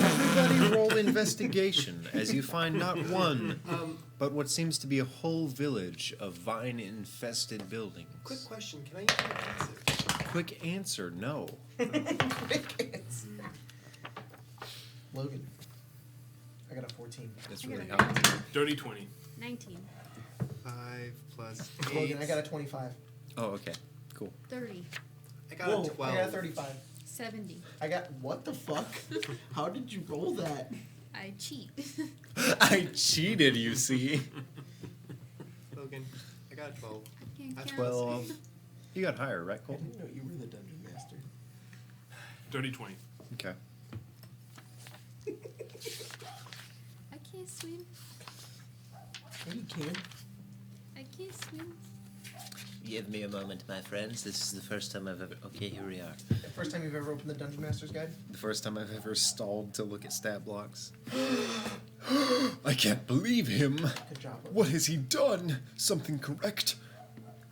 Everybody roll investigation as you find not one, but what seems to be a whole village of vine-infested buildings. Quick question: can I use my passive? Quick answer, no. Quick answer. Logan. I got a 14. That's I really got a helpful. Dirty 20. 19. 5 plus 8. Logan, I got a 25. Oh, okay. Cool. 30. I got Whoa, a 12. I got a 35. 70. I got, what the fuck? How did you roll that? I cheat. I cheated, you see. Logan, I got a 12. I can't That's count. 12. You got higher, right, I Cole? didn't know you were the dungeon master. Dirty 20. Okay. I can't swim. Yeah, you can. I can't swim. Give me a moment, my friends. This is the first time I've ever... Okay, here we are. The first time you've ever opened the Dungeon Master's Guide? The first time I've ever stalled to look at stat blocks. I can't believe him. Good job. Logan. What has he done? Something correct?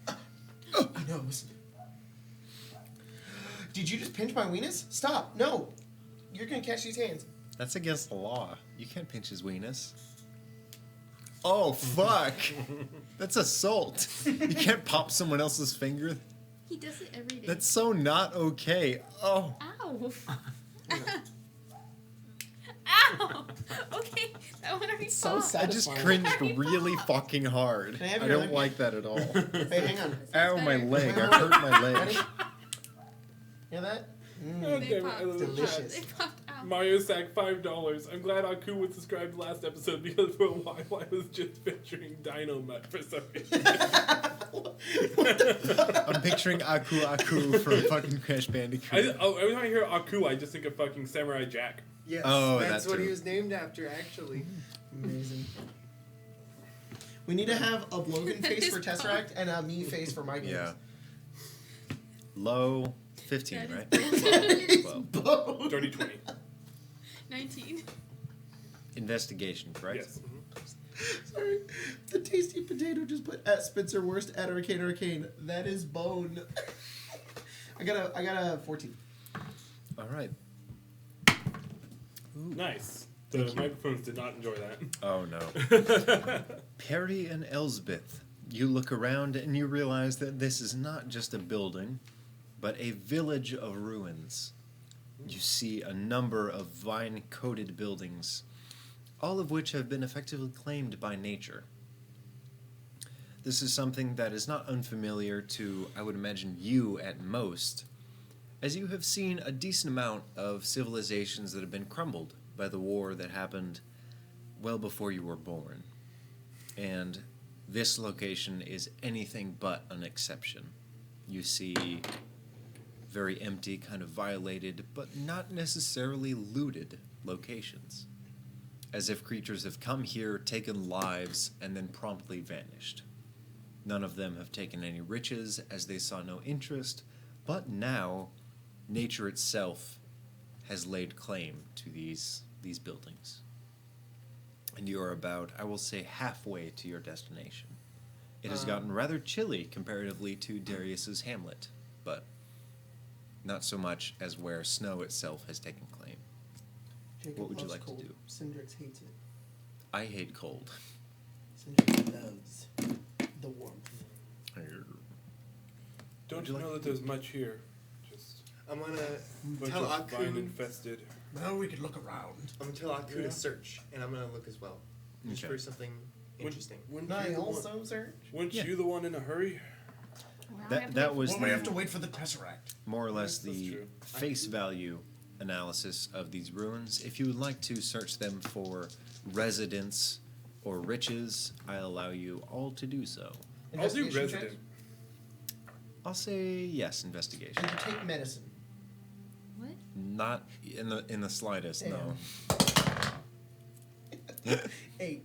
He knows. Did you just pinch my weenus? Stop. No. You're going to catch these hands. That's against the law. You can't pinch his weenus. Oh, fuck. That's assault. You can't pop someone else's finger. He does it every day. That's so not okay. Oh. Ow. Ow. Okay, that one already So popped. sad. I just Satisfying. cringed really fucking hard. Can I have I your don't leg? like that at all. Hey, hang on. Ow, my better. leg. I hurt my Ready? leg. Hear that? They popped. Delicious. They popped out. Mario Sack $5. I'm glad Aku was described last episode because for a while I was just picturing Dino Mutt for some reason. I'm picturing Aku from fucking Crash Bandicoot. Every time I hear Aku, I just think of fucking Samurai Jack. Yes, Oh, that's that what too. he was named after, actually. Amazing. We need to have a Logan face for Tesseract and a me face for my games. Yeah. Low 15, That right? is- 12. Dirty 20. 19. Investigation, correct? Yes. Sorry. The tasty potato just put at Spencer worst at Arcane. That is bone. I got a 14. All right. Nice. The microphones did not enjoy that. Oh, no. Perry and Elsbeth, you look around and you realize that this is not just a building, but a village of ruins. You see a number of vine-coated buildings, all of which have been effectively claimed by nature. This is something that is not unfamiliar to, I would imagine, you at most, as you have seen a decent amount of civilizations that have been crumbled by the war that happened well before you were born. And this location is anything but an exception. You see very empty, kind of violated, but not necessarily looted locations. As if creatures have come here, taken lives, and then promptly vanished. None of them have taken any riches, as they saw no interest, but now nature itself has laid claim to these buildings. And you are about, I will say, halfway to your destination. It has gotten rather chilly comparatively to Darius's hamlet, but not so much as where snow itself has taken claim. Jacob What would you loves like to cold. do? Syndrix hates it. I hate cold. Syndrix loves the warmth. Don't Would you you know like that there's much here? Just I'm gonna a bunch tell of vine Aku. infested. Now we could look around. I'm gonna tell Aku Yeah. to search, and I'm gonna look as well, just Okay. for something interesting. Wouldn't I you the one- also search. Weren't Yeah. you the one in a hurry? Well, I have That to that wait was Well, the, we have to wait for the Tesseract. more or less That's the true. face value analysis of these ruins. If you would like to search them for residence or riches, I allow you all to do so. I'll do Investigation resident. checks? I'll say yes, investigation. Did you take medicine? What? Not in the slightest, no. 8.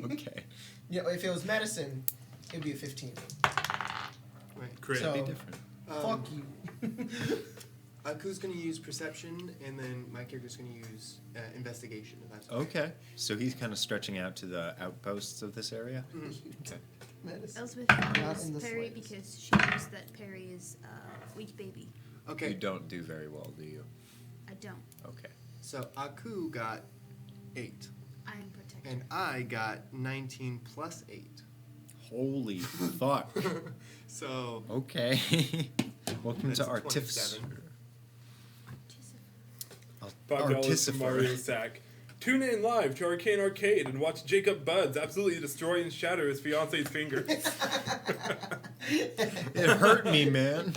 Okay. Yeah, if it was medicine, it'd be a 15. Right. Crit. So- Be different. Fuck you. Aku's going to use perception, and then my character's going to use investigation. If that's Okay. So he's kind of stretching out to the outposts of this area. Okay. Medicine. Elspeth Not knows in the Perry slightest. because she knows that Perry is a weak baby. Okay. You don't do very well, do you? I don't. Okay. So Aku got 8, I am protected. and I got 19 plus 8. Holy fuck. So Okay. Welcome That's to Artificer. 27. $5 from Mario Sack. Tune in live to Arcane Arcade and watch Jacob Buds absolutely destroy and shatter his fiance's fingers. It hurt me, man.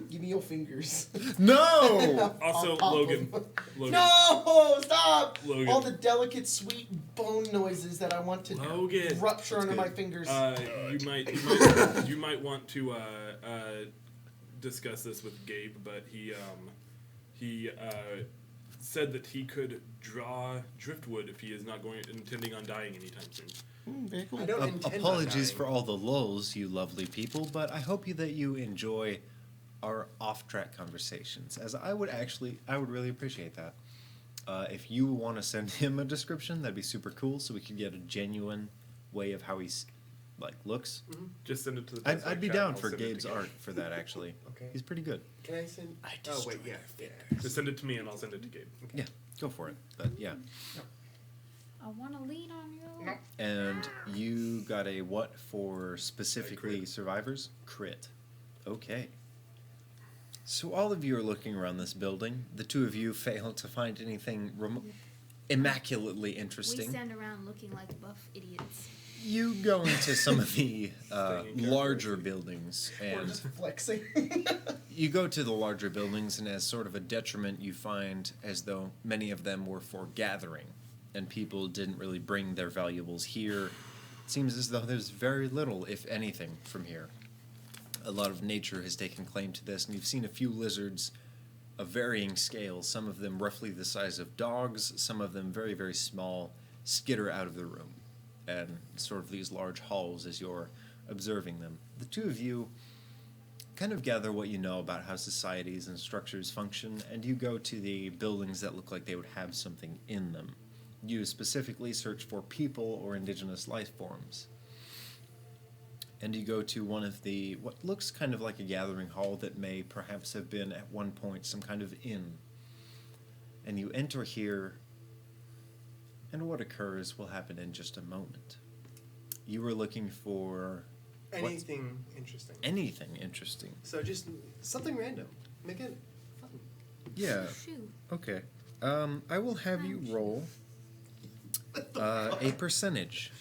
Give me your fingers. No! Also, I'll pop Logan. them. Logan. No! Stop! Logan. All the delicate, sweet bone noises that I want to Logan. rupture That's under my good. fingers. You might want to discuss this with Gabe, but he said that he could draw driftwood if he is not intending on dying anytime soon. Very cool. I don't intend on Apologies dying. for all the lulls, you lovely people, but I hope that you enjoy our off-track conversations, as I would really appreciate that. If you want to send him a description, that'd be super cool, so we could get a genuine way of how he's looks. Just send it to the I'd be chat, down I'll for send it to Gabe's Gabe. art for that, actually. Okay. He's pretty good. Can I send? Oh wait, yeah. Just send it to me and I'll send it to Gabe. Yeah, go for it. But yeah. I want to lean on you. And you got a what for specifically crit. survivors? Crit. Okay. So all of you are looking around this building. The two of you fail to find anything immaculately We interesting. stand around looking like buff idiots. You go into some of the Staying in larger buildings, We're and just flexing. you go to the larger buildings, and as sort of a detriment, you find as though many of them were for gathering, and people didn't really bring their valuables here. It seems as though there's very little, if anything, from here. A lot of nature has taken claim to this, and you've seen a few lizards of varying scales, some of them roughly the size of dogs, some of them very, very small, skitter out of the room, and sort of these large halls as you're observing them. The two of you kind of gather what you know about how societies and structures function, and you go to the buildings that look like they would have something in them. You specifically search for people or indigenous life forms. And you go to one of the, what looks kind of like a gathering hall that may perhaps have been at one point some kind of inn. And you enter here, and what occurs will happen in just a moment. You were looking for Anything interesting. anything interesting. So just something random. Make it fun. Yeah, Shoe. okay. I will have you roll a percentage.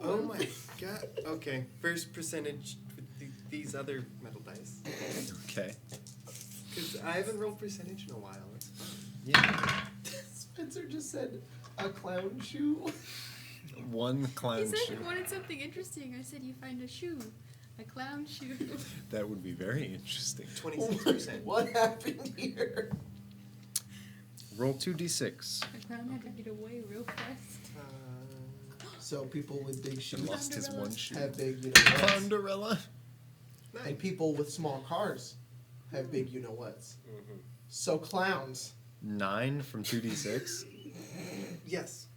Oh my god. Okay. First percentage with these other metal dice. Okay. Because I haven't rolled percentage in a while. It's fun. Yeah. Spencer just said a clown shoe. One He clown said shoe. you wanted something interesting. I said you find a shoe. A clown shoe. That would be very interesting. 26%. What happened here? Roll 2d6. A clown had to get away real fast. So people with big He shoes lost his one shoe. have big you know whats. Clownderella. And people with small cars have big you know whats. So clowns. 9 from 2d6. Yes.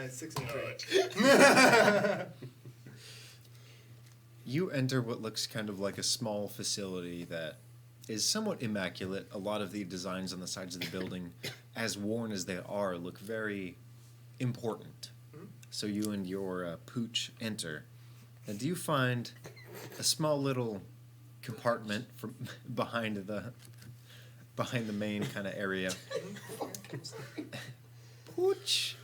6 and 3. You enter what looks kind of like a small facility that is somewhat immaculate. A lot of the designs on the sides of the building, as worn as they are, look very important. So you and your pooch enter, and you find a small little compartment from behind the main kind of area. Pooch.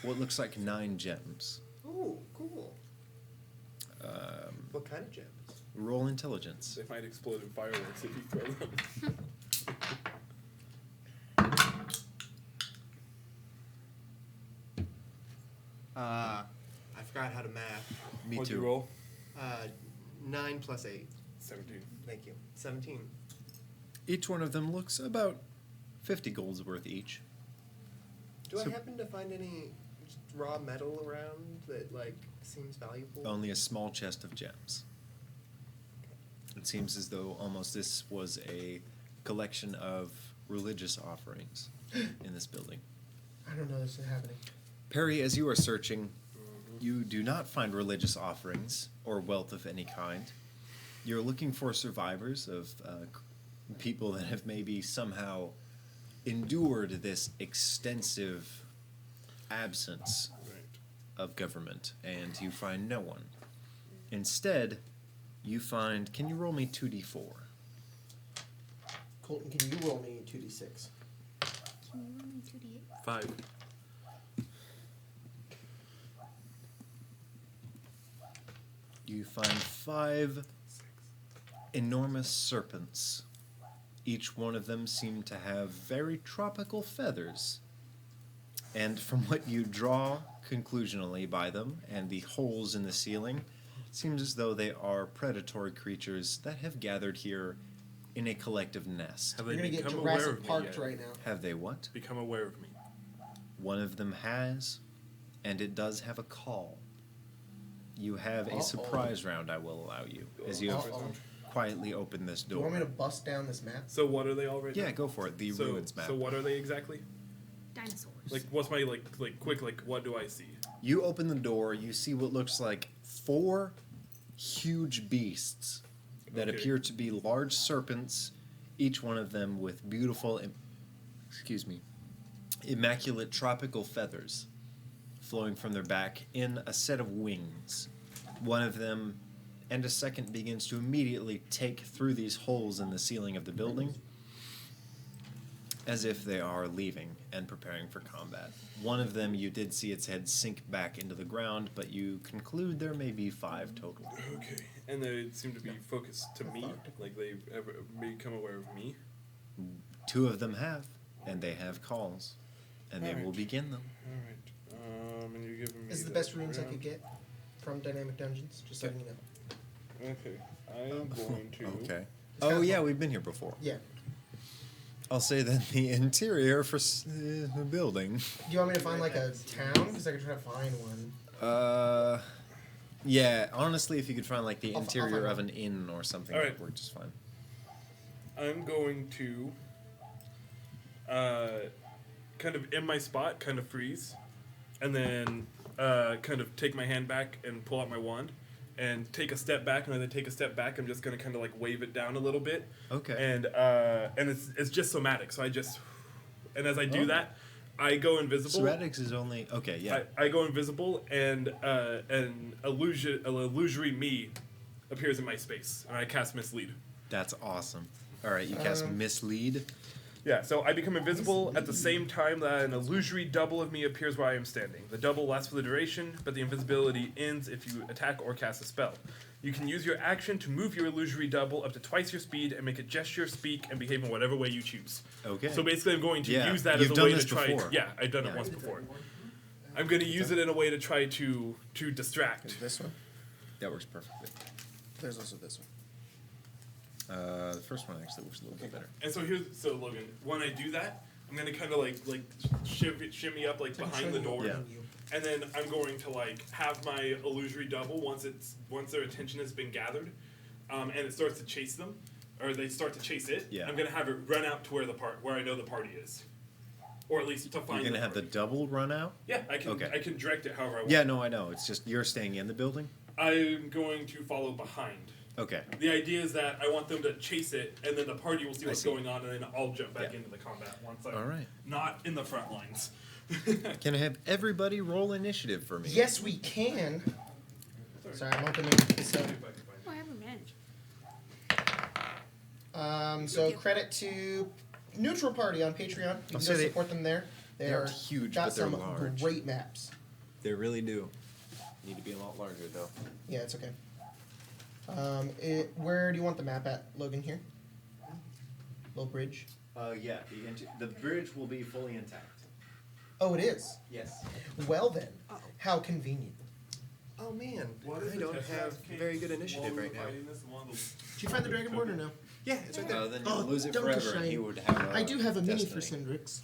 What looks like 9 gems. Oh, cool. What kind of gems? Roll intelligence. They might explode in fireworks if you throw them. I forgot how to math. Me What'd too. you roll? 9 plus 8. 17. Thank you. 17. Each one of them looks about 50 golds worth each. Do So- I happen to find any raw metal around that seems valuable? Only a small chest of gems. It seems as though almost this was a collection of religious offerings in this building. I don't know this is happening. Perry, as you are searching, you do not find religious offerings or wealth of any kind. You're looking for survivors of people that have maybe somehow endured this extensive absence of government, and you find no one. Instead, you find... Can you roll me 2d4? Colton, can you roll me 2d6? Can you roll me 2d8? 5. You find 5 enormous serpents. Each one of them seemed to have very tropical feathers. And from what you draw conclusionally by them and the holes in the ceiling, it seems as though they are predatory creatures that have gathered here in a collective nest. Have You're they gonna get become aware Jurassic of me Parked yet? right now. Have they what? Become aware of me. One of them has, and it does have a call. You have a surprise round I will allow you, as you have Uh-oh. quietly opened this Do you want me door. to bust down this map? So what are they all right now? Yeah, go for it. The so, ruins map. So what are they exactly? Dinosaurs. Like, what's my, quick, what do I see? You open the door, you see what looks like 4 huge beasts that Okay. appear to be large serpents, each one of them with beautiful, immaculate tropical feathers flowing from their back in a set of wings. One of them and a second begins to immediately take through these holes in the ceiling of the building as if they are leaving and preparing for combat. One of them, you did see its head sink back into the ground, but you conclude there may be 5 total. Okay. And they seem to be focused to me, like they've ever become aware of me. 2 of them have, and they have calls, and they will Alright. begin them. Alright. And you're giving me This is the that best runes I round. could get from Dynamic Dungeons, just letting you know. Okay. I'm going to... Okay. It's Oh kinda yeah, fun. we've been here before. Yeah. I'll say that the interior for the building. Do you want me to find like a town? Because I could try to find one. Yeah. Honestly, if you could find like the I'll interior find of one. an inn or something, Alright. that would work just fine. I'm going to kind of in my spot, kind of freeze, and then kind of take my hand back and pull out my wand and take a step back. And as I take a step back, I'm just going to kind of like wave it down a little bit. Okay. And it's just somatic. So I just, and as I do Oh. that, I go invisible. Ceratics is only okay. Yeah. I go invisible, and an illusory me appears in my space, and I cast Mislead. That's awesome. All right, you cast mislead. Yeah, so I become invisible at the same time that an illusory double of me appears where I am standing. The double lasts for the duration, but the invisibility ends if you attack or cast a spell. You can use your action to move your illusory double up to twice your speed and make a gesture, speak, and behave in whatever way you choose. Okay. So basically, I'm going to Yeah, use that you've as a done way this to try. before. Yeah, I've done it Yeah. once before. I'm going to use it in a way to try to distract. This one. That works perfectly. There's also this one. The first one actually works a little bit better. And so Logan, when I do that, I'm gonna kind of like shimmy up like behind the door, Yeah. and then I'm going to like have my illusory double once their attention has been gathered, and it starts to chase them, or they start to chase it. Yeah. I'm gonna have it run out to where I know the party is, or at least to find. You're gonna have the party. double run out. Yeah, I can. Okay. I can direct it however I want. Yeah, no, I know. It's just you're staying in the building. I'm going to follow behind. Okay. The idea is that I want them to chase it, and then the party will see what's see. going on, and then I'll jump back Yeah. into the combat once I'm All right. not in the front lines. Can I have everybody roll initiative for me? Yes, we can. Sorry, I'm opening this up. Oh, I have advantage. So credit to Neutral Party on Patreon. You I'll can say go they- support them there. they aren't huge, got but they're some large. great maps. They really do. Need to be a lot larger though. Yeah, it's okay. Where do you want the map at, Logan? Here. Little bridge. Yeah. The bridge will be fully intact. Oh, it is. Yes. Well then, how convenient. Oh man, What is I the don't Tesseract have case very good while initiative we right were now. fighting this? One of the- Did you find the Dragonborn or no? Yeah, it's right there. Then you Oh, lose it don't forever, and shame. he would have. I do have a mini for destiny. Cindrix.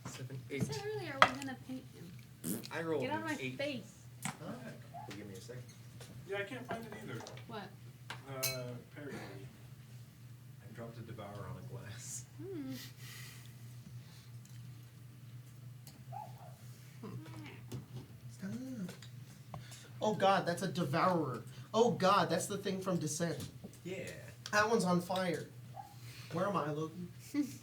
7, I 8. said earlier we're gonna paint him. I rolled Get out of my 8. face. Give me a second. Yeah, I can't find it either. What? Perry. dropped a devour on a glass. Hmm. Stop. Oh god, that's a devourer. Oh god, that's the thing from Descent. Yeah. That one's on fire. Where am I, Loki?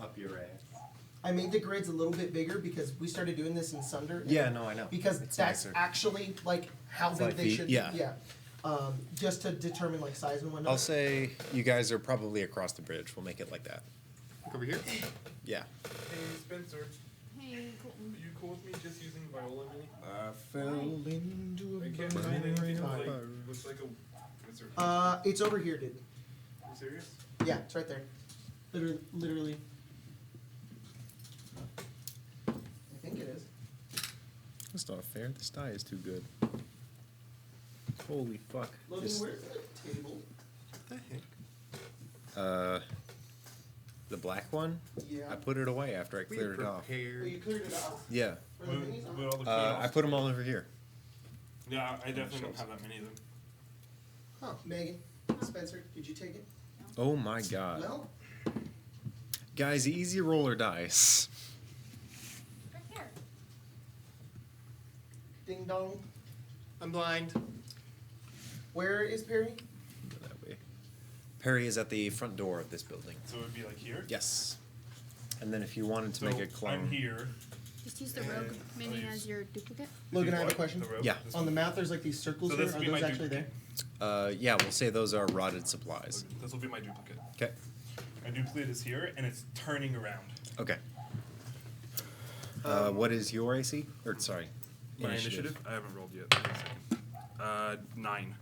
Up your ass. I made the grids a little bit bigger because we started doing this in Sunder. Yeah, no, I know. Because It's that's nicer. actually like how big 5 they feet? should Yeah. be. Yeah. Just to determine like size and whatnot. I'll say you guys are probably across the bridge. We'll make it like that. Over here? Yeah. Hey, Spencer, Hey, Colton. are you cool with me just using Viola Mini? I fell into I can't find anything like, looks like a wizard. It's over here, dude. Are you serious? Yeah, it's right there. Literally. I think it is. That's not fair. This die is too good. Holy fuck. Logan, Just- where's the table? What the heck? The black one? Yeah. I put it away after I We cleared it off. Oh, you prepared. cleared it off? Yeah. For the minis on? Put all the I put them all over here. Yeah, I definitely don't have that many of them. Huh. Megan, Spencer, did you take it? Oh my god. No. Guys, easy roller dice. Right here. Ding dong. I'm blind. Where is Perry? Go that way. Perry is at the front door of this building. So it would be like here. Yes. And then if you wanted to So make a clone. I'm here. Just use the rogue And mini I'll as use- your duplicate. Logan, I have a What? question. The rope? Yeah. This On the one? map, there's like these circles So here. this Are would be those my actually there? duplicate. Yeah, we'll say those are rotted supplies. Okay, this will be my duplicate. Okay. My duplicate is here, and it's turning around. Okay. What is your AC? Or sorry. My initiative? I haven't rolled yet. Wait a second. 9.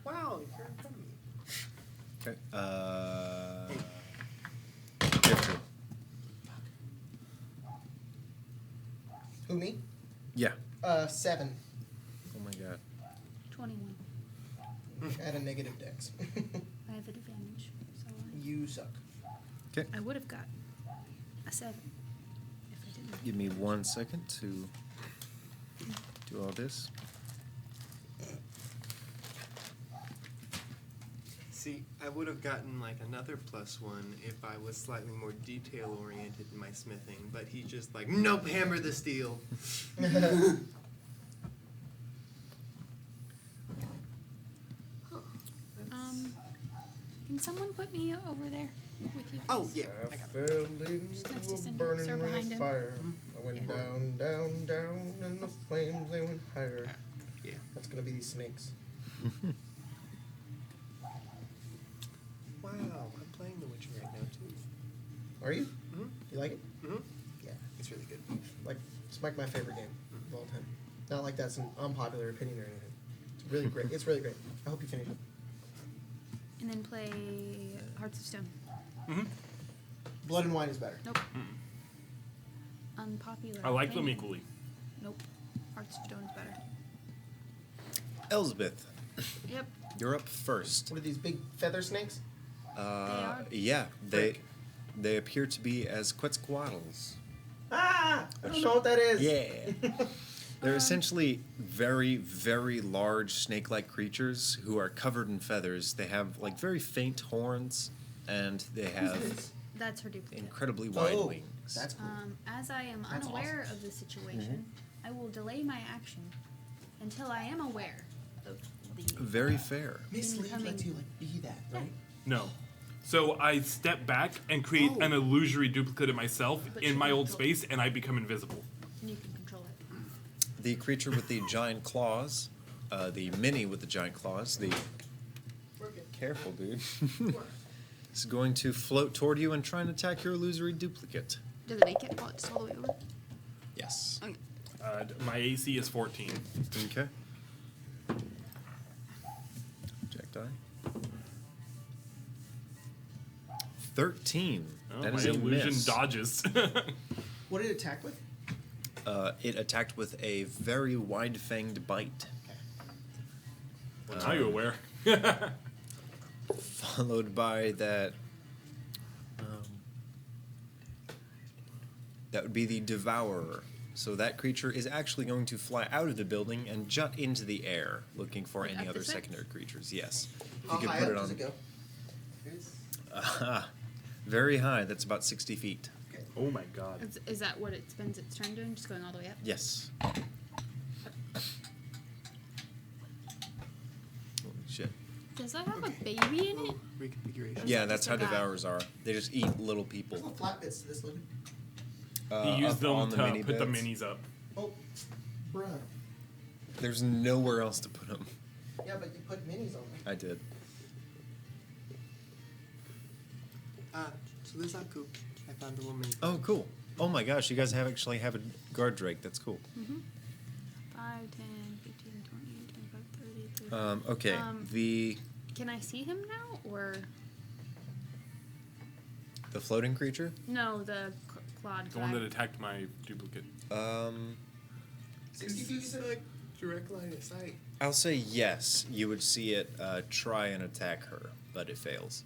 Wow, you're in front of me. Okay. Gifted. Who, me? Yeah. 7. Oh my god. 21. I had a negative dex. I have advantage, so You suck. Okay. I would have got a 7 if I didn't. Give me 1 second to do all this. See, I would have gotten like another +1 if I was slightly more detail oriented in my smithing, but he just like, nope, hammer the steel. Can someone put me over there with you? Oh, yeah. I I got fell Just next into to a Cindy, burning so ring behind of him. fire. I went Yeah. down, down, down, and the flames they went higher. Yeah. That's gonna be these snakes. Wow, I'm playing The Witcher right now too. Are you? Mm-hmm. You like it? Mm-hmm. Yeah. It's really good. Like, it's like my favorite game of all time. Not like that's an unpopular opinion or anything. It's really great. It's really great. I hope you finish it. And then play Hearts of Stone. Mm-hmm. Blood and Wine is better. Nope. Unpopular. I like them opinion. equally. Nope. Hearts of Stone is better. Elsbeth, Yep. you're up first. What are these big feather snakes? are? Yeah, Frick. they appear to be as Quetzalcoatls. Ah! I don't know what that is. Yeah. They're essentially very, very large snake-like creatures who are covered in feathers. They have like very faint horns, and they Who's have this? That's her duplicate. incredibly wide Oh, wings. that's cool. As I am That's unaware of the situation, I will delay my action until I am aware of the. Very fair. Miss Lee incoming- lets you like be that, right? No. So I step back and create Oh. an illusory duplicate of myself But in you my can old control space, and I become invisible. And you can control it. The creature with the giant claws, the mini with the giant claws, the careful dude, is going to float toward you and try and attack your illusory duplicate. Does it make it just all the way over? Yes. Okay. My AC is 14. Okay. Jack die. 13. Oh, That my is a illusion miss. dodges. What did it attack with? It attacked with a very wide-fanged bite, Well, now you're aware. followed by that. That would be the Devourer. So that creature is actually going to fly out of the building and jut into the air, looking for Like any up other this way? secondary creatures. Yes. If How you could high put up it does on. it go? Very high. That's about 60 feet. Okay. Oh my god. Is that what it spends its turn doing? Just going all the way up? Yes. Holy shit. Does that have a baby in it? Reconfiguration. Yeah, that that's just how a guy? devourers are. They just eat little Where's the people. flat bits to this, Logan? He used Up them on to the mini put the beds. minis up. Oh, bruh. There's nowhere else to put them. Yeah, but you put minis on them. I did. So this is Aku. I found a little mini. Oh, cool. Oh my gosh, you guys actually have a guard drake. That's cool. 5, 10, 15, 20, 25, 30, 30. Okay, the Can I see him now, or floating creature. no? The clawed The one guy. that attacked my duplicate. 60 feet, you said? like direct line of sight. I'll say yes. You would see it try and attack her, but it fails.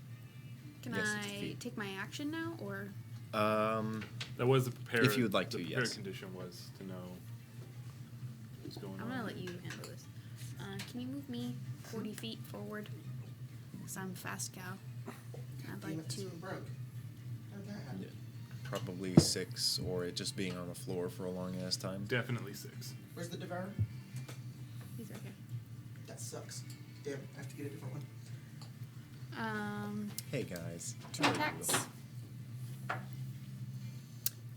Can Yes, 60 I feet. take my action now, or That was the prepare. If you would like the to, prepare yes. condition was to know what's going I'm on. gonna let you handle this. Can you move me 40 feet forward? Cause I'm a fast gal. I'd Damn like it, this to. one broke. How'd that happen? Yeah. Probably 6, or it just being on the floor for a long ass time. Definitely 6. Where's the devourer? He's right here. That sucks. Damn, I have to get a different one. Hey guys. 2 attacks.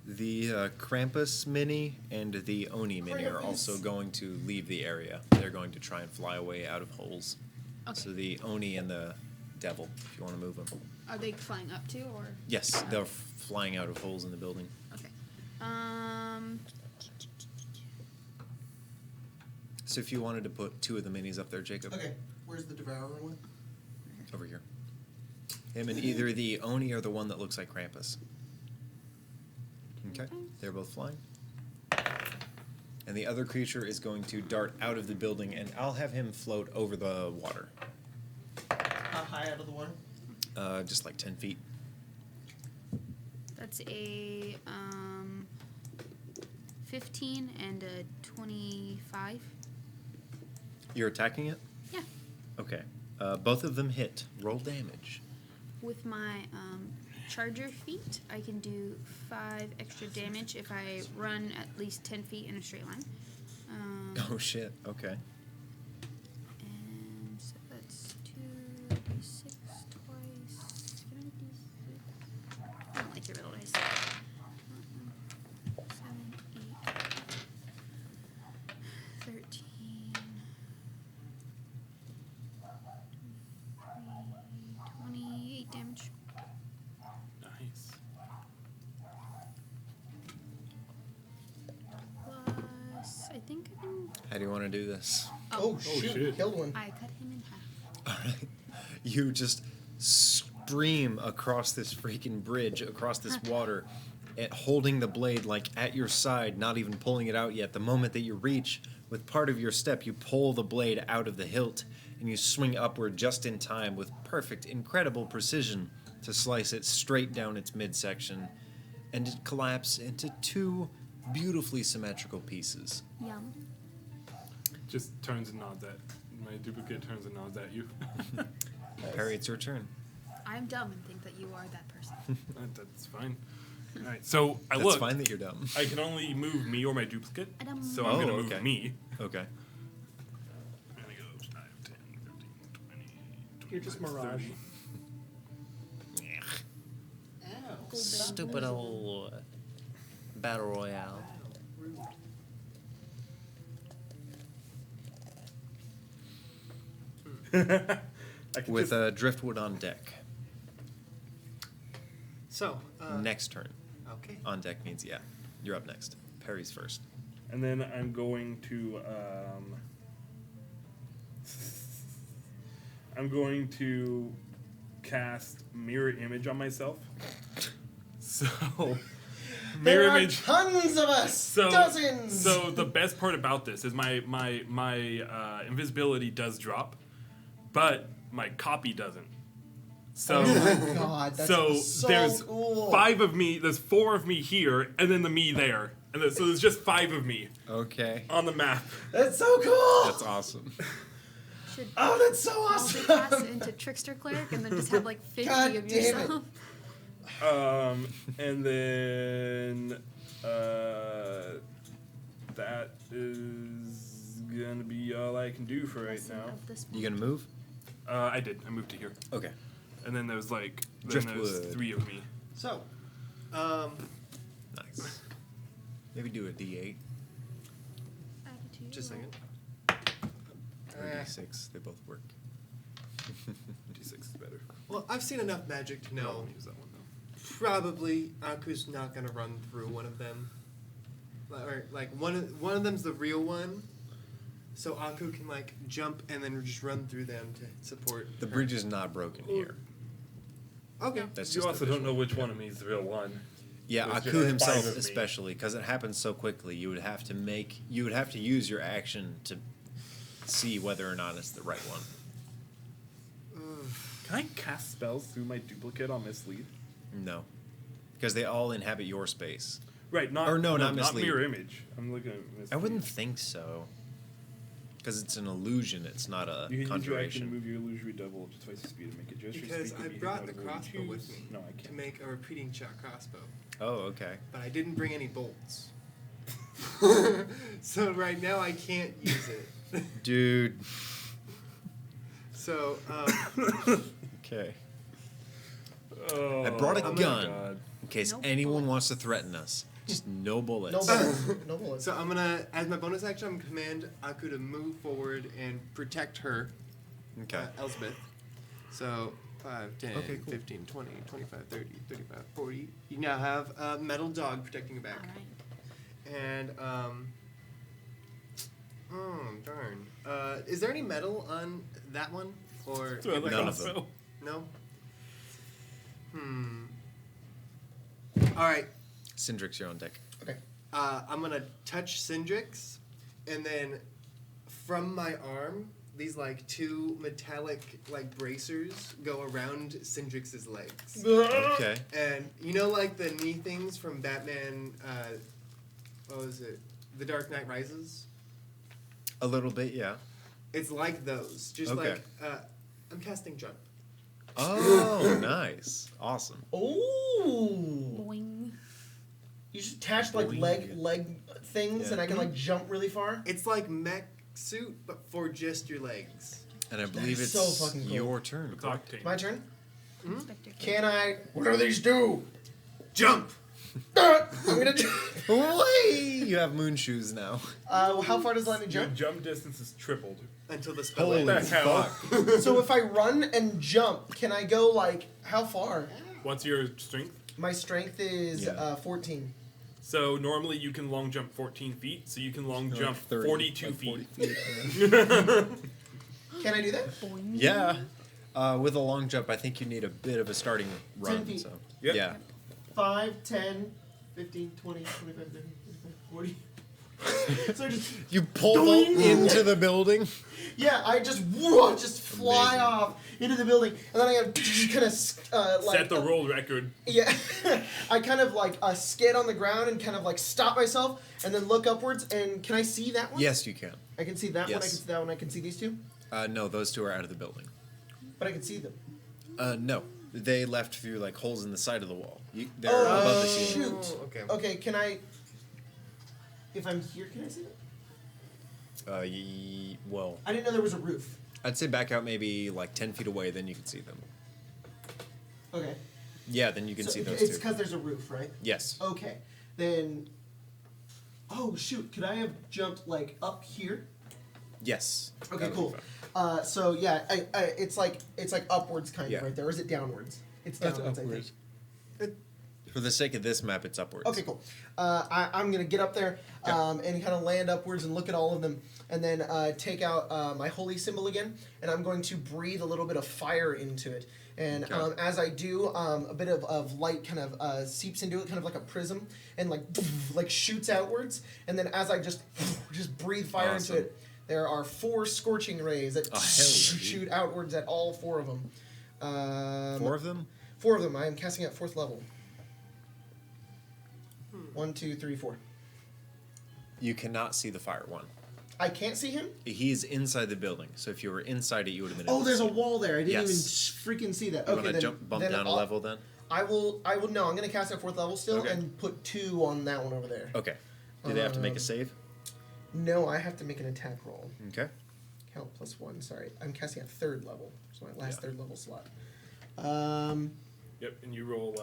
The Krampus mini and the Oni mini are Krampus. also going to leave the area. They're going to try and fly away out of holes. Okay. So the Oni and the Devil, if you want to move them. Are they flying up too, or? Yes, they're flying out of holes in the building. Okay. So if you wanted to put 2 of the minis up there, Jacob, Okay, where's the devourer one? over here. Him and either the Oni or the one that looks like Krampus. Okay, they're both flying. And the other creature is going to dart out of the building, and I'll have him float over the water. How high out of the water? Just like 10 feet. That's a 15 and a 25. You're attacking it? Yeah. Okay. Both of them hit. Roll damage. With my charger feet, I can do 5 extra damage if I run at least 10 feet in a straight line. Oh shit. Okay. And so that's 2d6 twice. Can I d6? I don't like your little dice. 7, 8, 13, 28 damage. Nice. Plus, I think I can. How do you want to do this? Oh, shoot, shit. killed one. I cut him in half. Alright. You just stream across this freaking bridge, across this water, holding the blade like at your side, not even pulling it out yet. The moment that you reach, with part of your step, you pull the blade out of the hilt and you swing upward just in time with perfect, incredible precision to slice it straight down its midsection, and it collapses into 2 beautifully symmetrical pieces. Yum. Just turns and nods at my duplicate. Turns and nods at you. Perry, it's your turn. I'm dumb and think that you are that person. That's fine. All right. So I That's look. fine that you're dumb. I can only move me or my duplicate. Adam. So I'm gonna Oh, move okay. me. Okay. I'm gonna go 5, 10, 15, 20, You're just 25, Mirage. 30. Stupid old battle royale. I can With just, driftwood on deck. So, Next turn. okay. On deck means yeah. You're up next. Perry's first. and then I'm going to cast mirror image on myself. So mirror There are image. tons of us! So, Dozens! so the best part about this is my invisibility does drop, but my copy doesn't. So, Oh my god, that's so there's cool. 5 of me. There's 4 of me here, and then the me there, and then, so there's just 5 of me Okay. on the map. That's so cool! That's awesome. Should Oh, that's so multiclass awesome! into trickster cleric and then just have like 50 God of damn it. yourself. And then that is gonna be all I can do for right Lesson now. of this You gonna move? I did. I moved to here, Okay. and then there's like Driftwood. 3 of me. So, Nice. Maybe do a D8 I get to just a roll. second. or D6. They both work. D6 is better. Well, I've seen enough magic to No, I know won't use that one though. probably Aku's not gonna run through one of them. Or like one of them's the real one, so Aku can like jump and then just run through them to support. The her. bridge is not broken here. Okay. That's You just also the don't know which one of me is the real one. Yeah, There's Aku just himself 5 of me. especially, because it happens so quickly. You would have to use your action to see whether or not it's the right one. Can I cast spells through my duplicate on Mislead? No, because they all inhabit your space. Right, not Or no, not not Mislead. mirror image. I'm looking at Mislead. I wouldn't think so, because it's an illusion. It's not a You can use your action to conjuration. move your illusory double up to twice the speed and make a gesture. Because speak I immediately brought the audible when you crossbow choose. with me No, I to can't. make a repeating shot crossbow, Oh, okay. but I didn't bring any bolts. So right now I can't use it. Dude. So Okay. Oh, I brought a my gun God. in case No anyone bullets. wants to threaten us. Just no bullets. No bullets. No bullets. So I'm gonna, as my bonus action, I'm gonna command Aku to move forward and protect her, Okay. Elspeth. So 5, 10, Okay, cool. 15, 20, 25, 30, 35, 40. You now have a metal dog protecting your back. Alright. And, oh, darn. Is there any metal on that one? Or So I like None of also- them. no? Alright. Cindrix, you're on deck. Okay. I'm gonna touch Cindrix, and then from my arm, these like 2 metallic like bracers go around Cindrix's legs. Okay. And you know, like the knee things from Batman. What was it? The Dark Knight Rises. A little bit, yeah. It's like those. Just Okay. like I'm casting jump. Oh, nice. Awesome. Oh. Boing. You just attach like Boing. leg things, Yeah. and I can like jump really far. It's like mech suit, but for just your legs. And I believe is it's so fucking cool. your turn. It's correct? Octane. My turn. Inspector. Can I? What do these do? Jump. I'm gonna. Whee! You have moon shoes now. How far does it let me Your jump? jump distance is tripled. Until the spell Holy ends. hell. fuck. So if I run and jump, can I go like how far? What's your strength? My strength is Yeah. 14. So normally you can long jump 14 feet, so you can long Like jump 30, 42 like feet. 40 Can I do that? Boing. Yeah. With a long jump, I think you need a bit of a starting run. feet. So. Yep. Yeah. 5, 10, 15, 20, 25, 30, 35, 40. So just You pull Doing. into the building. yeah, I just fly Amazing. off into the building, and then I kind of like Set the world record. yeah, I kind of like skid on the ground and kind of like stop myself, and then look upwards. And can I see that one? Yes, you can. I can see that one. I can Yes. see that one. I can see these two, No, those two are out of the building. but I can see them. No, they left through like holes in the side of the wall. They're above the ceiling. shoot. Oh, okay. Okay, can I? If I'm here, can I see them? Well, I didn't know there was a roof. I'd say back out maybe like 10 feet away, then you can see them. Okay. Yeah, then you can So see those it's two. because there's a roof, right? Yes. Okay. Then. Oh shoot! Could I have jumped like up here? Yes. Okay, That would cool. be fine. So yeah, it's like upwards kind Yeah. of right there. Or is it downwards? It's That's downwards, upwards. I think. For the sake of this map, it's upwards. Okay, cool. I'm gonna get up there Yeah. and kind of land upwards and look at all of them, and then take out my holy symbol again, and I'm going to breathe a little bit of fire into it. And Okay. as I do, a bit of light kind of seeps into it, kind of like a prism, and like shoots outwards. And then as I just breathe fire Awesome. into it, there are 4 scorching rays that Oh, hell yeah, dude. shoot outwards at all 4 of them. 4 of them? 4 of them. I am casting at 4th level. 1, 2, 3, 4. You cannot see the fire one. I can't see him? He is inside the building, so if you were inside it, you would have been Oh, able to there's a see him. wall there. I didn't Yes. even freaking see that. You Okay, want to then bump then down a level then? I will. No, I'm gonna cast at 4th level still Okay. and put 2 on that one over there. Okay. Do they have to make a save? No, I have to make an attack roll. Okay. Count +1. Sorry, I'm casting at 3rd level. So my last Yeah. 3rd level slot. Yep, and you roll.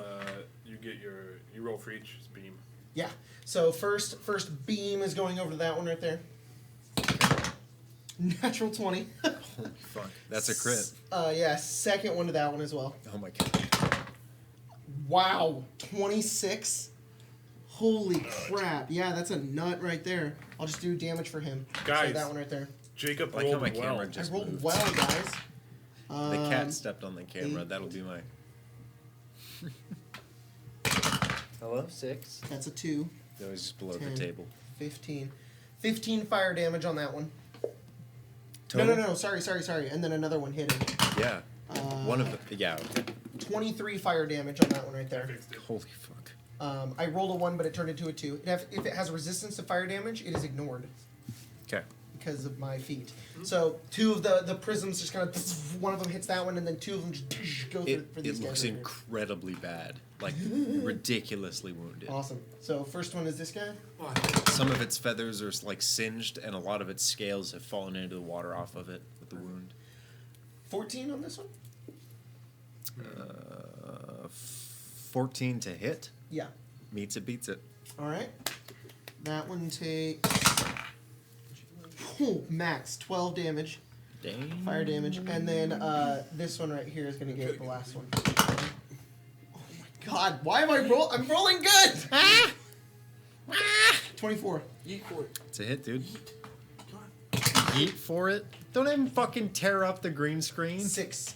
You roll for each beam. Yeah. So first beam is going over to that one right there. Natural 20. Holy fuck. That's a crit. Yeah. Second one to that one as well. Oh my god. Wow. 26. Holy crap. Yeah, that's a nut right there. I'll just do damage for him. So Guys. that one right there. Jacob I like how rolled my well. camera just I rolled moved. well, guys. The cat stepped on the camera. 8. That'll be my. Hello, 6. That's a 2. That was just below 10. the table. 15. 15 fire damage on that one. Total? No. Sorry. And then another one hit him. Yeah. One of the. Yeah. Okay. 23 fire damage on that one right there. Fixed it. Holy fuck. I rolled a 1, but it turned into a 2. If it has resistance to fire damage, it is ignored Okay. because of my feat. So 2 of the prisms just kind of, one of them hits that one, and then 2 of them just go for these It guys. looks right here. incredibly bad. Like, ridiculously wounded. Awesome. So first one is this guy. Oh, Some of its feathers are like singed, and a lot of its scales have fallen into the water off of it with the wound. 14 on this one? 14 to hit. Yeah. Meets it, beats it. All right. That one takes max 12 damage, Dang. fire damage, and then this one right here is gonna get the last one. Oh my god! Why am I roll? I'm rolling good. 24. It's a hit, dude. Yeet for it. Don't even fucking tear up the green screen. 6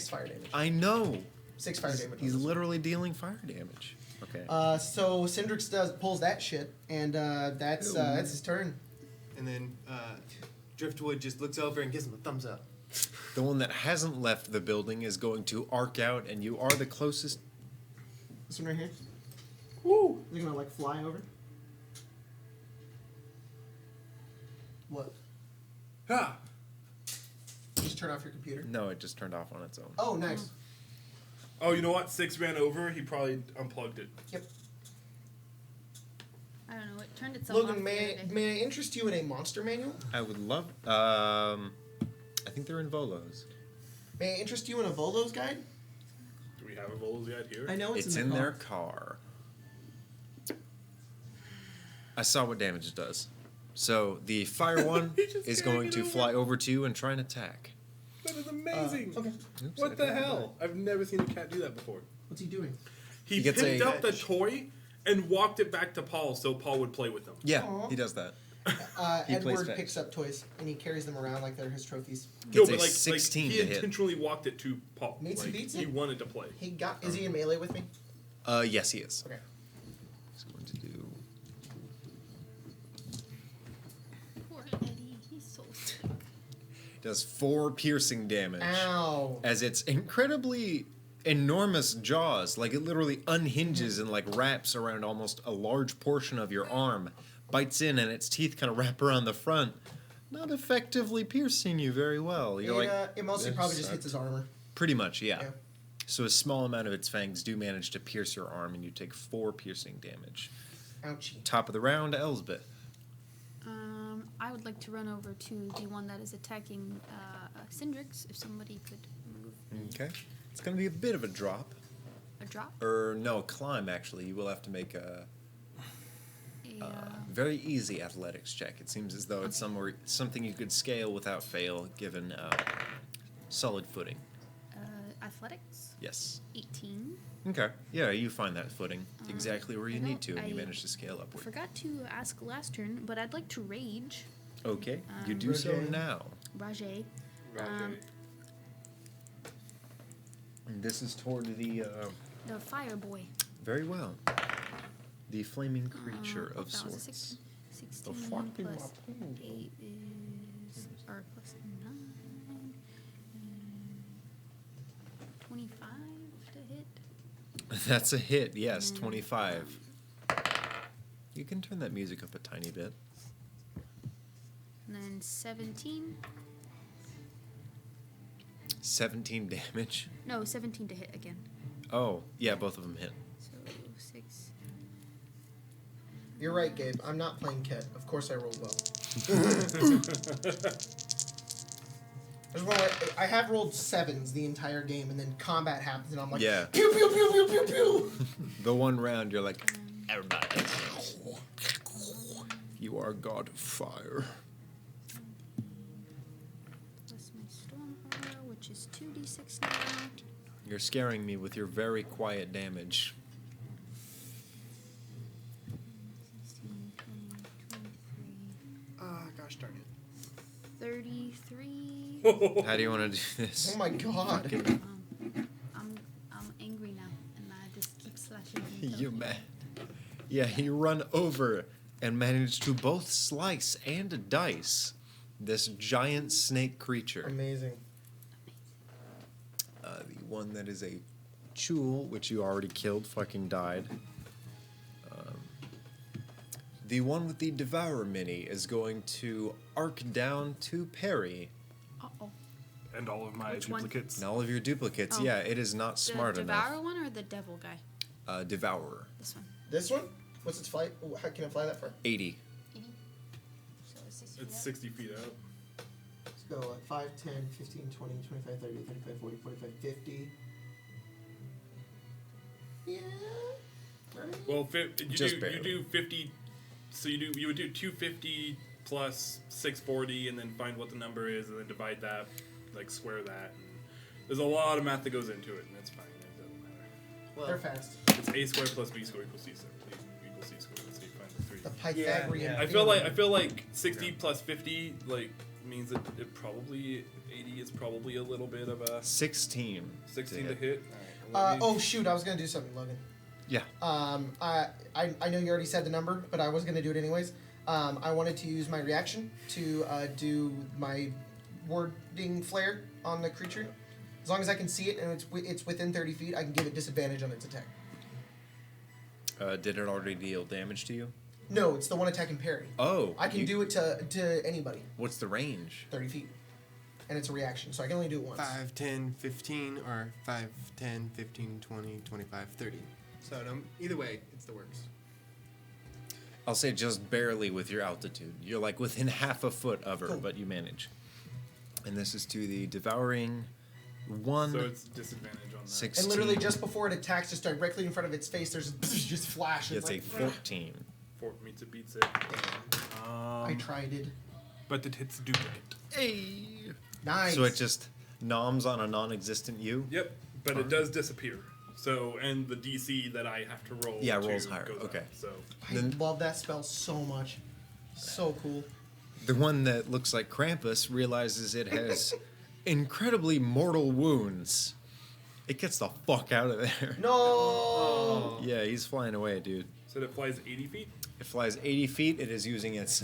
fire damage. I know. 6 fire damage. He's literally dealing fire damage. Okay. So Cindrix pulls that shit, and that's his turn. And then Driftwood just looks over and gives him a thumbs up. The one that hasn't left the building is going to arc out, and you are the closest. This one right here. Woo! Is it gonna like fly over? What? Ha! Just turn off your computer. No, it just turned off on its own. Oh, nice. Oh, you know what? 6 ran over. He probably unplugged it. Yep. I don't know. It turned itself Logan, off. may I interest you in a monster manual? I would love. I think they're in Volos. May I interest you in a Volo's guide? Do we have a Volo's guide here? I know It's the in car. their car. I saw what damage it does. So the fire one He just is carried going it to over. fly over to you and try and attack. That is amazing. Okay. Oops, What I the forgot hell? I've never seen a cat do that before. What's he doing? He He gets picked a- up the toy and walked it back to Paul so Paul would play with them. Yeah, Aw. he does that. He plays Edward fetch. picks up toys and he carries them around like they're his trophies. Gets a 16 he to hit. intentionally walked it to Paul. Meets and Like, beats he it? wanted to play. Is he in melee with me? Yes, he is. Okay. He's going to do. Poor Eddie. He's so sick. Does 4 piercing damage. Ow. As its incredibly enormous jaws, like it literally unhinges and like wraps around almost a large portion of your arm, bites in and its teeth kind of wrap around the front, not effectively piercing you very well. You're It mostly "This probably just sucks." hits his armor. Pretty much, yeah. Yeah. So a small amount of its fangs do manage to pierce your arm, and you take 4 piercing damage. Ouchie. Top of the round, Elsbeth. I would like to run over to the one that is attacking Cindrix. If somebody could move Okay. It's going to be a bit of a drop. a drop. Or no, a climb, actually. You will have to make a very easy athletics check. It seems as though it's something you could scale without fail, given solid footing. Athletics. Yes. 18. Okay. Yeah, you find that footing exactly where you I need don't- to, and you I manage to scale upward. Forgot to ask last turn, but I'd like to rage. Okay. You do so Roger. now. Rage. Roger. And this is toward the. The fire boy. Very well. The flaming creature of That was a sorts. 16 fucking plus 8 is, or plus 9. 25 to hit. That's a hit, yes, 25. You can turn that music up a tiny bit. And then 17. 17 damage. No, 17 to hit again. Oh, yeah, both of them hit. So 6. You're right, Gabe. I'm not playing Ket. Of course I rolled well. I have rolled 7s the entire game, and then combat happens, and I'm like, Yeah. pew pew pew pew pew pew. The one round, you're like, everybody. You are god of fire. Plus my storm horror, which is 2d6 now. You're scaring me with your very quiet damage. 16, 20, 23, Gosh darn it. 33. How do you want to do this? Oh my god. I'm angry now, and I just keep slashing. You mad? Yeah, you run over and manage to both slice and dice this giant snake creature. Amazing. The one that is a Chul, which you already killed, fucking died. The one with the Devourer mini is going to arc down to parry. Uh-oh. And all of my Which one? duplicates. And all of your duplicates, Oh. yeah, it is not smart The enough. Devourer one or the Devil guy? Devourer. This one. This one? What's its flight? How can I fly that for? 80. So it's 60 It's feet 60 feet out. Let's go like 5, 10, 15, 20, 25, 30, 35, 40, 45, 50. Yeah. Right. Well, you Just barely. do 50. So you would do 250 plus 640, and then find what the number is, and then divide that, like square that. And there's a lot of math that goes into it, and it's fine. It doesn't matter. Well, They're fast. It's a squared plus b squared equals c squared. Equals c squared. Let's see, find the 3. The Pythagorean. Yeah. I feel like 60 plus 50 like means that it probably 80 is probably a little bit of a 16. 16 to hit. All right, Oh shoot! I was gonna do something, Logan. Yeah. I know you already said the number, but I was gonna do it anyways. I wanted to use my reaction to do my warding flare on the creature. As long as I can see it and it's within 30 feet, I can give it disadvantage on its attack. Did it already deal damage to you? No, it's the one attacking parry. Oh. I can do it to anybody, What's the range? 30 feet. And it's a reaction, so I can only do it once. 5, 10, 15, or 5, 10, 15, 20, 25, 30. So no, either way, it's the works. I'll say just barely with your altitude. You're like within half a foot of her, Cool. but you manage. And this is to the devouring one. So it's disadvantage on that. 16. And literally just before it attacks, just directly in front of its face, there's just flash. It's It's a like, 14. Fort meets it beats it. I tried it. But it hits duplicate. Hey. Nice. So it just noms on a non-existent you. Yep, but it does disappear. So, and the DC that I have to roll. Yeah, to rolls higher, goes okay. up, so I Then- love that spell so much. So cool. The one that looks like Krampus realizes it has incredibly mortal wounds. It gets the fuck out of there. No. Yeah, he's flying away, dude. so it flies 80 feet. It flies 80 feet. It is using its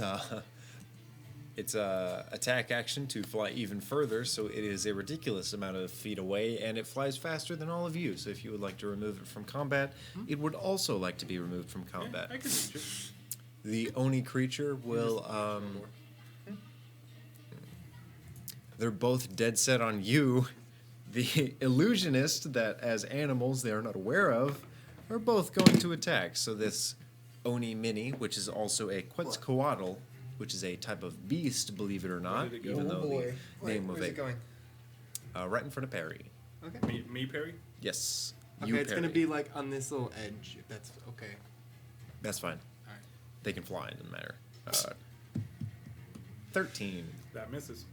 attack action to fly even further, so it is a ridiculous amount of feet away, and it flies faster than all of you. So if you would like to remove it from combat, it would also like to be removed from combat. Yeah, I can reach it. The Oni creature will. They're both dead set on you. The illusionist that, as animals, they are not aware of, are both going to attack. So this Oni mini, which is also a Quetzalcoatl, which is a type of beast, believe it or not, did it go? even Oh though boy. the name of Where's it it going? right in front of Perry. Okay. Me parry. Yes, Okay, you it's Perry. gonna be like on this little edge, if that's okay. That's fine. Alright. They can fly. It doesn't matter. 13. That misses.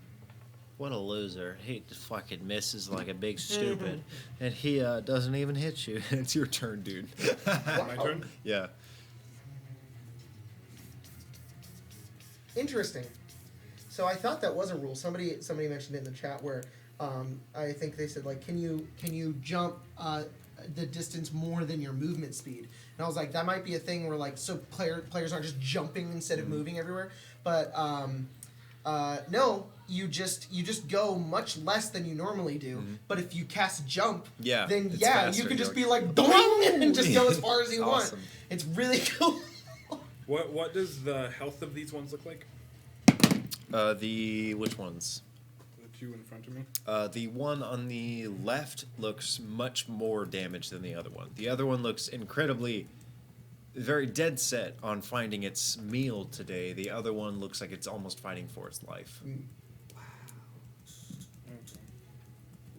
What a loser. He just fucking misses like a big stupid. And he doesn't even hit you. It's your turn, dude. My turn. Yeah. Interesting. So I thought that was a rule. Somebody mentioned it in the chat where I think they said like, can you jump the distance more than your movement speed? And I was like, that might be a thing where like so players aren't just jumping instead of moving everywhere. But no, you just go much less than you normally do. But if you cast jump, Yeah, then it's yeah, faster. you can just You're be like boing and just go as far as you want. Awesome. It's really cool. What does the health of these ones look like? Which ones? The two in front of me? The one on the left looks much more damaged than the other one. The other one looks incredibly, very dead set on finding its meal today. The other one looks like it's almost fighting for its life.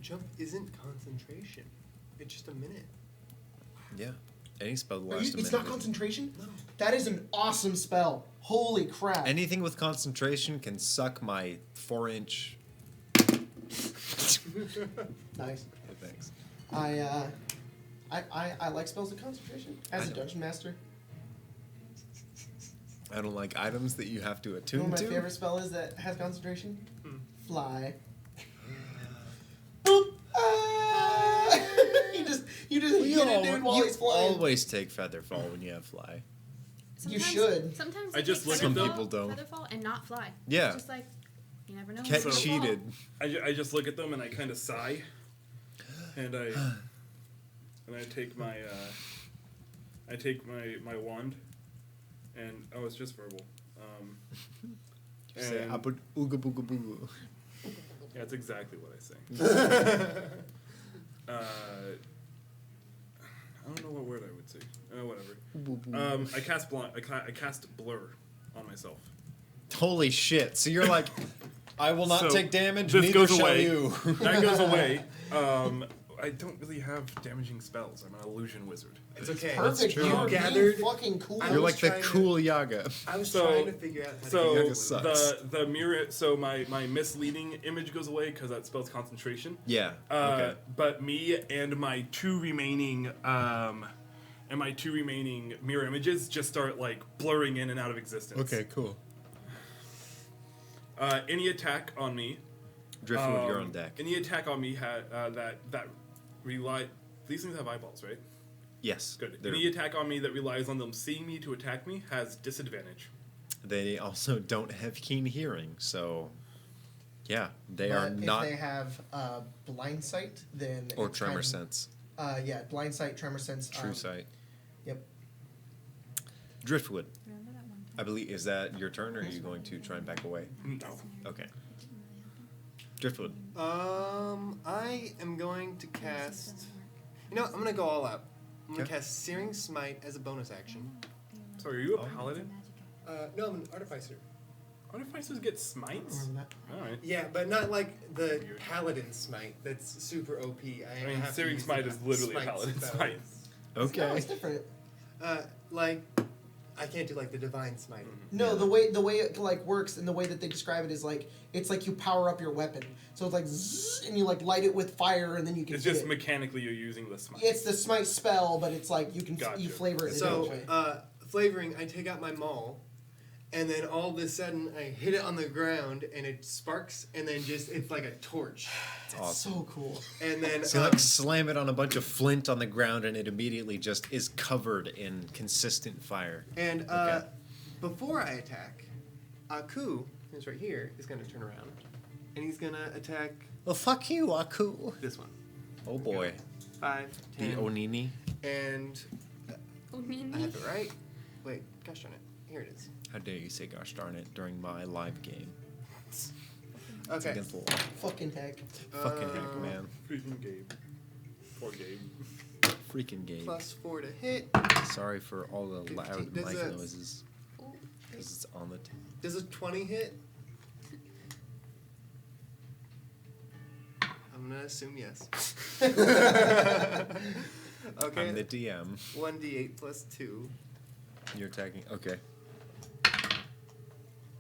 Jump isn't concentration. It's just a minute. Yeah. Any spell will Are last you, a minute. it's not concentration? No. That is an awesome spell. Holy crap. Anything with concentration can suck my 4-inch. Nice. Oh, thanks. I like spells of concentration as I a know. dungeon master. I don't like items that you have to You know attune what my to. favorite spell is that has concentration? Fly. Boop. Ah! you just hit a dude while he's flying. always take Featherfall when you have fly. You should. Sometimes I just look at featherfall, them. Some people don't. Featherfall and not fly. Yeah. It's just like you never know. Cat when it's gonna fall. cheated. I just look at them and I kind of sigh, and I take my my wand, and it's just verbal. Say, And- "Abu- ooga booga boo." Yeah, that's exactly what I say. I don't know what word I would say. Whatever. I cast I cast blur on myself. Holy shit! So you're like, I will not So, take damage. this Neither goes shall away. you. That goes away. I don't really have damaging spells. I'm an illusion wizard. It's okay. Perfect. true. You're Gathered- being fucking cool. I You're was like the trying to- cool Yaga. I was So- trying to figure out how to So do Yaga sucks. the mirror. So my misleading image goes away because that spells concentration. Yeah. Uh, Okay. But me and my two remaining mirror images just start like blurring in and out of existence. Cool. Any attack on me. Driftwood, you're on deck. Any attack on me that rely. These things have eyeballs, right? Yes. Good. They're- Any attack on me that relies on them seeing me to attack me has disadvantage. They also don't have keen hearing, so yeah, they But are not. If they have blind sight, then Or it's tremor kind of- sense, Yeah, blind sight, tremor sense. true sight. Yep. Driftwood, Remember that one I believe, is that your turn, or are you going to try and back away? No. Okay. Driftwood. I am going to cast. You know, I'm gonna go all out. I'm gonna Okay. cast Searing Smite as a bonus action. Sorry, are you a Oh. paladin? No, I'm an artificer. Artificers get smites? Remember that? Alright. Yeah, but not like the paladin smite. That's super OP. I mean, have to Searing use Smite the is literally a smite paladin spell. smite. No, Okay. it's different. Like, I can't do like the divine smite. No, the way it like works and the way that they describe it is like it's like you power up your weapon. So it's like zzz, and you like light it with fire and then you can. It's hit just it. mechanically you're using the smite. It's the smite spell, but it's like you can Gotcha. you flavor it. in a So, different way. flavoring, I take out my maul, and then all of a sudden I hit it on the ground, and it sparks, and then just it's like a torch, It's awesome. So cool. and then So you like slam it on a bunch of flint on the ground, and it immediately just is covered in consistent fire. and Okay. before I attack, Aku, who's right here, is gonna turn around, and he's gonna attack Well, fuck you, Aku. this one. Oh boy. 5, The 10, Onini. and Oh, I have it right. Wait, gosh darn it, here it is. How dare you say gosh darn it during my live game? It's Okay. against the law. Fucking heck. Fucking heck, man. Freaking Gabe. Poor Gabe. Freaking game. +4 to hit. Sorry for all the 15. loud Does mic a- noises. Because it's on the Does a 20 hit? I'm gonna assume yes. Okay. I'm the DM. 1d8 plus 2. You're attacking. Okay.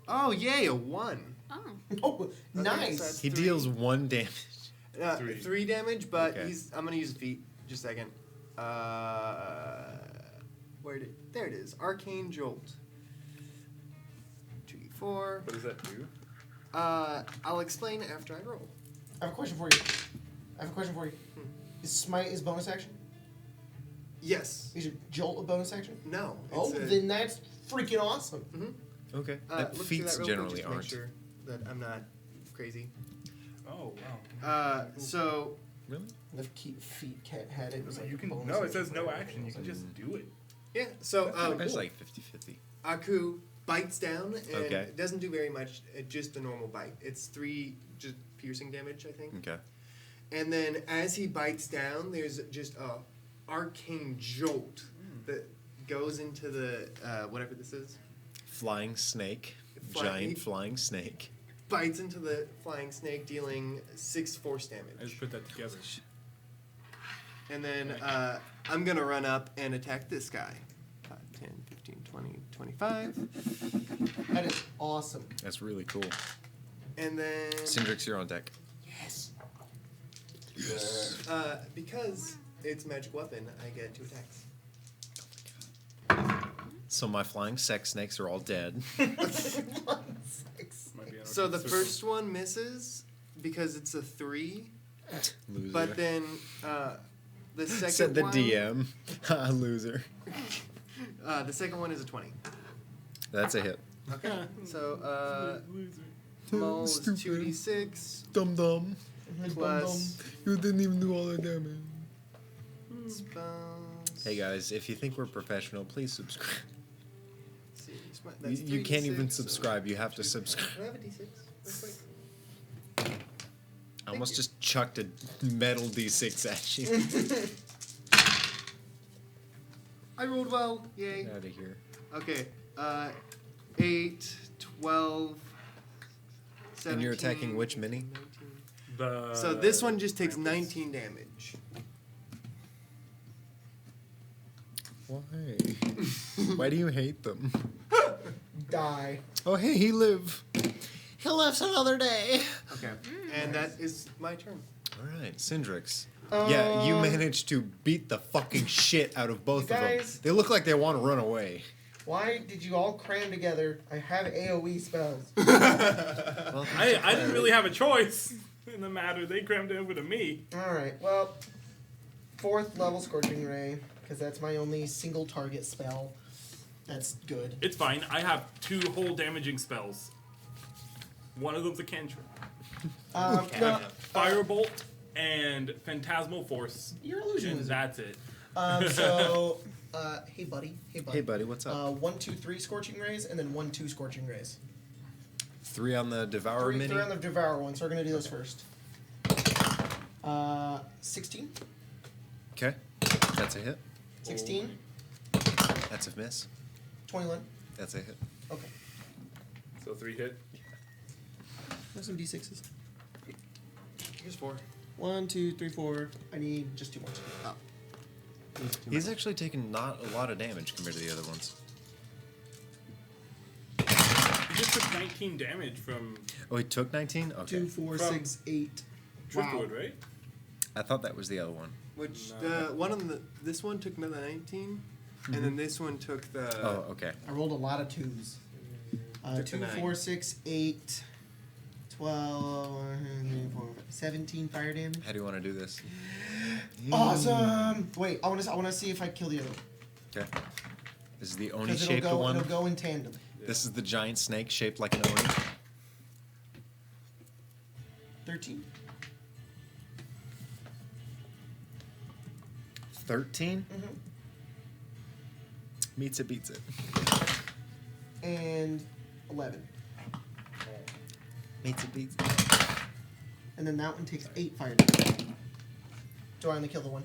Oh, yay, a 1. Oh. Oh, Okay, nice. so that's He 3. deals 1 damage. 3 damage, but Okay. I'm gonna use feet. Just a second. There it is. Arcane Jolt. 2d4. What does that do? I'll explain after I roll. I have a question for you. Is smite is bonus action? Yes. Is your jolt a bonus action? No. Oh, then that's freaking awesome. Okay. Look through Feats that real quick generally just to make aren't. sure that I'm not crazy. Oh, wow. So Really? The feet had it was like You a can. bonus No, it action says for no everything. action. You can just do it. yeah. So It's like 50-50. Aku bites down and Okay. it doesn't do very much. Just the normal bite. It's 3 just piercing damage, I think. Okay. And then as he bites down, there's just a arcane jolt that goes into the whatever this is. Flying snake. Flying- Giant flying snake. Bites into the flying snake, dealing 6 force I damage. just put that together. And then I'm going to run up and attack this guy. 5, 10, 15, 20, 25. That is awesome. That's really cool. And then Syndrix, you're on deck. Yes. because it's a magic weapon, I get 2 attacks. So my flying sex snakes are all dead. Might be an So the Arcane first one misses because it's a 3, Loser. but then the second Said the one, DM. Loser. the second one is a 20. That's a hit. Okay. So Loser. Mo is Stupid. 2d6 Dum dum. plus You didn't even do all the damage. spells. Hey guys, if you think we're professional, please subscribe. Searing Smite, You, that's you can't 3d6, even so- subscribe. You have to subscribe. Do I have a d6? Real quick. I almost just chucked a metal D6 at you. I rolled well. Yay. Get out of here. Okay. 8, 12, 17. And you're attacking which mini? 19. So this one just takes 19 damage. Why? Why do you hate them? Die. Oh, hey, he live. He lives another day. Okay. And that is my turn. All right, Syndrix. Yeah, you Um, managed to beat the fucking shit out of both You of them. guys- They look like they want to run away. Why did you all cram together? I have AoE spells. Well, I didn't really have a choice in the matter. They crammed it over to me. Alright, well, 4th level Scorching Ray, because that's my only single target spell. That's good. It's fine. I have 2 whole damaging spells. One of them's a cantrip. No, Firebolt and Phantasmal Force. you're illusion And wizard. that's it. Hey buddy. Hey, buddy, what's up? 1, 2, 3 Scorching Rays, and then 1, 2 Scorching Rays. 3 on the Devour mini. 3 on the Devour one, so we're gonna do those first. 16. Okay, that's a hit. 16. That's a miss. 21. That's a hit. Okay. So 3 hit. Have some d6s. Here's 4. 1, 2, 3, 4. I need just 2 more. Oh. He's actually taken not a lot of damage compared to the other ones. He just took 19 damage from Oh, he took 19? Okay. 2, 4, From- 6, 8. Driftwood, right? I thought that was the other one. Which No. one on the this one took another 19, and then this one took the. Oh, okay. I rolled a lot of 2s. Took the 2, 9. 4, 6, 8, 12, 17 fire damage. How do you want to do this? Awesome! Wait, I wanna see if I kill the other one. Okay. This is the Oni Because shaped one. it'll go in tandem. This is the giant snake shaped like an Oni. 13. 13? Mm-hmm. Meets it, beats it. And 11. Meets it, beats it. And then that one takes 8 fire damage. Do I only kill the one?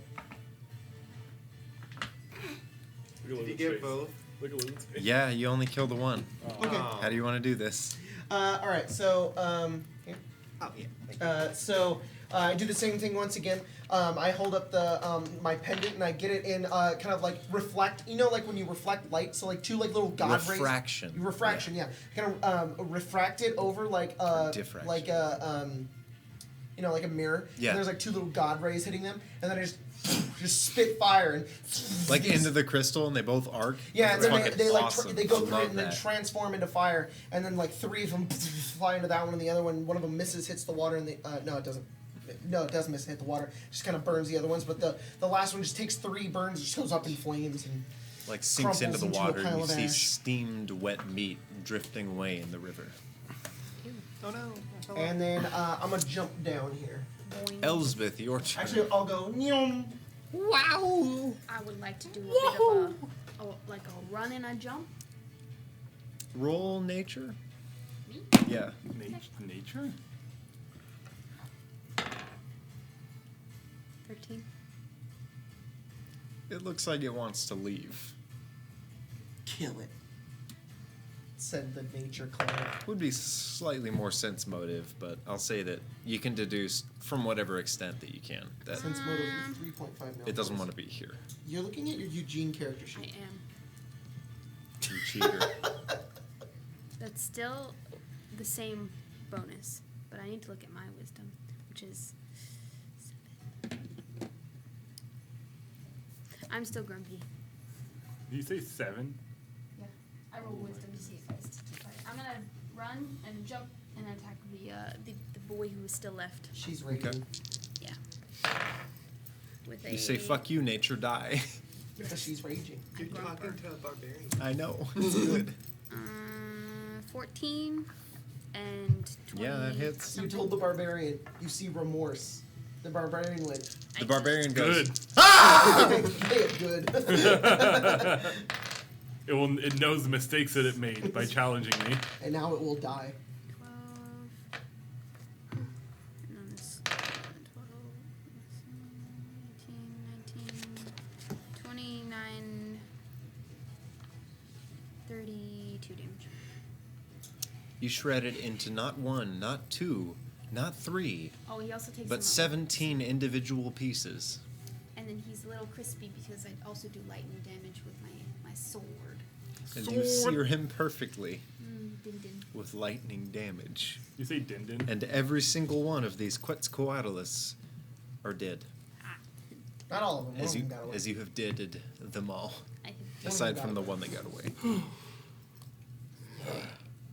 Look at Did you Logan's get face. both? Look at Logan's face. Yeah, you only killed the one. Okay. How do you want to do this? Alright, so, here. Oh yeah. I do the same thing once again. I hold up the my pendant and I get it in kind of like reflect. You know, like when you reflect light, so like 2 like little god rays. Refraction. Refraction, yeah. Kind of refract it over like diffraction. like a you know, like a mirror. Yeah. And there's like 2 little god rays hitting them, and then I just spit fire and Like into the crystal and they both arc? yeah, and It's then fucking they like awesome. they go I through love it and then that. transform into fire, and then like 3 of them fly into that one, and the other one of them misses, hits the water, and no, it doesn't. No, it does miss and hit the water. Just kind of burns the other ones, but the last one just takes 3 burns, just goes up in flames, and Like sinks into crumples the into a water and pile you of see ash. steamed wet meat drifting away in the river. Oh no. I fell and then I'm gonna jump down here. Boing. Elsbeth, your turn. Actually, I'll go. Nyum. I would like to do a bit of a like a run and a jump. Roll nature. Me? Yeah. Nature? 13. It looks like it wants to leave. Kill it, said the nature cleric. Would be slightly more sense motive, but I'll say that you can deduce from whatever extent that you can that Sense motive is 3.5 million. it doesn't want to be here. You're looking at your Eugene character I sheet. am. You cheater. That's still the same bonus, but I need to look at my wisdom, which is 7. I'm still grumpy. Did you say 7? Yeah, I roll wisdom to see if I I'm gonna run and jump and attack the boy who is still left. She's raging. Okay. Yeah. With You say fuck you, nature, die. Because she's raging. You're grumper. talking to a barbarian. I know. It's good. 14 and 20. Yeah, that hits. You told the barbarian. You see remorse. The barbarian went. The barbarian goes. Good. Play it good. It knows the mistakes that it made by challenging me. And now it will die. 12. And then this 12, 18, 19, 29, 32 damage. You shred it into not 1, not 2, not 3, Oh, he also takes but some 17 individual pieces. And then he's a little crispy because I also do lightning damage with my sword. And you sear him perfectly Din din. with lightning damage. You say din din? And every single one of these Quetzalcoatlus are dead. Not all of them. One As of you them got away. as you have deaded them all. I have Aside from the one that got away.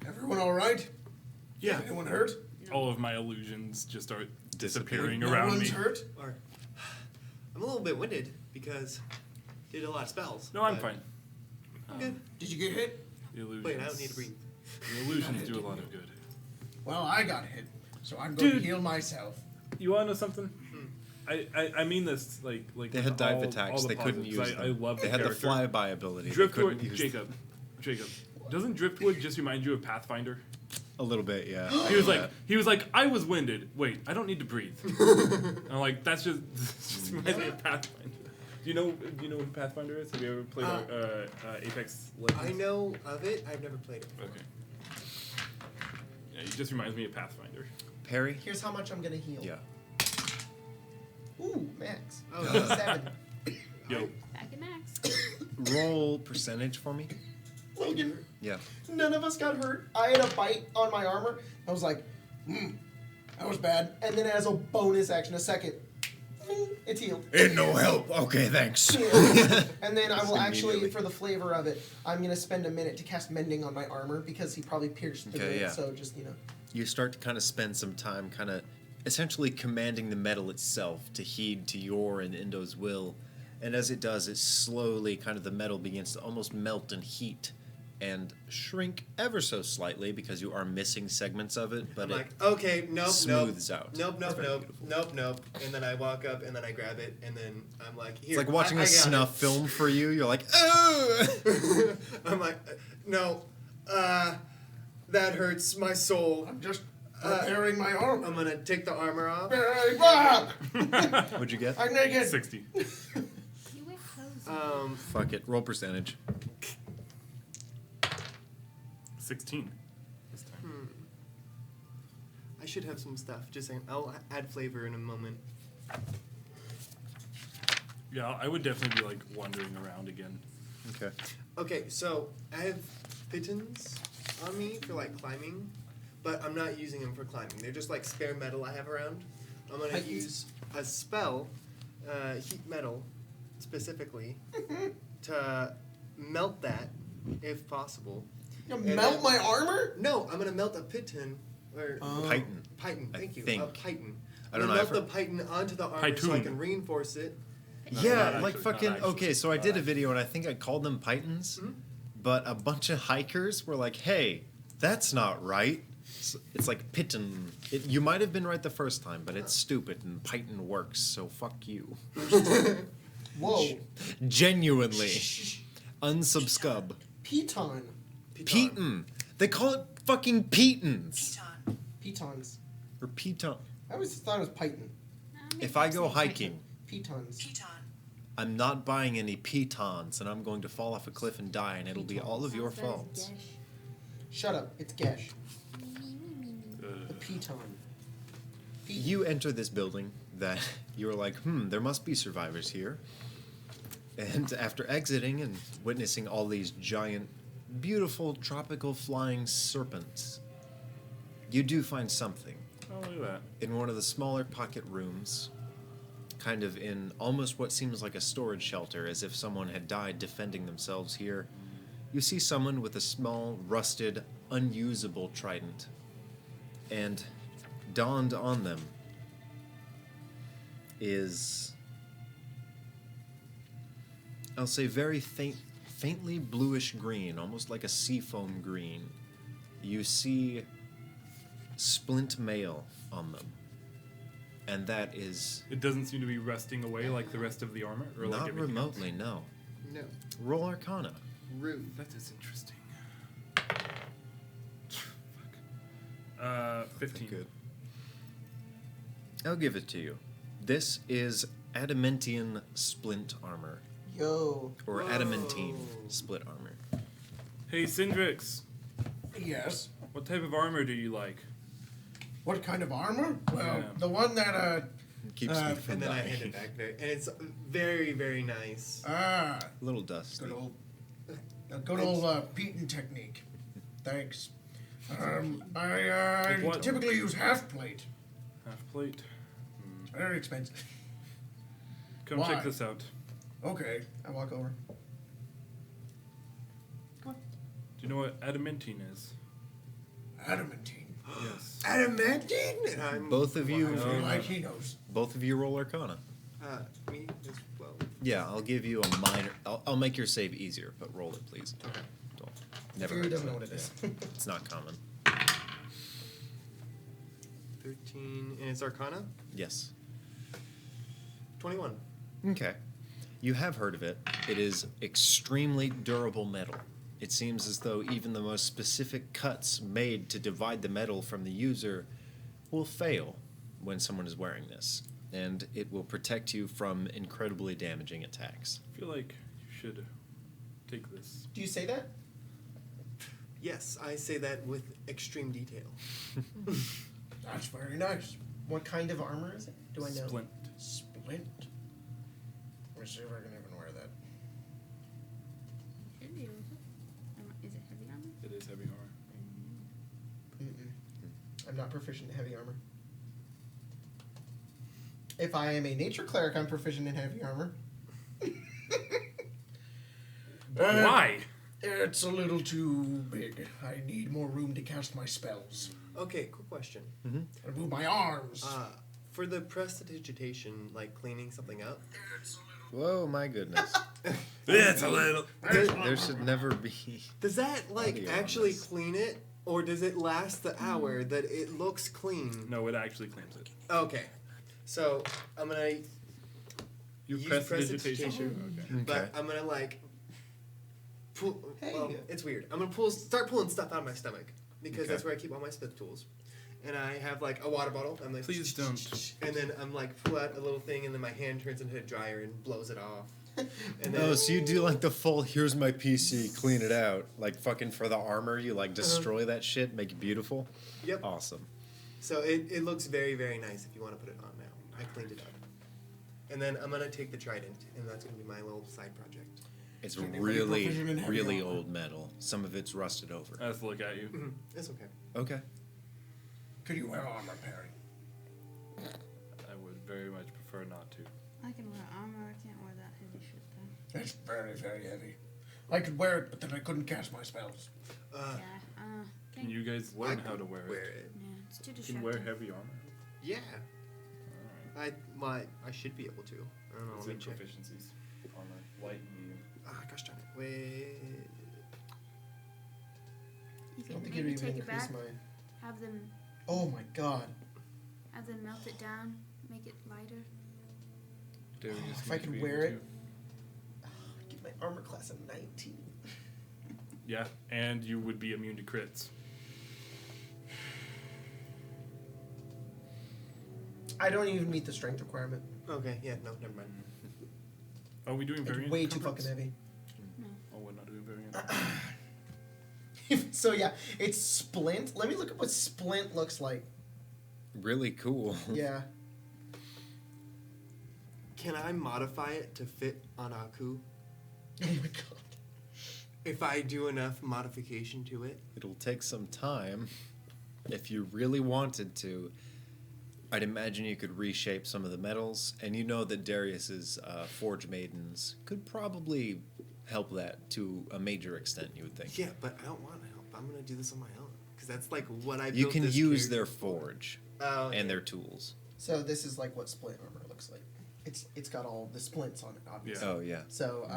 Everyone all right? Yeah. Anyone hurt? All of my illusions just start disappearing No around one's me. hurt? Or, I'm a little bit winded because did a lot of spells. No, I'm but fine. I'm good. Did you get hit? The illusions. Wait, I don't need to breathe. The illusions do a lot of good. Well, I got hit, so I'm going Dude. to heal myself. You want to know something? I mean this like They had all- dive all attacks, the they couldn't positives. use them. I love They the had the character. flyby ability. They Driftwood, couldn't use Jacob. Doesn't Driftwood just remind you of Pathfinder? a little bit, yeah. He was like, I was winded. Wait, I don't need to breathe. I'm like, that's just reminds me of Pathfinder. Do you know who Pathfinder is? Have you ever played Apex Legends? I know of it. I've never played it. Okay. Yeah, he just reminds me of Pathfinder. Perry? Here's how much I'm gonna heal. Yeah. Ooh, max. Oh, 7. Yo, back at max. Roll percentage for me. Logan, Yeah. none of us got hurt. I had a bite on my armor. I was like, That was bad. and then as a bonus action, a second, it's healed. Ain't no help. Okay, thanks. And then I will actually, Immediately. for the flavor of it, I'm gonna spend a minute to cast mending on my armor because he probably pierced through Okay, it. yeah. So just You start to kind of spend some time kind of essentially commanding the metal itself to heed to your and Indo's will. And as it does, it slowly kind of the metal begins to almost melt and heat and shrink ever so slightly because you are missing segments of it, but I'm it like, okay, nope, smooths out. Nope. Very beautiful. Nope. And then I walk up and then I grab it and then I'm like, here. It's like watching I a got snuff film for you. You're like, oh! it. I'm like, no, that hurts my soul. I'm just repairing my armor. I'm gonna take the armor off. Very bad. What'd you get? I'm naked. 60. You wear clothes. Fuck it. Roll percentage. 16 this time. I should have some stuff. Just saying. I'll add flavor in a moment. Yeah, I would definitely be like wandering around again. Okay. Okay, so I have pittons on me for like climbing, but I'm not using them for climbing. They're just like spare metal I have around. I'm gonna Pitons? use a spell, heat metal, specifically, to melt that, if possible. you And melt then- my armor. No, I'm gonna melt a piton or Python. python. I Thank you. think. A python. I I'm don't gonna know, melt I've the heard- python onto the armor so I Python. can reinforce it. Yeah, not like actually, fucking. not actually, Okay, so I not did a actually. video and I think I called them Pythons, Mhm. but a bunch of hikers were like, "Hey, that's not right." It's like Python. You might have been right the first time, but it's stupid and Python works. So fuck you. Whoa. Genuinely, unsubscribe. Piton. Piton. They call it fucking pitons. Pitons. Or piton. I always thought it was python. If I go hiking, Pitons. I'm not buying any pitons, and I'm going to fall off a cliff and die, and it'll be all of your fault. Shut up. It's Gesh. Uh, The Piton. You enter this building that you're like, there must be survivors here. And after exiting and witnessing all these giant, beautiful, tropical flying serpents, you do find something. oh, look at that. In one of the smaller pocket rooms, kind of in almost what seems like a storage shelter, as if someone had died defending themselves here, you see someone with a small, rusted, unusable trident. And dawned on them is, I'll say, very faintly bluish green, almost like a seafoam green. You see splint mail on them. And that is It doesn't seem to be rusting away like the rest of the armor, or like not everything remotely, no. No. Roll Arcana. Rude. Else. That is interesting. Fuck. 15. Good. I'll give it to you. This is Adamantine splint armor, Yo. or Whoa. Adamantine split armor. Hey, Syndrix, Yes. what type of armor do you like? What kind of armor? Well, Yeah. the one that Keeps me from And then I dying. hand it back there, and it's very, very nice. A little dusty. good old Peton technique. Thanks. I Like what? typically use half plate. Half plate. Very expensive. Come Why? check this out. Okay. I walk over. Do you know what adamantine is? Adamantine. Yes. Adamantine! And I'm Both of you- I feel No, like he knows. Both of you roll Arcana. Me as well. Yeah, I'll give you a minor. I'll make your save easier, but roll it, please. Don't. Never. Fury hurts. doesn't know what it is. It's not common. 13, and it's Arcana? Yes. 21. Okay. You have heard of it. It is extremely durable metal. It seems as though even the most specific cuts made to divide the metal from the user will fail when someone is wearing this, and it will protect you from incredibly damaging attacks. I feel like you should take this. Do you say that? Yes, I say that with extreme detail. That's very nice. What kind of armor is it? Do I know? Splint. Splint. Let me see if I can even wear that. Should be able to. Is it heavy armor? It is heavy armor. Mm-mm. I'm not proficient in heavy armor. If I am a nature cleric, I'm proficient in heavy armor. Why? It's a little too big. I need more room to cast my spells. Okay, quick question. I move my arms. For the prestidigitation, like cleaning something up, Whoa, my goodness. It's a little. There should never be. does that like Audio on actually this. clean it, or does it last the hour that it looks clean? No, it actually claims it. Okay, so I'm gonna You use press prestidigitation, Okay. but I'm gonna like pull. Hey. Well, it's weird. I'm gonna start pulling stuff out of my stomach because Okay. that's where I keep all my smith tools. And I have like a water bottle. I'm like, Please don't. And then I'm like, pull out a little thing, and then my hand turns into a dryer and blows it off. And then Oh, so you do like the full, here's my PC, clean it out. Like fucking for the armor, you like destroy that shit, make it beautiful? Yep. Awesome. So it looks very, very nice if you want to put it on now. I cleaned it up. And then I'm going to take the trident, and that's going to be my little side project. It's Anybody really, proficient in heavy really armor? old metal. Some of it's rusted over. Let's look at you. It's okay. Okay. Could you wear armor, Perry? I would very much prefer not to. I can wear armor. I can't wear that heavy shit though. It's very, very heavy. I could wear it, but then I couldn't cast my spells. Yeah. Can you guys learn how to wear it? Yeah, it's too You distracting. can wear heavy armor. Yeah. Alright. I should be able to. I don't know. What's Let in me check. proficiencies? Armor, light, medium. Gosh darn it. Wait. You I can don't think maybe it'd even take it increase back. mine. Have them Oh my god. melt it down. Make it lighter. Darius If I might could be wear able it. to. Give my armor class a 19. Yeah, and you would be immune to crits. I don't even meet the strength requirement. Okay, yeah, no, never mind. Are we doing It's variant? way too comforts? fucking heavy. Oh, we're not doing variant. So yeah, it's splint. Let me look at what splint looks like. Really cool. Yeah. Can I modify it to fit on Aku? Oh my god. If I do enough modification to it? It'll take some time. If you really wanted to, I'd imagine you could reshape some of the metals, and you know that Darius's Forge Maidens could probably help that to a major extent, you would think. Yeah, but I don't want to help. I'm going to do this on my own. Because that's like what I You built can this use character their for. forge Oh, and their tools. So this is like what splint armor looks like. It's got all the splints on it, obviously. Oh, yeah. So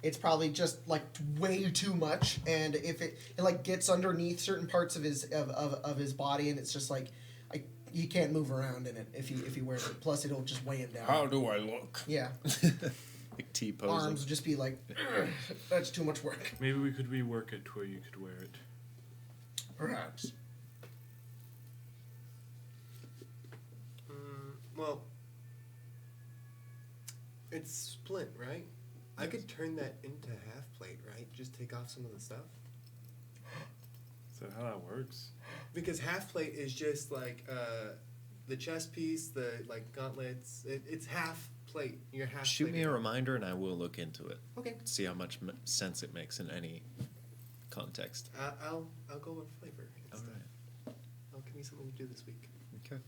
it's probably just like way too much, and if it like gets underneath certain parts of his of his body, and it's just like he can't move around in it if he wears it. Plus, it'll just weigh him down. How do I look? Yeah, Like T-posing. arms would just be like, that's too much work. Maybe we could rework it to where you could wear it. Perhaps. Well, it's splint, right? I could turn that into half plate, right? Just take off some of the stuff. Is that how that works? Because half plate is just like the chest piece, the like gauntlets. It's half plate. You're half. Shoot me a plated. reminder, and I will look into it. Okay. See how much sense it makes in any context. I'll go with flavor. All Instead. right. I'll give me something to do this week. Okay.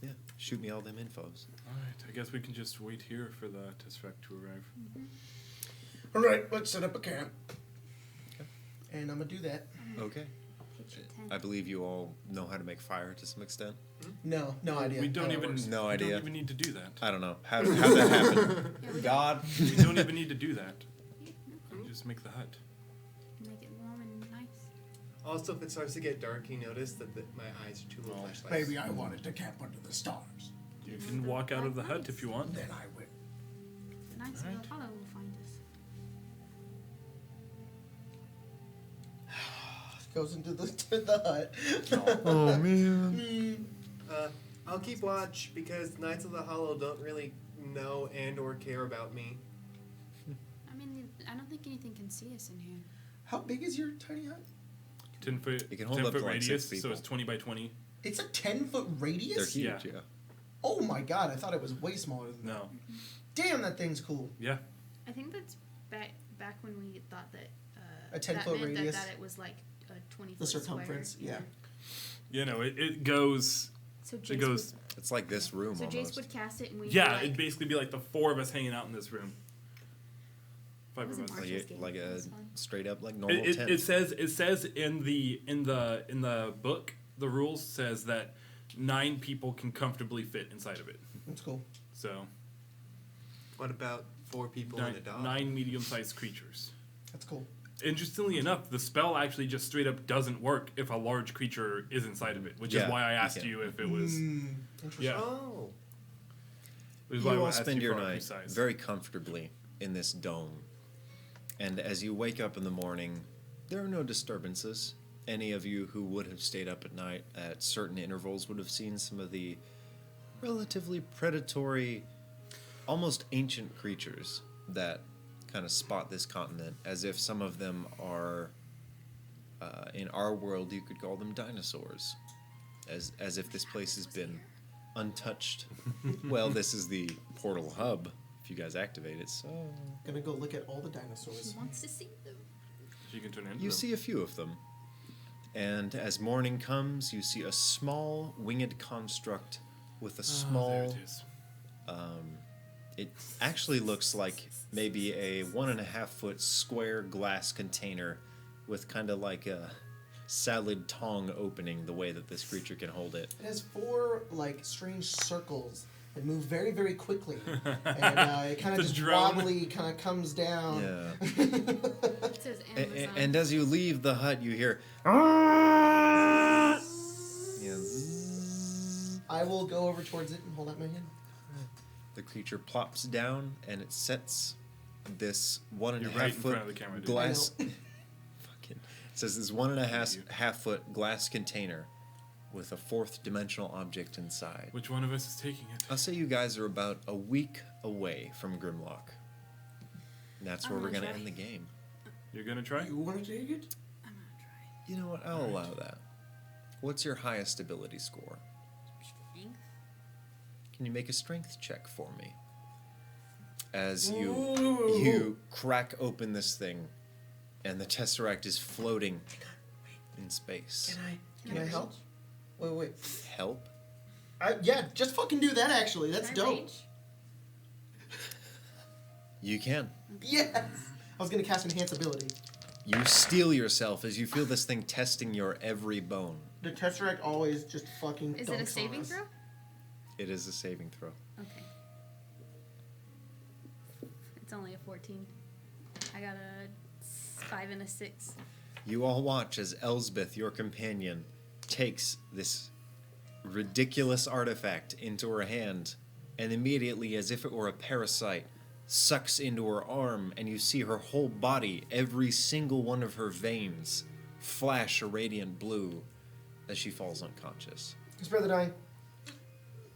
Yeah. Shoot me all them infos. Alright, I guess we can just wait here for the Tesseract to arrive. All right, let's set up a camp. And I'm gonna do that. Okay. Pitch a tent. I believe you all know how to make fire to some extent. No idea. We don't how that even works. No we idea. don't even need to do that. I don't know. How'd that happen? Yeah, we God? We don't even need to do that. Yeah, no, We just make the hut. make it warm and nice. Also, if it starts to get dark, you notice that my eyes are too little Oh. flashlights. Maybe I wanted to camp under the stars. You can walk out of the hut if you want. Then I will. The Knights of Alright. Apollo will find us. Goes into the hut. Oh, man. I'll keep watch because Knights of the Hollow don't really know and or care about me. I mean, I don't think anything can see us in here. How big is your tiny hut? 10 foot, You can hold 10 up foot to, like, radius, 6 so people. it's 20 by 20. It's a 10-foot radius. They're huge, Yeah. yeah. Oh my god! I thought it was way smaller than that. No. Damn, that thing's cool. Yeah. I think that's back when we thought that A 10 that foot meant radius? That it was like a 20 The foot circumference. square. Yeah. You know, it goes. So It Jace goes. It's like this room would, so Jace almost. would cast it and we. Yeah, like, it'd basically be like the four of us hanging out in this room. Five of Wasn't us. Mark- Like, game. like That a was fun. straight up like normal It, tent. it says in the book, the rules says that 9 people can comfortably fit inside of it. That's cool. So What about 4 people and a dog? 9 medium-sized creatures. That's cool. Interestingly enough, the spell actually just straight up doesn't work if a large creature is inside of it, which Yeah, is why I you asked can't. you if it was. Interesting. Yeah. Oh. Which is You why I all asked spend you your for our night size. very comfortably in this dome. And as you wake up in the morning, there are no disturbances. Any of you who would have stayed up at night at certain intervals would have seen some of the relatively predatory, almost ancient creatures that kind of spot this continent, as if some of them are, in our world, you could call them dinosaurs. As if this place has been untouched. Well, this is the portal hub, if you guys activate it, so... Gonna go look at all the dinosaurs. He wants to see them. You can turn into You them. see a few of them. And as morning comes, you see a small winged construct with a There small... it is. It actually looks like maybe a 1.5 foot square glass container with kind of like a salad tong opening the way that this creature can hold it. It has 4 like strange circles that move very, very quickly, and it kind of It's a just drone. wobbly, kind of comes down. Yeah. It says Amazon. And as you leave the hut, you hear. Yeah, zzz. I will go over towards it and hold out my hand. The creature plops down and it sets this 1.5 You're right in foot front of the camera, dude. glass. I know. Fucking says this 1.5 Thank you. half-foot glass container with a fourth dimensional object inside. Which one of us is taking it? I'll say you guys are about a week away from Grimlock. And that's I'm where we're gonna gonna try. end the game. You're gonna try? You want to take it? I'm gonna try. You know what? I'll allow that. What's your highest ability score? Strength. Can you make a strength check for me? As you Ooh. crack open this thing, and the Tesseract is floating in space. Can I help? Wait. Help? Yeah, just fucking do that. Actually, that's Can I dope. rage? You can. Yes. I was gonna cast enhance ability. You steel yourself as you feel this thing testing your every bone. The Tesseract always just fucking. Is it a dunks on saving us. throw? It is a saving throw. Okay. It's only a 14. I got a 5 and a 6. You all watch as Elsbeth, your companion, takes this ridiculous artifact into her hand and immediately, as if it were a parasite, sucks into her arm, and you see her whole body, every single one of her veins, flash a radiant blue as she falls unconscious. Spare the dying.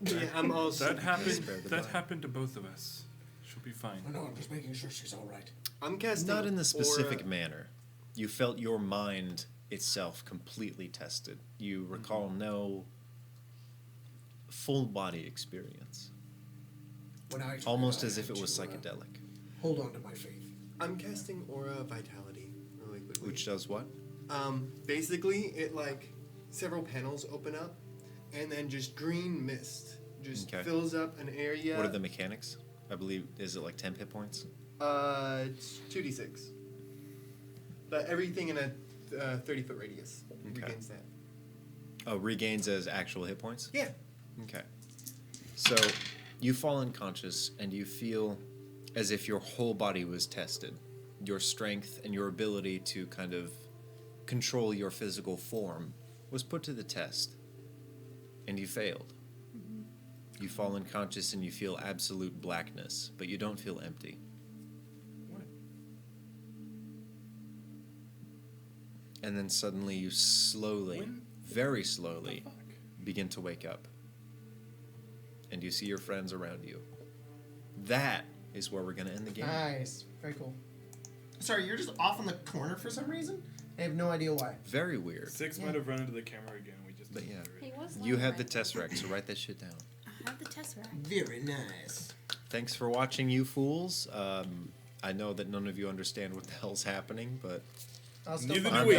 Yeah, I'm also. That happened. Spare the That body. happened to both of us. She'll be fine. Oh, no, I'm just making sure she's all right. I'm casting. Not in the specific aura. manner. You felt your mind itself completely tested. You recall no full body experience. When I took Almost I as if had it was to, psychedelic. Hold on to my faith. I'm casting aura of vitality really quickly. Which does what? Basically, it like several panels open up, and then just green mist just Okay. fills up an area. What are the mechanics? I believe, is it like 10 hit points? It's 2d6. But everything in a 30-foot radius Okay. regains that. Oh, regains as actual hit points? Yeah. Okay. So you fall unconscious and you feel as if your whole body was tested. Your strength and your ability to kind of control your physical form was put to the test. And you failed. You fall unconscious and you feel absolute blackness, but you don't feel empty. What? And then suddenly you slowly, When? very slowly, What the fuck? begin to wake up. And you see your friends around you. That is where we're going to end the game. Nice. Very cool. Sorry, you're just off on the corner for some reason? I have no idea why. Very weird. Six Yeah. might have run into the camera again. We just But didn't yeah. hear He it. was You lying have the right. Tesseract, so write that shit down. I have the Tesseract. Very nice. Thanks for watching, you fools. I know that none of you understand what the hell's happening, but That was still Neither fun. do we.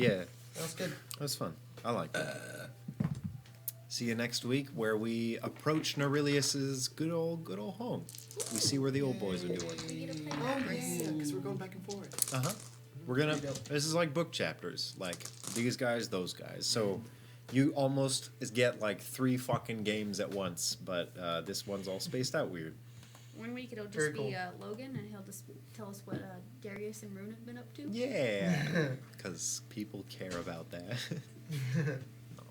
yeah, That was good. that was fun. I liked it. See you next week, where we approach Norilius's good old home. We see where the old boys are doing. We get to play Oh, Marcus. yeah, because we're going back and forth. Uh huh. We're gonna. Pretty dope. This is like book chapters, like these guys, those guys. So you almost get like 3 fucking games at once, but this one's all spaced out weird. One week it'll just Very be cool. Logan, and he'll just tell us what Darius and Rune have been up to. Yeah, because people care about that. No.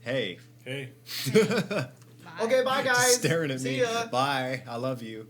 Hey. Hey. Bye. Okay, bye guys. Staring at See me. ya. Bye. I love you.